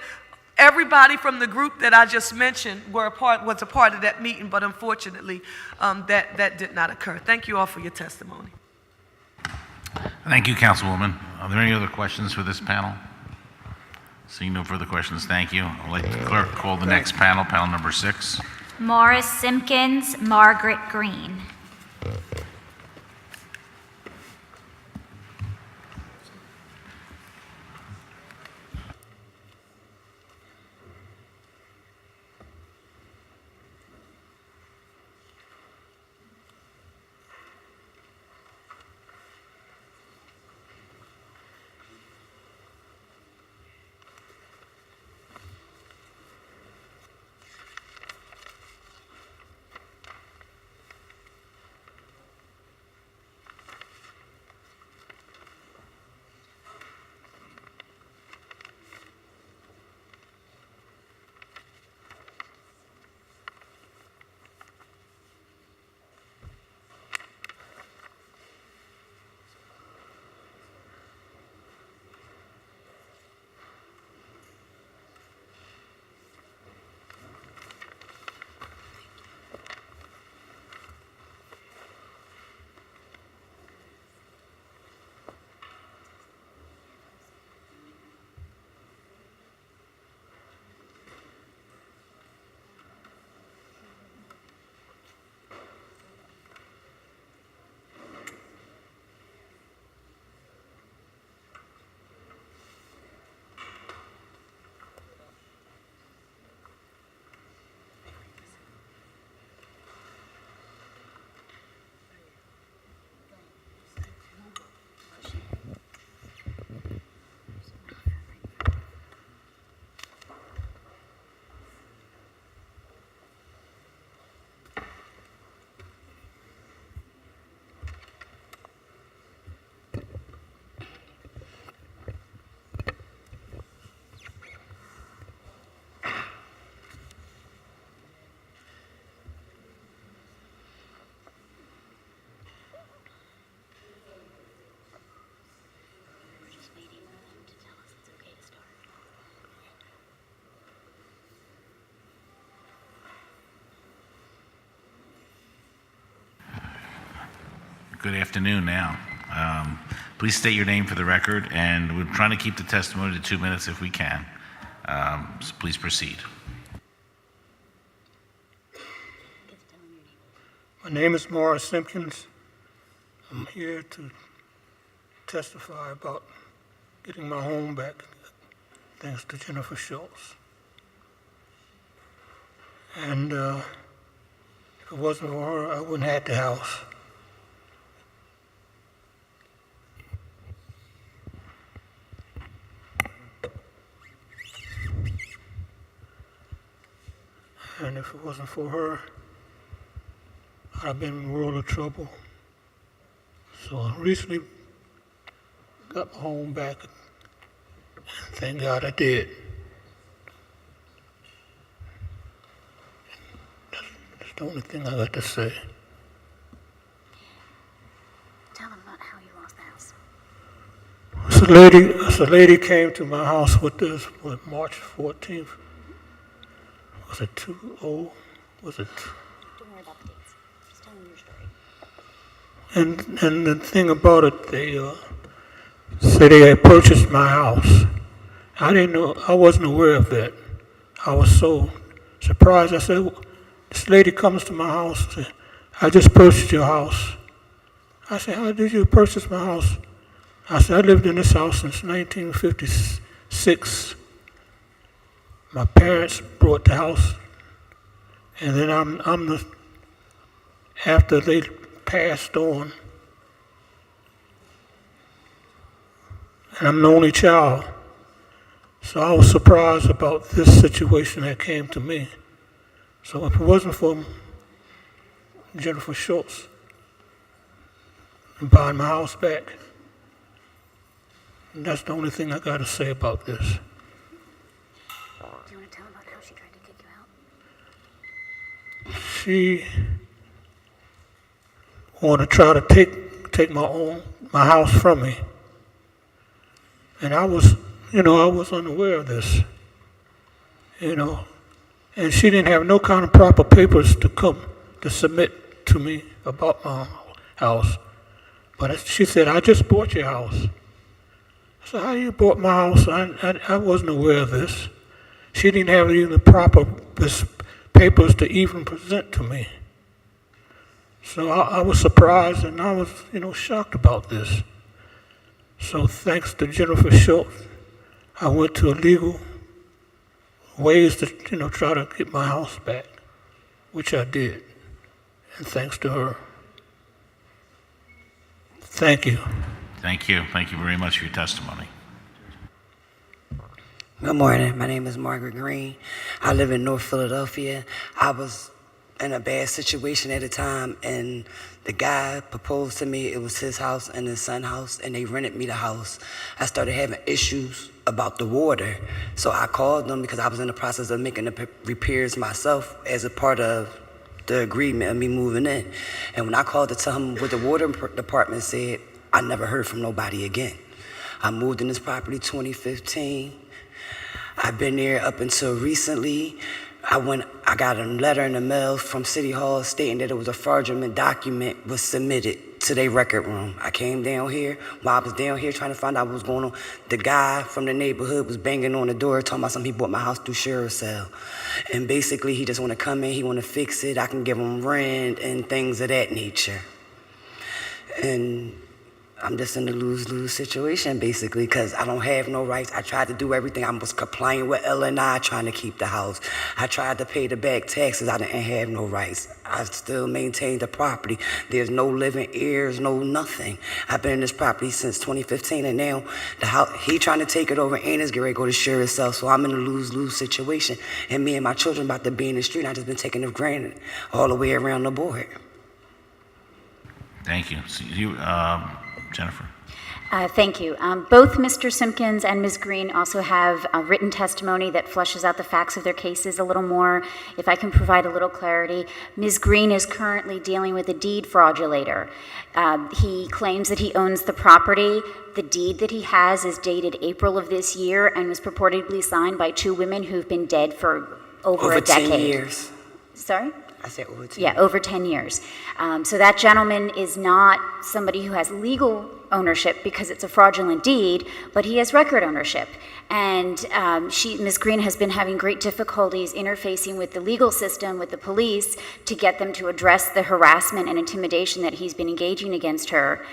everybody from the group that I just mentioned was a part of that meeting, but unfortunately, that did not occur. Thank you all for your testimony. Thank you, Councilwoman. Are there any other questions for this panel? Seeing no further questions, thank you. I'd like the clerk to call the next panel, panel number 6. Morris Simpkins, Margaret Green. Good afternoon now. Please state your name for the record, and we're trying to keep the testimony to 2 minutes if we can. So please proceed. My name is Morris Simpkins. I'm here to testify about getting my home back, thanks to Jennifer Schultz. And if it wasn't for her, I wouldn't have the house. And if it wasn't for her, I'd have been in a world of trouble. So I recently got my home back, and thank God I did. That's the only thing I got to say. Tell them about how you lost the house. So a lady came to my house with this, March 14th. Was it 2-0? Was it? Don't worry about the dates. Just tell them your story. And the thing about it, they said they had purchased my house. I didn't know, I wasn't aware of that. I was so surprised. I said, this lady comes to my house and said, I just purchased your house. I said, how did you purchase my house? I said, I lived in this house since 1956. My parents bought the house, and then after they passed on, and I'm the only child. So I was surprised about this situation that came to me. So if it wasn't for Jennifer Schultz and buying my house back, that's the only thing I got to say about this. Do you want to tell about how she tried to kick you out? She wanted to try to take my house from me. And I was unaware of this, and she didn't have no kind of proper papers to submit to me about my house. But she said, I just bought your house. I said, how you bought my house? I wasn't aware of this. She didn't have even the proper papers to even present to me. So I was surprised and I was, shocked about this. So thanks to Jennifer Schultz, I went to legal ways to, try to get my house back, which I did. And thanks to her. Thank you. Thank you. Thank you very much for your testimony. Good morning. My name is Margaret Green. I live in North Philadelphia. I was in a bad situation at the time, and the guy proposed to me. It was his house and his son's house, and they rented me the house. I started having issues about the water, so I called them because I was in the process of making the repairs myself as a part of the agreement of me moving in. And when I called to tell him what the water department said, I never heard from nobody again. I moved in this property 2015. I've been there up until recently. I got a letter in the mail from City Hall stating that it was a fraudulent document was submitted to their record room. I came down here. While I was down here trying to find out what was going on, the guy from the neighborhood was banging on the door talking about something. He bought my house through sheriff's sale. And basically he just want to come in, he want to fix it. I can give him rent and things of that nature. And I'm just in a lose-lose situation, basically, because I don't have no rights. I tried to do everything. I was complying with L&I, trying to keep the house. I tried to pay the back taxes. I didn't have no rights. I still maintained the property. There's no living heirs, no nothing. I've been in this property since 2015, and now the house, he trying to take it over, and it's getting ready to go to share itself. So I'm in a lose-lose situation, and me and my children about to be in the street. And I just been taken for granted all the way around the board. Thank you. So Jennifer. Thank you. Both Mr. Simpkins and Ms. Green also have a written testimony that fleshes out the facts of their cases a little more. If I can provide a little clarity, Ms. Green is currently dealing with a deed fraudulator. He claims that he owns the property. The deed that he has is dated April of this year and was purportedly signed by two women who've been dead for over a decade. 10 years. Sorry? I said over 10 Yeah, years. over 10 years. So that gentleman is not somebody who has legal ownership because it's a fraudulent deed, but he has record ownership. And Ms. Green has been having great difficulties interfacing with the legal system, with the police, to get them to address the harassment and intimidation that he's been engaging against her.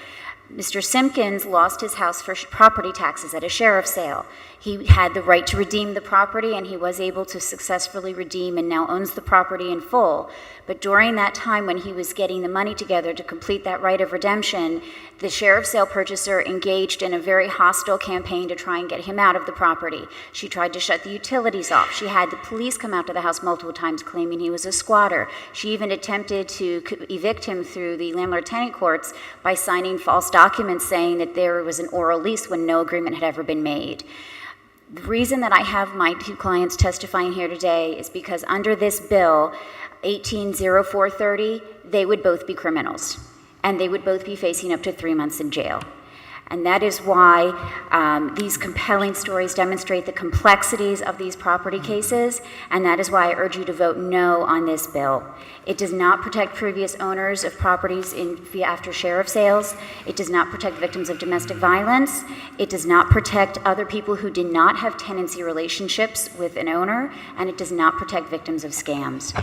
Mr. Simpkins lost his house for property taxes at a sheriff's sale. He had the right to redeem the property, and he was able to successfully redeem and now owns the property in full. But during that time when he was getting the money together to complete that right of redemption, the sheriff's sale purchaser engaged in a very hostile campaign to try and get him out of the property. She tried to shut the utilities off. She had the police come out to the house multiple times claiming he was a squatter. She even attempted to evict him through the landlord-tenant courts by signing false documents saying that there was an oral lease when no agreement had ever been made. The reason that I have my two clients testifying here today is because under this bill, 180430, they would both be criminals, and they would both be facing up to 3 months in jail. And that is why these compelling stories demonstrate the complexities of these property cases, and that is why I urge you to vote no on this bill. It does not protect previous owners of properties after sheriff sales. It does not protect victims of domestic violence. It does not protect other people who did not have tenancy relationships with an owner, and it does not protect victims of scams.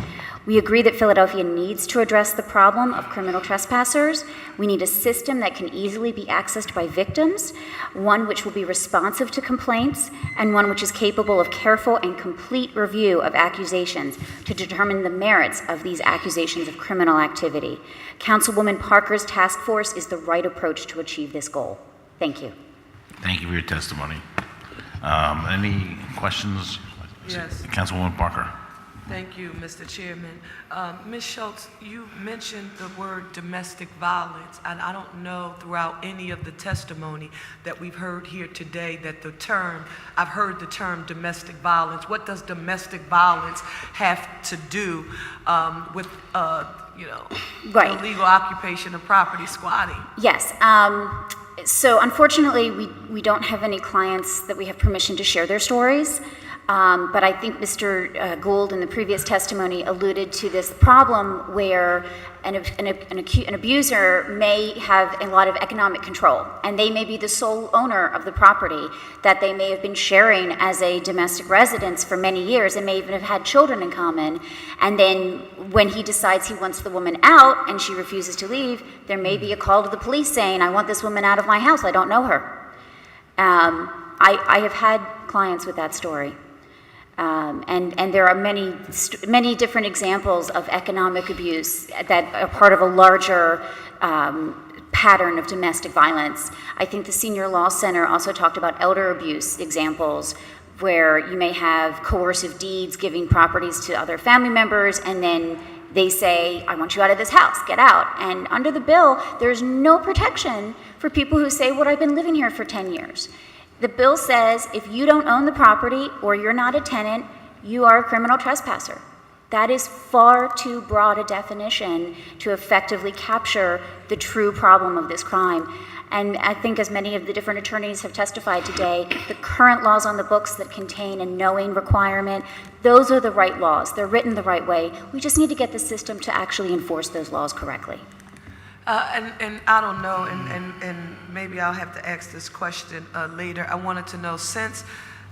We agree that Philadelphia needs to address the problem of criminal trespassers. We need a system that can easily be accessed by victims, one which will be responsive to complaints, and one which is capable of careful and complete review of accusations to determine the merits of these accusations of criminal activity. Councilwoman Parker's task force is the right approach to achieve this goal. Thank you. Thank you for your testimony. Any questions? Yes. Councilwoman Parker. Thank you, Mr. Chairman. Ms. Schultz, you mentioned the word domestic violence, and I don't know throughout any of the testimony that we've heard here today that I've heard the term domestic violence. What does domestic violence have to do with, Right. illegal occupation of property, squatting? Yes. So unfortunately, we don't have any clients that we have permission to share their stories. But I think Mr. Gould in the previous testimony alluded to this problem where an abuser may have a lot of economic control, and they may be the sole owner of the property that they may have been sharing as a domestic residence for many years, and may even have had children in common. And then when he decides he wants the woman out and she refuses to leave, there may be a call to the police saying, "I want this woman out of my house, I don't know her." I have had clients with that story. And there are many different examples of economic abuse that are part of a larger pattern of domestic violence. I think the Senior Law Center also talked about elder abuse examples where you may have coercive deeds giving properties to other family members, and then they say, "I want you out of this house, get out." And under the bill, there's no protection for people who say, "Well, I've been living here for 10 years. The bill says if you don't own the property or you're not a tenant, you are a criminal trespasser. That is far too broad a definition to effectively capture the true problem of this crime. And I think, as many of the different attorneys have testified today, the current laws on the books that contain a knowing requirement, those are the right laws. They're written the right way. We just need to get the system to actually enforce those laws correctly. And I don't know, and maybe I'll have to ask this question later. I wanted to know, since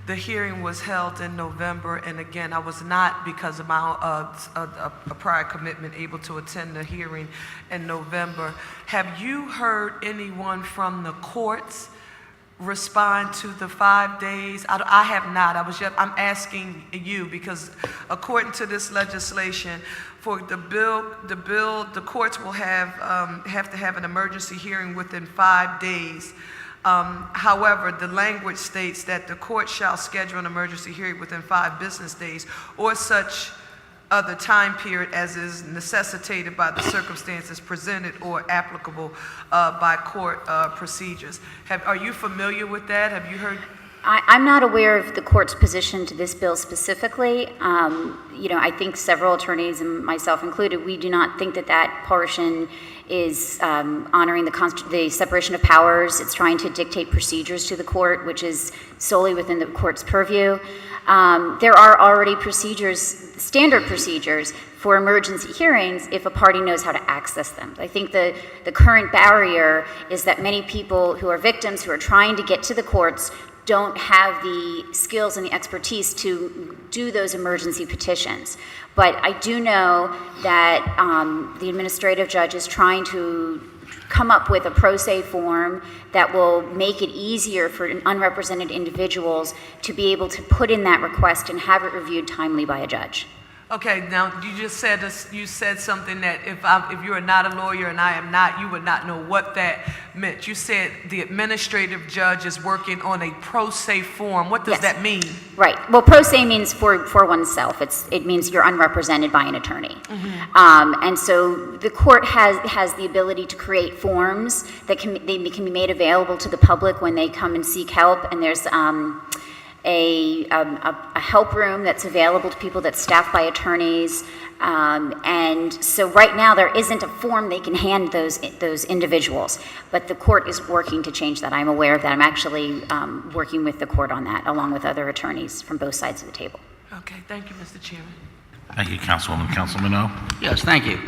the hearing was held in November, and again, I was not, because of my a prior commitment, able to attend the hearing in November, have you heard anyone from the courts respond to the 5 days? I have not. I'm asking you because according to this legislation, for the bill, the courts will have to have an emergency hearing within 5 days. However, the language states that the court shall schedule an emergency hearing within 5 business days or such other time period as is necessitated by the circumstances presented or applicable by court procedures. Are you familiar with that? Have you heard? I'm not aware of the court's position to this bill specifically. I think several attorneys, and myself included, we do not think that that portion is honoring the separation of powers. It's trying to dictate procedures to the court, which is solely within the court's purview. There are already standard procedures for emergency hearings if a party knows how to access them. I think the current barrier is that many people who are victims who are trying to get to the courts don't have the skills and the expertise to do those emergency petitions. But I do know that the administrative judge is trying to come up with a pro se form that will make it easier for unrepresented individuals to be able to put in that request and have it reviewed timely by a judge. Okay, now you just said you said something that if you are not a lawyer and I am not, you would not know what that meant. You said the administrative judge is working on a pro se form. What does that mean? Right. Well, pro se means for oneself. It means you're unrepresented by an attorney. Mm-hmm. And so the court has the ability to create forms that can be made available to the public when they come and seek help. And there's a help room that's available to people that's staffed by attorneys. And so right now there isn't a form they can hand those individuals, but the court is working to change that. I'm aware of that. I'm actually working with the court on that, along with other attorneys from both sides of the table. Okay, thank you, Mr. Chairman. Thank you, Councilwoman. Councilman O? Yes, thank you.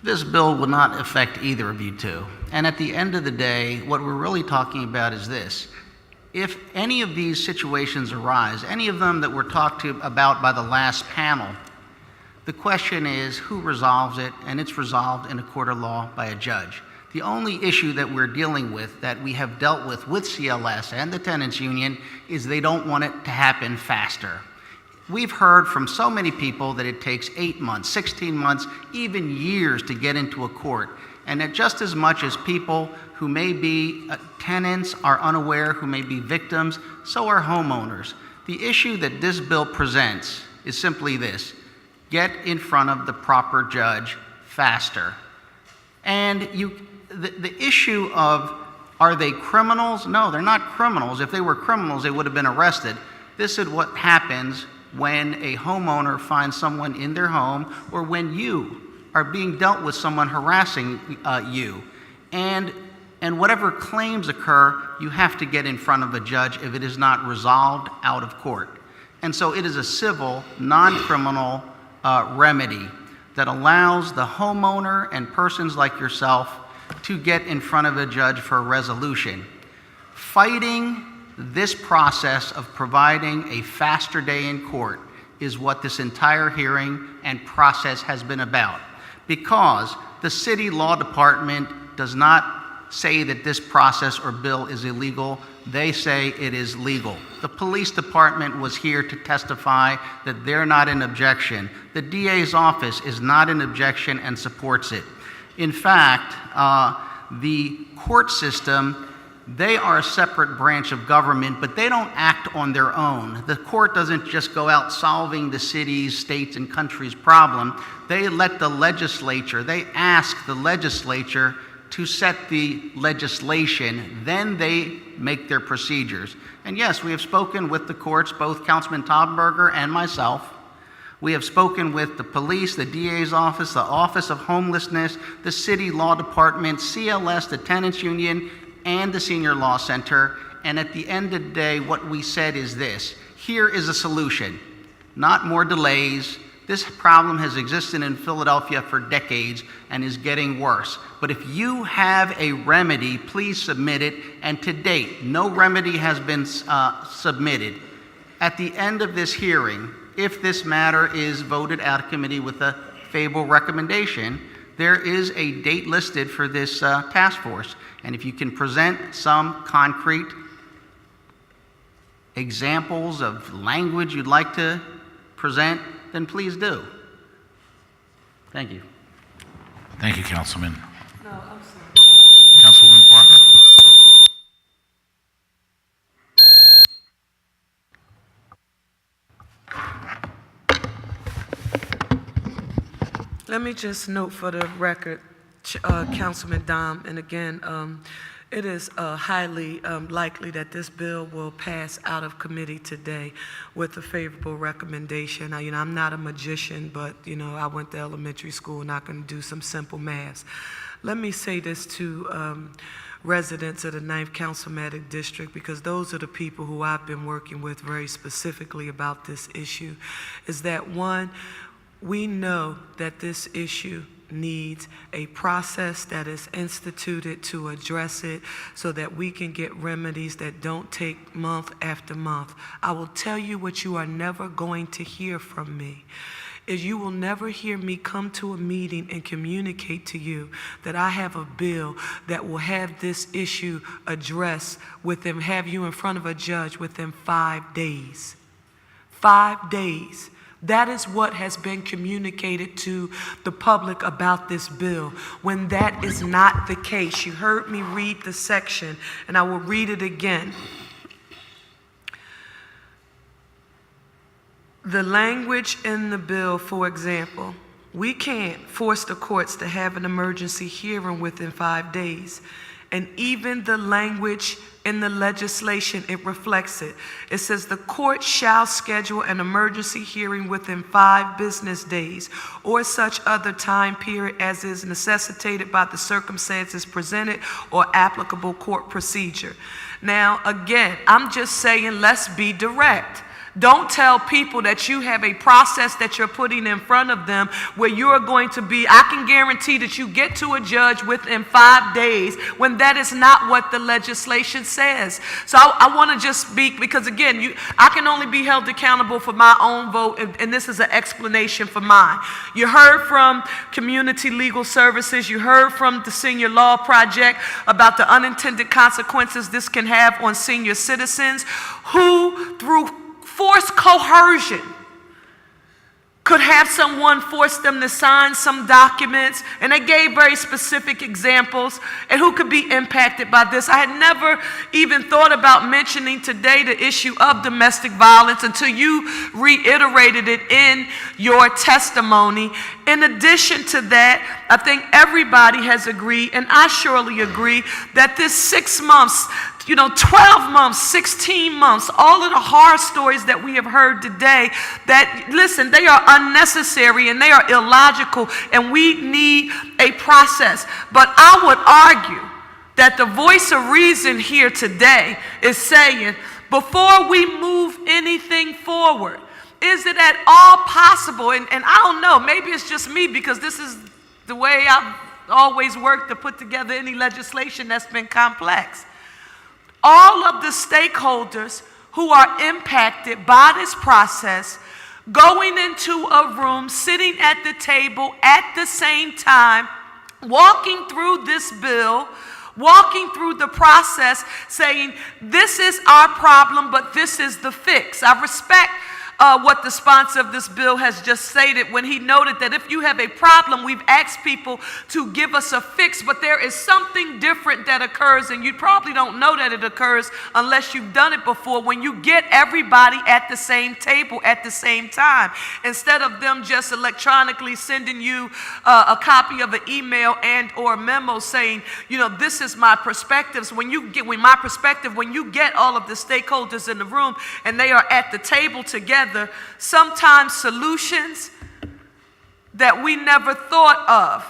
This bill will not affect either of you two. And at the end of the day, what we're really talking about is this. If any of these situations arise, any of them that were talked about by the last panel, the question is who resolves it, and it's resolved in a court of law by a judge. The only issue that we're dealing with, that we have dealt with CLS and the tenants union, is they don't want it to happen faster. We've heard from so many people that it takes 8 months, 16 months, even years to get into a court. And that just as much as people who may be tenants are unaware, who may be victims, so are homeowners. The issue that this bill presents is simply this: get in front of the proper judge faster. And the issue of, are they criminals? No, they're not criminals. If they were criminals, they would have been arrested. This is what happens when a homeowner finds someone in their home, or when you are being dealt with someone harassing you. And whatever claims occur, you have to get in front of a judge if it is not resolved out of court. And so it is a civil, non-criminal remedy that allows the homeowner and persons like yourself to get in front of a judge for a resolution. Fighting this process of providing a faster day in court is what this entire hearing and process has been about. Because the city law department does not say that this process or bill is illegal, they say it is legal. The police department was here to testify that they're not in objection. The DA's office is not in objection and supports it. In fact, the court system, they are a separate branch of government, but they don't act on their own. The court doesn't just go out solving the city's, states, and country's problem. They let the legislature, they ask the legislature to set the legislation, then they make their procedures. And yes, we have spoken with the courts, both Councilman Togberger and myself. We have spoken with the police, the DA's office, the Office of Homelessness, the city law department, CLS, the tenants union, and the Senior Law Center. And at the end of the day, what we said is this: here is a solution, not more delays. This problem has existed in Philadelphia for decades and is getting worse. But if you have a remedy, please submit it. And to date, no remedy has been submitted. At the end of this hearing, if this matter is voted out of committee with a favorable recommendation, there is a date listed for this task force. And if you can present some concrete examples of language you'd like to present, then please do. Thank you. Thank you, Councilman. No, I'm sorry. Councilwoman Parker. Let me just note for the record, Councilman Domb, and again, it is highly likely that this bill will pass out of committee today with a favorable recommendation. Now, I'm not a magician, but, I went to elementary school and I can do some simple math. Let me say this to residents of the 9th Councilmanic District, because those are the people who I've been working with very specifically about this issue, is that one, we know that this issue needs a process that is instituted to address it so that we can get remedies that don't take month after month. I will tell you what you are never going to hear from me is you will never hear me come to a meeting and communicate to you that I have a bill that will have this issue addressed within, have you in front of a judge within 5 days. 5 days. That is what has been communicated to the public about this bill. When that is not the case, you heard me read the section, and I will read it again. The language in the bill, for example, we can't force the courts to have an emergency hearing within 5 days. And even the language in the legislation, it reflects it. It says the court shall schedule an emergency hearing within 5 business days or such other time period as is necessitated by the circumstances presented or applicable court procedure. Now, again, I'm just saying, let's be direct. Don't tell people that you have a process that you're putting in front of them where you're going to be, I can guarantee that you get to a judge within 5 days when that is not what the legislation says. So I want to just speak because, again, I can only be held accountable for my own vote, and this is an explanation for mine. You heard from Community Legal Services, you heard from the Senior Law Project about the unintended consequences this can have on senior citizens who, through forced coercion, could have someone force them to sign some documents, and they gave very specific examples, and who could be impacted by this. I had never even thought about mentioning today the issue of domestic violence until you reiterated it in your testimony. In addition to that, I think everybody has agreed, and I surely agree, that this 6 months, 12 months, 16 months, all of the horror stories that we have heard today, that, listen, they are unnecessary and they are illogical, and we need a process. But I would argue that the voice of reason here today is saying, before we move anything forward, is it at all possible, and I don't know, maybe it's just me because this is the way I've always worked to put together any legislation that's been complex. All of the stakeholders who are impacted by this process going into a room, sitting at the table at the same time, walking through this bill, walking through the process, saying, this is our problem, but this is the fix. I respect what the sponsor of this bill has just stated when he noted that if you have a problem, we've asked people to give us a fix, but there is something different that occurs, and you probably don't know that it occurs unless you've done it before, when you get everybody at the same table at the same time. Instead of them just electronically sending you a copy of an email and or a memo saying, this is my perspectives. When you get all of the stakeholders in the room and they are at the table together, sometimes solutions that we never thought of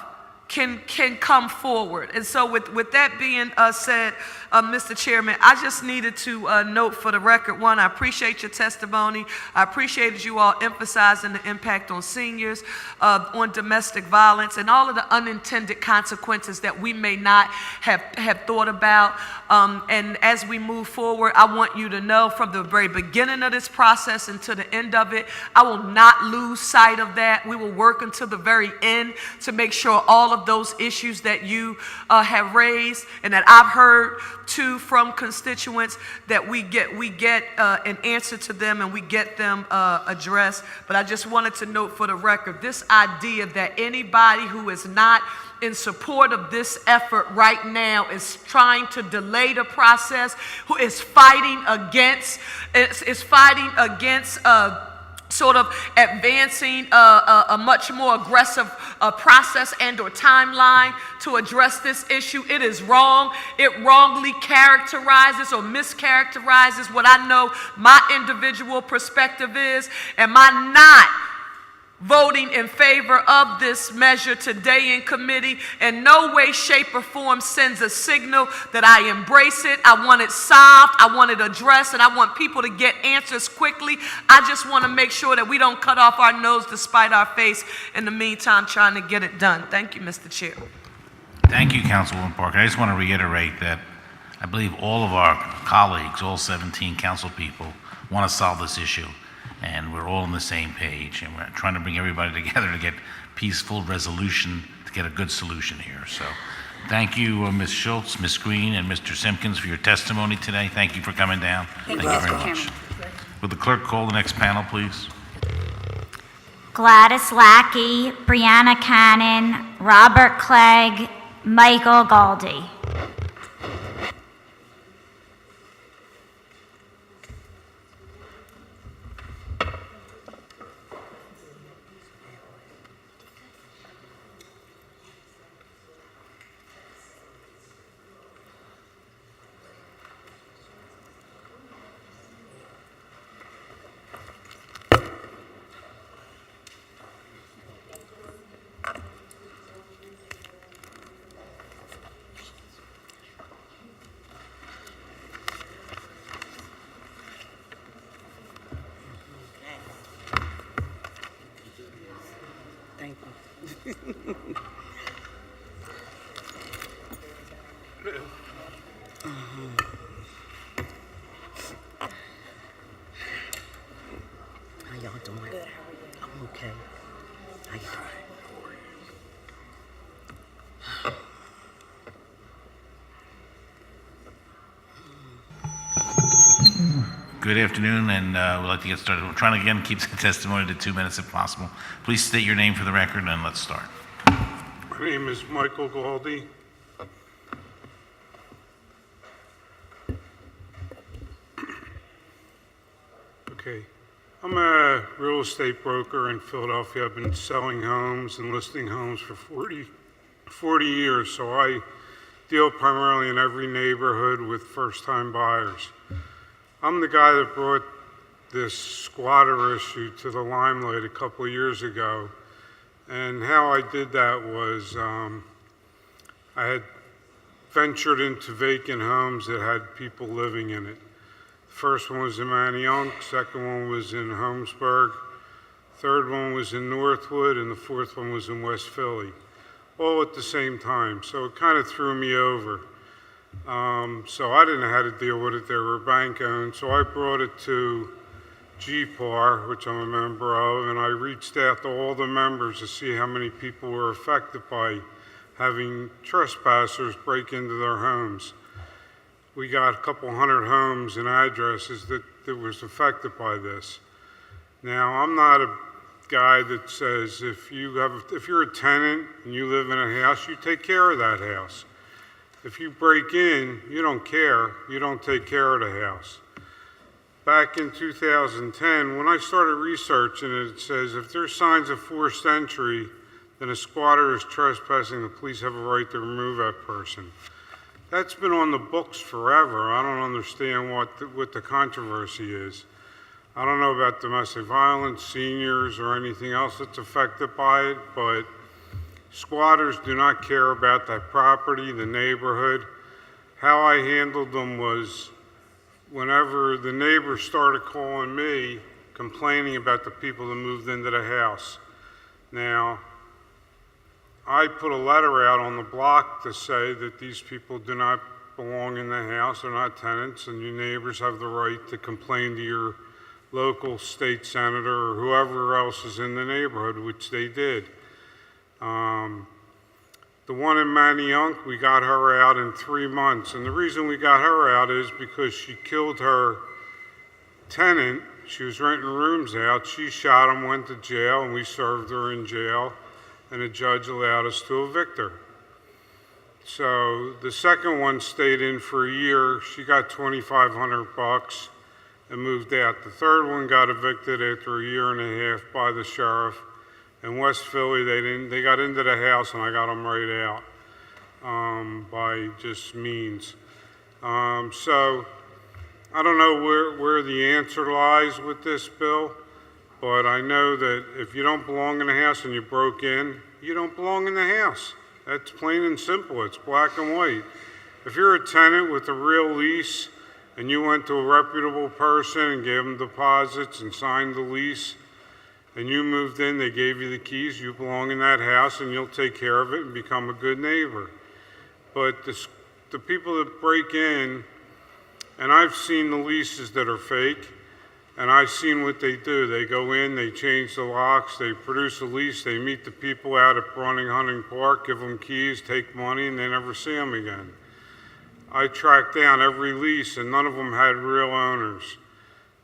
can come forward. And so with that being said, Mr. Chairman, I just needed to note for the record, one, I appreciate your testimony. I appreciated you all emphasizing the impact on seniors, on domestic violence, and all of the unintended consequences that we may not have thought about. And as we move forward, I want you to know from the very beginning of this process and to the end of it, I will not lose sight of that. We will work until the very end to make sure all of those issues that you have raised and that I've heard too from constituents, that we get an answer to them and we get them addressed. But I just wanted to note for the record, this idea that anybody who is not in support of this effort right now is trying to delay the process, who is fighting against sort of advancing a much more aggressive process and or timeline to address this issue. It is wrong. It wrongly characterizes or mischaracterizes what I know my individual perspective is. Am I not voting in favor of this measure today in committee? In no way, shape, or form sends a signal that I embrace it. I want it solved, I want it addressed, and I want people to get answers quickly. I just want to make sure that we don't cut off our nose to spite our face in the meantime trying to get it done. Thank you, Mr. Chair. Thank you, Councilwoman Parker. I just want to reiterate that I believe all of our colleagues, all 17 council people, want to solve this issue. And we're all on the same page, and we're trying to bring everybody together to get peaceful resolution, to get a good solution here. So thank you, Ms. Schultz, Ms. Green, and Mr. Simpkins for your testimony today. Thank you for coming down. Thank you very much. Would the clerk call the next panel, please? Gladys Lackey, Brianna Cannon, Robert Clegg, Michael Galdi. How y'all doing? Good. I'm okay. How you doing? Good afternoon, and we'd like to get started. We're trying to, again, keep the testimony to 2 minutes if possible. Please state your name for the record, and let's start. My name is Michael Galdi. Okay. I'm a real estate broker in Philadelphia. I've been selling homes and listing homes for 40 years, so I deal primarily in every neighborhood with first-time buyers. I'm the guy that brought this squatter issue to the limelight a couple of years ago, and how I did that was I had ventured into vacant homes that had people living in it. The first one was in Manayunk, second one was in Holmesburg, third one was in Northwood, and the fourth one was in West Philly, all at the same time. So it kind of threw me over. So I didn't know how to deal with it. They were bank owned, so I brought it to GPAR, which I'm a member of, and I reached out to all the members to see how many people were affected by having trespassers break into their homes. We got a couple hundred homes and addresses that was affected by this. Now, I'm not a guy that says if you're a tenant and you live in a house, you take care of that house. If you break in, you don't care, you don't take care of the house. Back in 2010, when I started researching it, it says if there's signs of forced entry, then a squatter is trespassing, the police have a right to remove that person. That's been on the books forever. I don't understand what the controversy is. I don't know about domestic violence, seniors, or anything else that's affected by it, but squatters do not care about that property, the neighborhood. How I handled them was whenever the neighbors started calling me, complaining about the people that moved into the house. Now, I put a letter out on the block to say that these people do not belong in the house, they're not tenants, and you neighbors have the right to complain to your local state senator or whoever else is in the neighborhood, which they did. The one in Manayunk, we got her out in 3 months, and the reason we got her out is because she killed her tenant. She was renting rooms out. She shot him, went to jail, and we served her in jail, and a judge allowed us to evict her. So the second one stayed in for a year. She got $2,500 and moved out. The third one got evicted after a year and a half by the sheriff. In West Philly, they got into the house and I got them right out by just means. So I don't know where the answer lies with this bill, but I know that if you don't belong in the house and you broke in, you don't belong in the house. That's plain and simple. It's black and white. If you're a tenant with a real lease and you went to a reputable person and gave them deposits and signed the lease, and you moved in, they gave you the keys, you belong in that house and you'll take care of it and become a good neighbor. But the people that break in, and I've seen the leases that are fake, and I've seen what they do. They go in, they change the locks, they produce a lease, they meet the people out at Browning Hunting Park, give them keys, take money, and they never see them again. I tracked down every lease and none of them had real owners.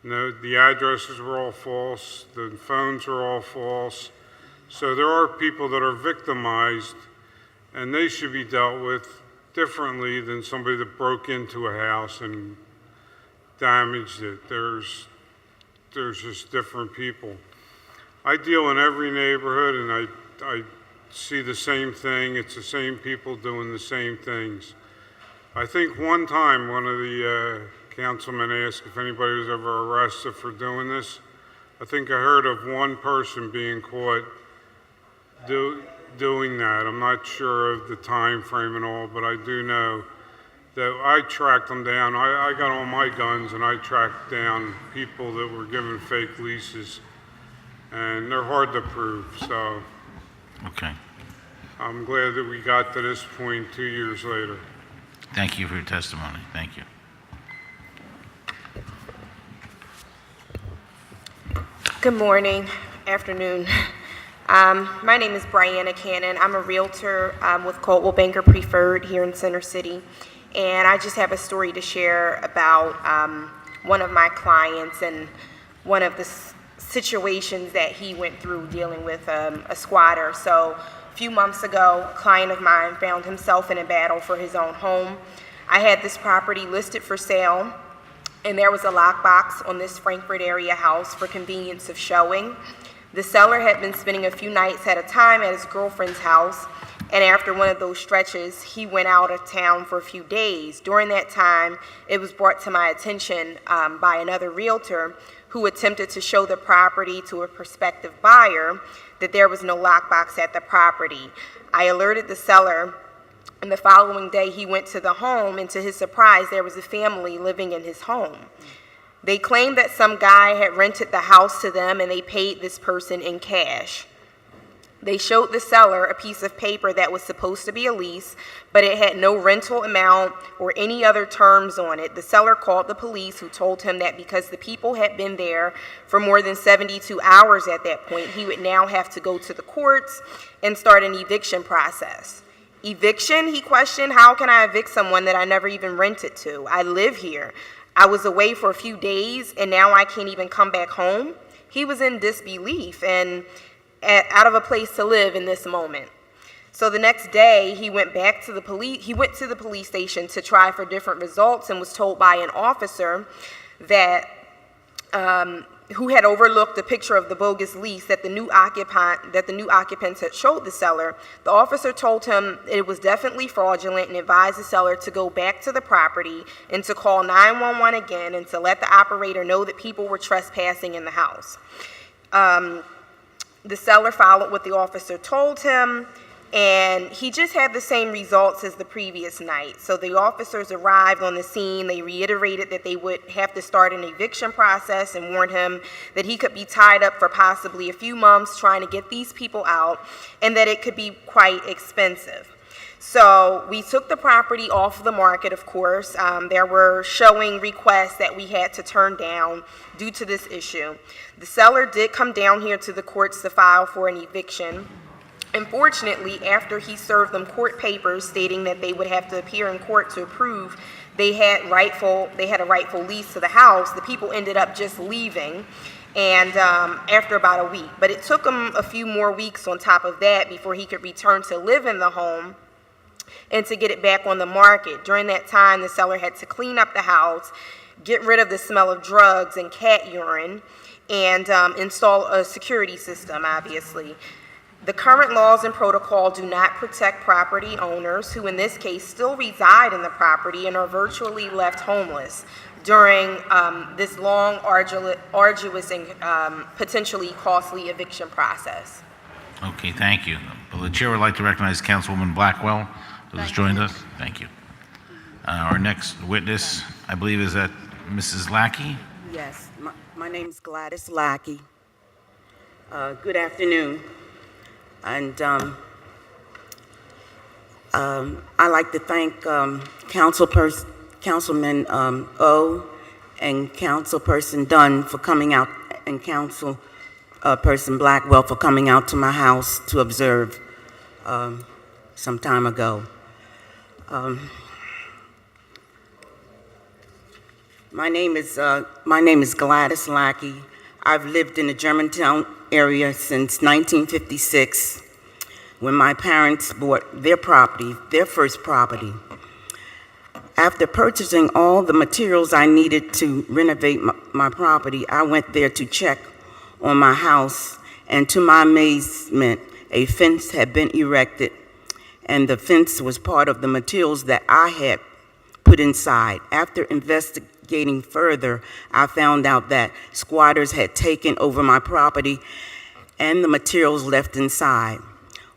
No, the addresses were all false, the phones were all false. So there are people that are victimized and they should be dealt with differently than somebody that broke into a house and damaged it. There's just different people. I deal in every neighborhood and I see the same thing. It's the same people doing the same things. I think one time one of the councilmen asked if anybody was ever arrested for doing this. I think I heard of one person being caught doing that. I'm not sure of the time frame and all, but I do know that I tracked them down. I got all my guns and I tracked down people that were given fake leases, and they're hard to prove, so. Okay. I'm glad that we got to this point 2 years later. Thank you for your testimony. Thank you. Good morning, afternoon. My name is Brianna Cannon. I'm a realtor with Coldwell Banker Preferred here in Center City. And I just have a story to share about one of my clients and one of the situations that he went through dealing with a squatter. So a few months ago, a client of mine found himself in a battle for his own home. I had this property listed for sale, and there was a lockbox on this Frankfurt area house for convenience of showing. The seller had been spending a few nights at a time at his girlfriend's house, and after one of those stretches, he went out of town for a few days. During that time, it was brought to my attention by another realtor who attempted to show the property to a prospective buyer that there was no lockbox at the property. I alerted the seller, and the following day he went to the home, and to his surprise, there was a family living in his home. They claimed that some guy had rented the house to them and they paid this person in cash. They showed the seller a piece of paper that was supposed to be a lease, but it had no rental amount or any other terms on it. The seller called the police, who told him that because the people had been there for more than 72 hours at that point, he would now have to go to the courts and start an eviction process. Eviction, he questioned. How can I evict someone that I never even rented to? I live here. I was away for a few days and now I can't even come back home. He was in disbelief and out of a place to live in this moment. So the next day he went back to the police. He went to the police station to try for different results and was told by an officer that who had overlooked the picture of the bogus lease that the new occupants had showed the seller. The officer told him it was definitely fraudulent and advised the seller to go back to the property and to call 911 again and to let the operator know that people were trespassing in the house. The seller followed what the officer told him, and he just had the same results as the previous night. So the officers arrived on the scene. They reiterated that they would have to start an eviction process and warned him that he could be tied up for possibly a few months trying to get these people out, and that it could be quite expensive. So we took the property off the market, of course. There were showing requests that we had to turn down due to this issue. The seller did come down here to the courts to file for an eviction. Unfortunately, after he served them court papers stating that they would have to appear in court to approve they had a rightful lease to the house, the people ended up just leaving, and after about a week. But it took him a few more weeks on top of that before he could return to live in the home and to get it back on the market. During that time, the seller had to clean up the house, get rid of the smell of drugs and cat urine, and install a security system, obviously. The current laws and protocol do not protect property owners who in this case still reside in the property and are virtually left homeless during this long, arduous, and potentially costly eviction process. Okay, thank you. Well, the chair would like to recognize Councilwoman Blackwell, who has joined us. Thank you. Our next witness, I believe, is that Mrs. Lackey. Yes, my name is Gladys Lackey. Good afternoon. And I'd like to thank Councilman O and Councilperson Dunn for coming out, and Councilperson Blackwell for coming out to my house to observe some time ago. My name is Gladys Lackey. I've lived in the Germantown area since 1956, when my parents bought their property, their first property. After purchasing all the materials I needed to renovate my property, I went there to check on my house, and to my amazement, a fence had been erected, and the fence was part of the materials that I had put inside. After investigating further, I found out that squatters had taken over my property and the materials left inside.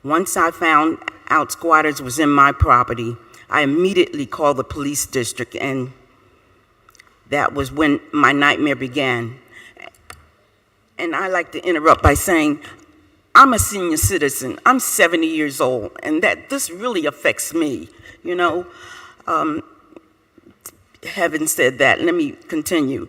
Once I found out squatters was in my property, I immediately called the police district, and that was when my nightmare began. And I like to interrupt by saying, I'm a senior citizen. I'm 70 years old, and that this really affects me, you know. Having said that, let me continue.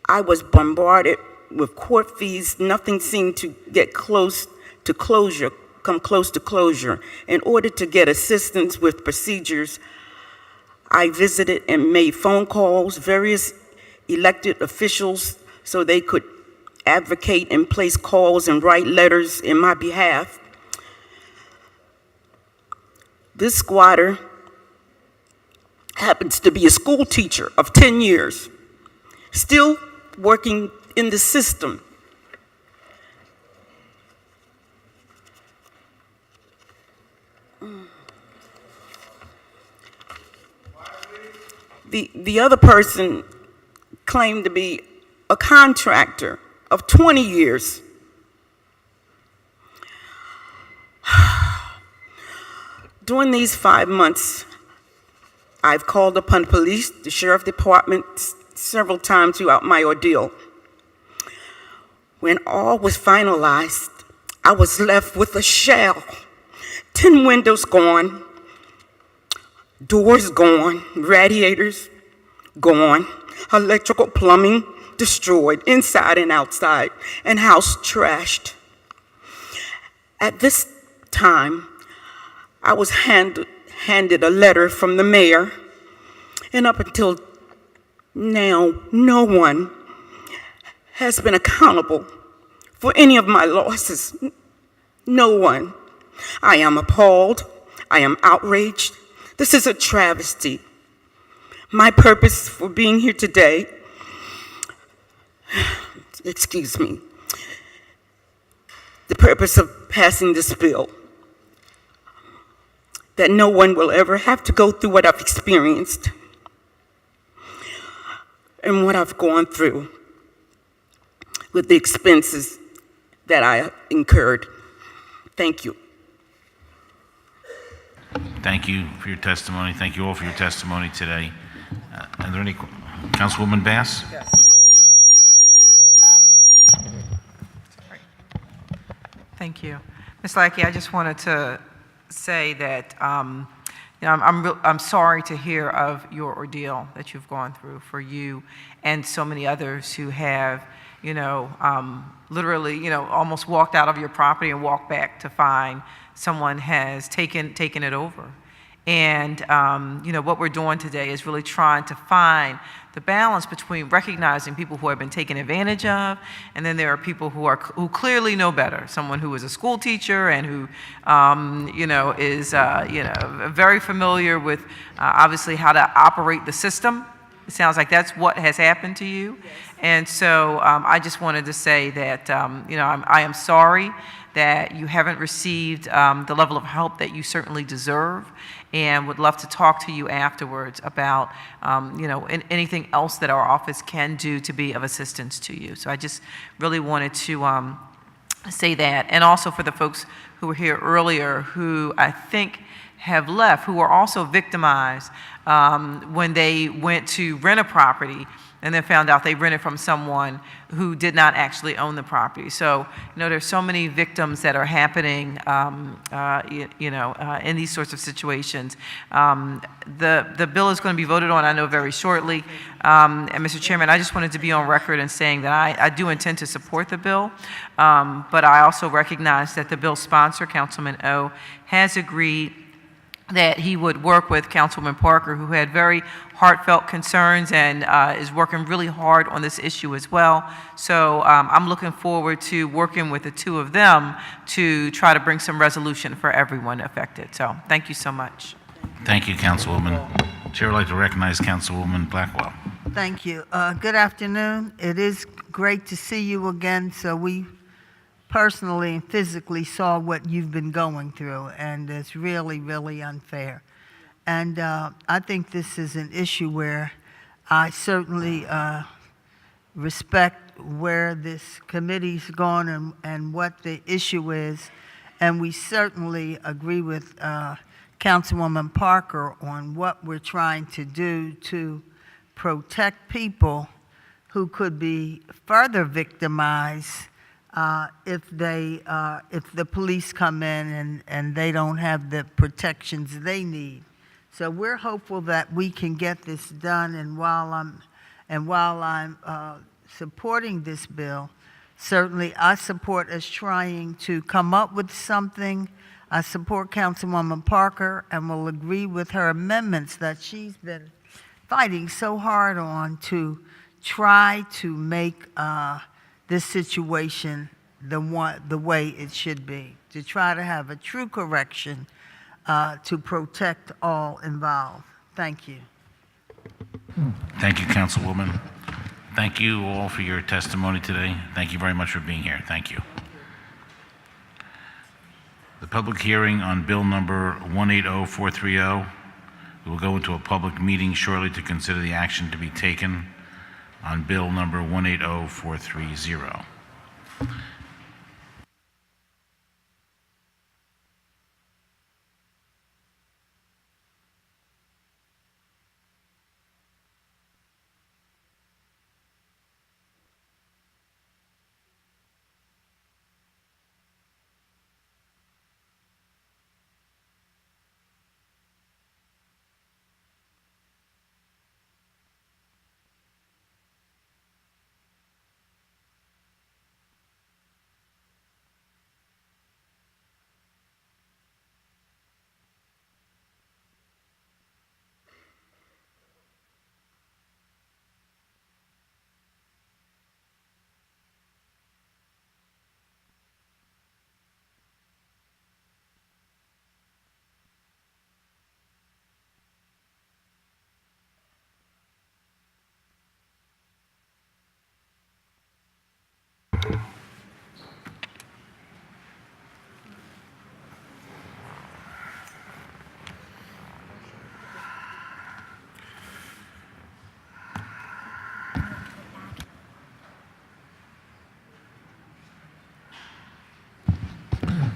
I was bombarded with court fees. Nothing seemed to get close to closure, come close to closure. In order to get assistance with procedures, I visited and made phone calls, various elected officials so they could advocate and place calls and write letters in my behalf. This squatter happens to be a school teacher of 10 years, still working in the system. The other person claimed to be a contractor of 20 years. During these 5 months, I've called upon police, the sheriff department, several times throughout my ordeal. When all was finalized, I was left with a shell. 10 windows gone, doors gone, radiators gone, electrical plumbing destroyed, inside and outside, and house trashed. At this time, I was handed a letter from the mayor, and up until now, no one has been accountable for any of my losses. No one. I am appalled. I am outraged. This is a travesty. My purpose for being here today, excuse me, the purpose of passing this bill, that no one will ever have to go through what I've experienced and what I've gone through with the expenses that I incurred. Thank you. Thank you for your testimony. Thank you all for your testimony today. Are there any, Councilwoman Bass? Thank you. Ms. Lackey, I just wanted to say that I'm sorry to hear of your ordeal that you've gone through, for you and so many others who have, literally, almost walked out of your property and walked back to find someone has taken it over. And, what we're doing today is really trying to find the balance between recognizing people who have been taken advantage of, and then there are people who clearly know better. Someone who is a school teacher and who, is, very familiar with, obviously, how to operate the system. It sounds like that's what has happened to you. Yes. And so I just wanted to say that, I am sorry that you haven't received the level of help that you certainly deserve, and would love to talk to you afterwards about, anything else that our office can do to be of assistance to you. So I just really wanted to say that. And also for the folks who were here earlier who I think have left, who were also victimized when they went to rent a property and then found out they rented from someone who did not actually own the property. So, there's so many victims that are happening, in these sorts of situations. The bill is going to be voted on, I know, very shortly. And Mr. Chairman, I just wanted to be on record in saying that I do intend to support the bill, but I also recognize that the bill's sponsor, Councilman O, has agreed that he would work with Councilwoman Parker, who had very heartfelt concerns and is working really hard on this issue as well. So I'm looking forward to working with the two of them to try to bring some resolution for everyone affected. So thank you so much. Thank you, Councilwoman. Chair would like to recognize Councilwoman Blackwell. Thank you. Good afternoon. It is great to see you again. So we personally and physically saw what you've been going through, and it's really, really unfair. And I think this is an issue where I certainly respect where this committee's gone and what the issue is, and we certainly agree with Councilwoman Parker on what we're trying to do to protect people who could be further victimized if the police come in and they don't have the protections they need. So we're hopeful that we can get this done. And while I'm supporting this bill, certainly I support us trying to come up with something. I support Councilwoman Parker and will agree with her amendments that she's been fighting so hard on to try to make this situation the way it should be, to try to have a true correction to protect all involved. Thank you. Thank you, Councilwoman. Thank you all for your testimony today. Thank you very much for being here. Thank you. The public hearing on Bill number 180430. We will go into a public meeting shortly to consider the action to be taken on Bill number 180430.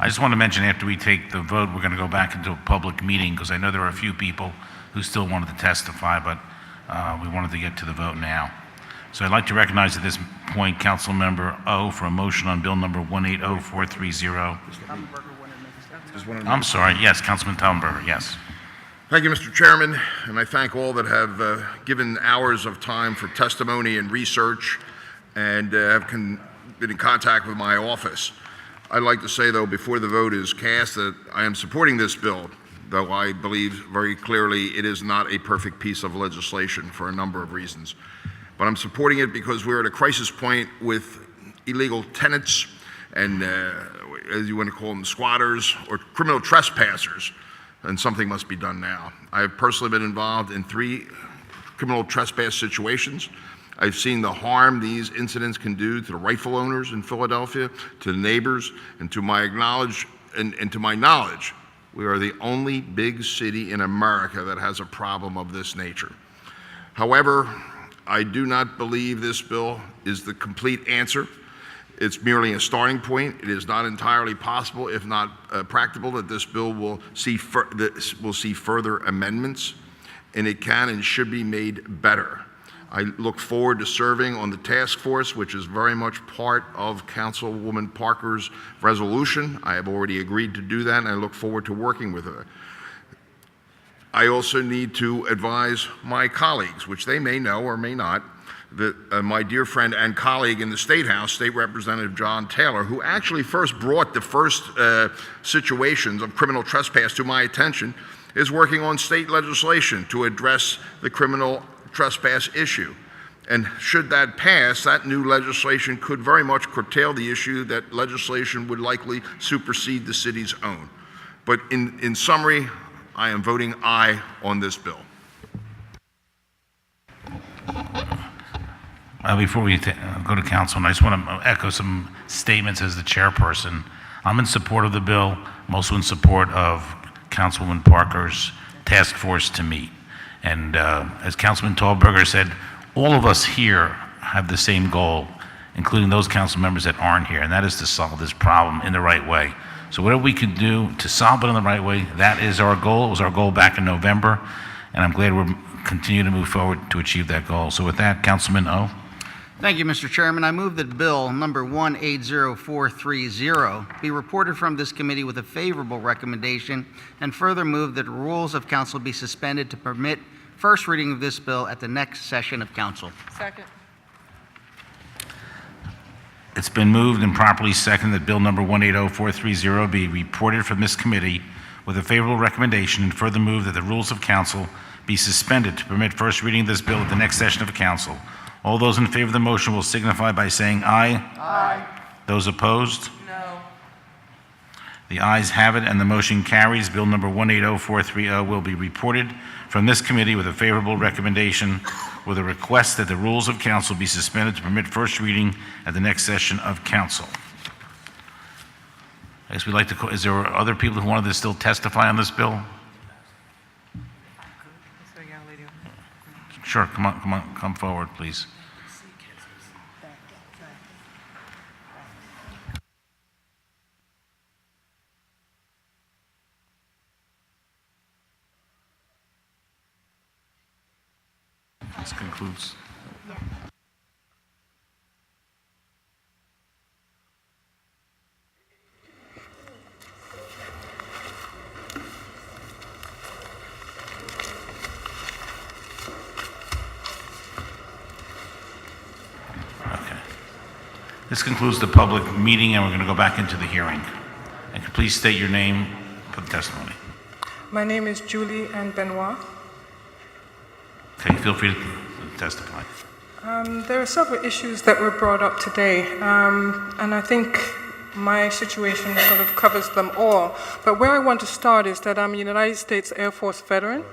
I just want to mention after we take the vote, we're going to go back into a public meeting because I know there are a few people who still wanted to testify, but we wanted to get to the vote now. So I'd like to recognize at this point Councilmember O for a motion on Bill number 180430. I'm sorry, yes, Councilman Taubenberger, yes. Thank you, Mr. Chairman, and I thank all that have given hours of time for testimony and research and have been in contact with my office. I'd like to say, though, before the vote is cast, that I am supporting this bill, though I believe very clearly it is not a perfect piece of legislation for a number of reasons. But I'm supporting it because we're at a crisis point with illegal tenants and, as you want to call them, squatters or criminal trespassers, and something must be done now. I have personally been involved in 3 criminal trespass situations. I've seen the harm these incidents can do to the rightful owners in Philadelphia, to the neighbors, and to my knowledge, we are the only big city in America that has a problem of this nature. However, I do not believe this bill is the complete answer. It's merely a starting point. It is not entirely possible, if not practical, that this bill will see further amendments, and it can and should be made better. I look forward to serving on the task force, which is very much part of Councilwoman Parker's resolution. I have already agreed to do that, and I look forward to working with her. I also need to advise my colleagues, which they may know or may not, that my dear friend and colleague in the State House, State Representative John Taylor, who actually first brought the first situations of criminal trespass to my attention, is working on state legislation to address the criminal trespass issue. And should that pass, that new legislation could very much curtail the issue that legislation would likely supersede the city's own. But in summary, I am voting aye on this bill. Before we go to Councilman, I just want to echo some statements as the chairperson. I'm in support of the bill. I'm also in support of Councilwoman Parker's task force to meet. And as Councilman Taubenberger said, all of us here have the same goal, including those council members that aren't here, and that is to solve this problem in the right way. So whatever we can do to solve it in the right way, that is our goal. It was our goal back in November, and I'm glad we're continuing to move forward to achieve that goal. So with that, Councilman O. Thank you, Mr. Chairman. I move that Bill number 180430 be reported from this committee with a favorable recommendation, and further move that rules of council be suspended to permit first reading of this bill at the next session of council. Second. It's been moved and properly seconded that Bill number 180430 be reported from this committee with a favorable recommendation, and further move that the rules of council be suspended to permit first reading of this bill at the next session of council. All those in favor of the motion will signify by saying aye. Aye. Those opposed? No. The ayes have it, and the motion carries. Bill number 180430 will be reported from this committee with a favorable recommendation with a request that the rules of council be suspended to permit first reading at the next session of council. I guess we'd like to, is there other people who wanted to still testify on this bill? Sure, come forward, please. This concludes. Okay. This concludes the public meeting, and we're going to go back into the hearing. And could please state your name for the testimony. My name is Julie Ann Benoit. Okay, feel free to testify. There are several issues that were brought up today, and I think my situation sort of covers them all. But where I want to start is that I'm a United States Air Force veteran.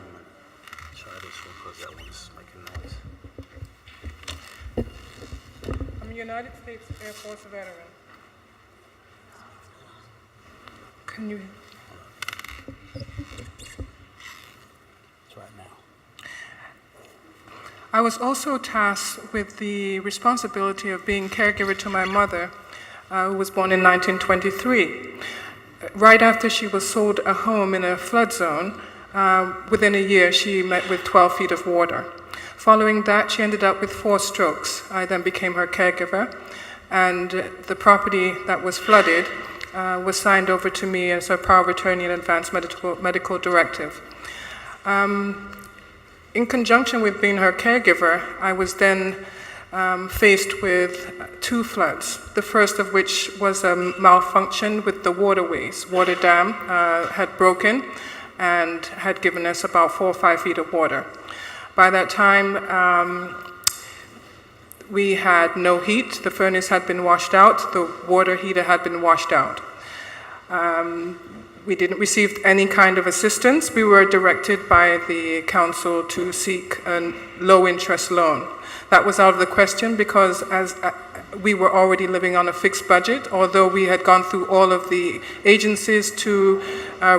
I'm a United States Air Force veteran. Can you? I was also tasked with the responsibility of being caregiver to my mother, who was born in 1923. Right after she was sold a home in a flood zone, within a year she met with 12 feet of water. Following that, she ended up with 4 strokes. I then became her caregiver, and the property that was flooded was signed over to me as a power of attorney and advance medical directive. In conjunction with being her caregiver, I was then faced with 2 floods, the first of which was a malfunction with the waterways. Water dam had broken and had given us about 4 or 5 feet of water. By that time, we had no heat. The furnace had been washed out. The water heater had been washed out. We didn't receive any kind of assistance. We were directed by the council to seek a low-interest loan. That was out of the question because as we were already living on a fixed budget, although we had gone through all of the agencies to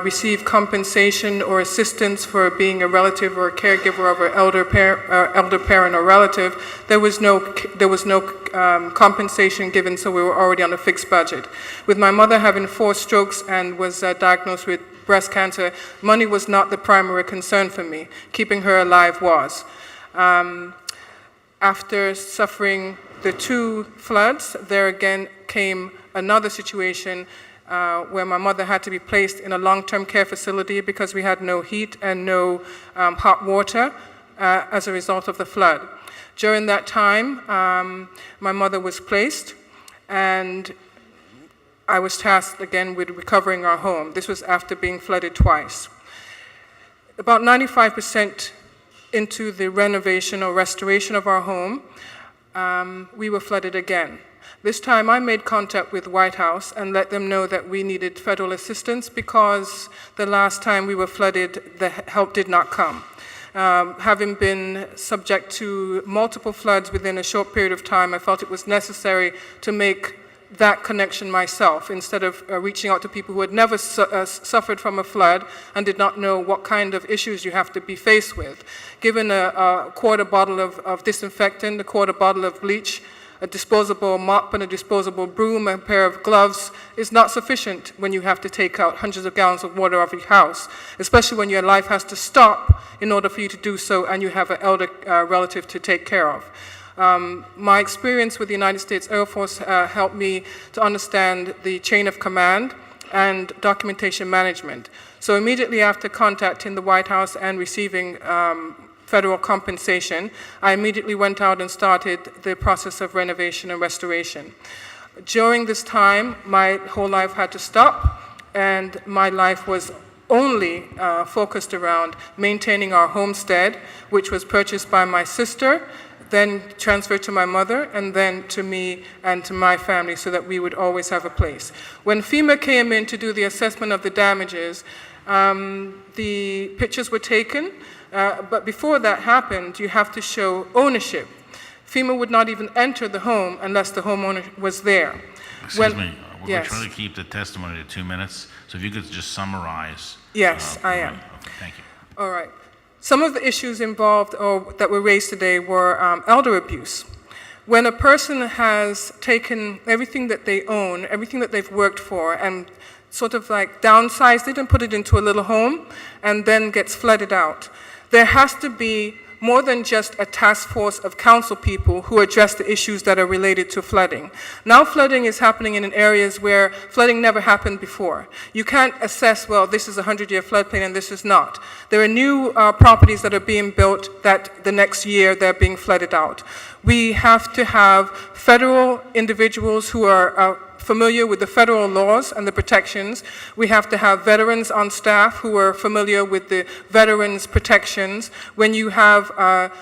receive compensation or assistance for being a relative or a caregiver of an elder parent or relative. There was no compensation given, so we were already on a fixed budget. With my mother having 4 strokes and was diagnosed with breast cancer, money was not the primary concern for me. Keeping her alive was. After suffering the 2 floods, there again came another situation where my mother had to be placed in a long-term care facility because we had no heat and no hot water as a result of the flood. During that time, my mother was placed, and I was tasked again with recovering our home. This was after being flooded twice. About 95% into the renovation or restoration of our home, we were flooded again. This time I made contact with White House and let them know that we needed federal assistance because the last time we were flooded, the help did not come. Having been subject to multiple floods within a short period of time, I felt it was necessary to make that connection myself instead of reaching out to people who had never suffered from a flood and did not know what kind of issues you have to be faced with. Given a quarter bottle of disinfectant, a quarter bottle of bleach, a disposable mop and a disposable broom, a pair of gloves is not sufficient when you have to take out hundreds of gallons of water off your house, especially when your life has to stop in order for you to do so and you have an elder relative to take care of. My experience with the United States Air Force helped me to understand the chain of command and documentation management. So immediately after contacting the White House and receiving federal compensation, I immediately went out and started the process of renovation and restoration. During this time, my whole life had to stop, and my life was only focused around maintaining our homestead, which was purchased by my sister then transferred to my mother, and then to me and to my family so that we would always have a place. When FEMA came in to do the assessment of the damages, the pictures were taken, but before that happened, you have to show ownership. FEMA would not even enter the home unless the homeowner was there. Excuse me, we're Yes. trying to keep the testimony to 2 minutes, so if you could just summarize. Yes, I am. Okay, thank you. All right. Some of the issues involved or that were raised today were elder abuse. When a person has taken everything that they own, everything that they've worked for, and sort of like downsized it and put it into a little home, and then gets flooded out, there has to be more than just a task force of council people who address the issues that are related to flooding. Now flooding is happening in areas where flooding never happened before. You can't assess, well, this is a 100-year floodplain and this is not. There are new properties that are being built that the next year they're being flooded out. We have to have federal individuals who are familiar with the federal laws and the protections. We have to have veterans on staff who are familiar with the veterans' protections. When you have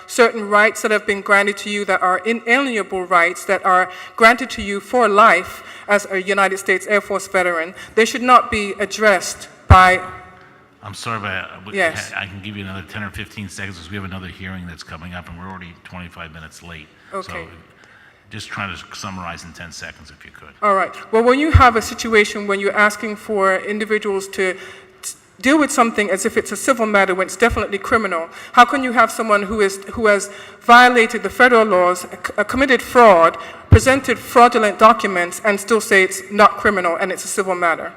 certain rights that have been granted to you that are inalienable rights that are granted to you for life as a United States Air Force veteran, they should not be addressed by... I'm sorry, but Yes. I can give you another 10 or 15 seconds because we have another hearing that's coming up and we're already 25 minutes late. Okay. So just trying to summarize in 10 seconds if you could. All right. Well, when you have a situation when you're asking for individuals to deal with something as if it's a civil matter when it's definitely criminal, how can you have someone who has violated the federal laws, committed fraud, presented fraudulent documents, and still say it's not criminal and it's a civil matter?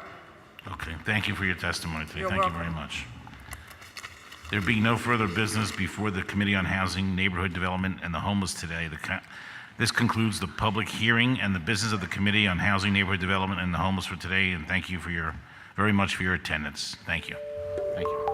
Okay, thank you for your testimony today. You're Thank welcome. you very much. There being no further business before the Committee on Housing, Neighborhood Development, and the Homeless today, this concludes the public hearing and the business of the Committee on Housing, Neighborhood Development, and the Homeless for today, and thank you very much for your attendance. Thank you. Thank you.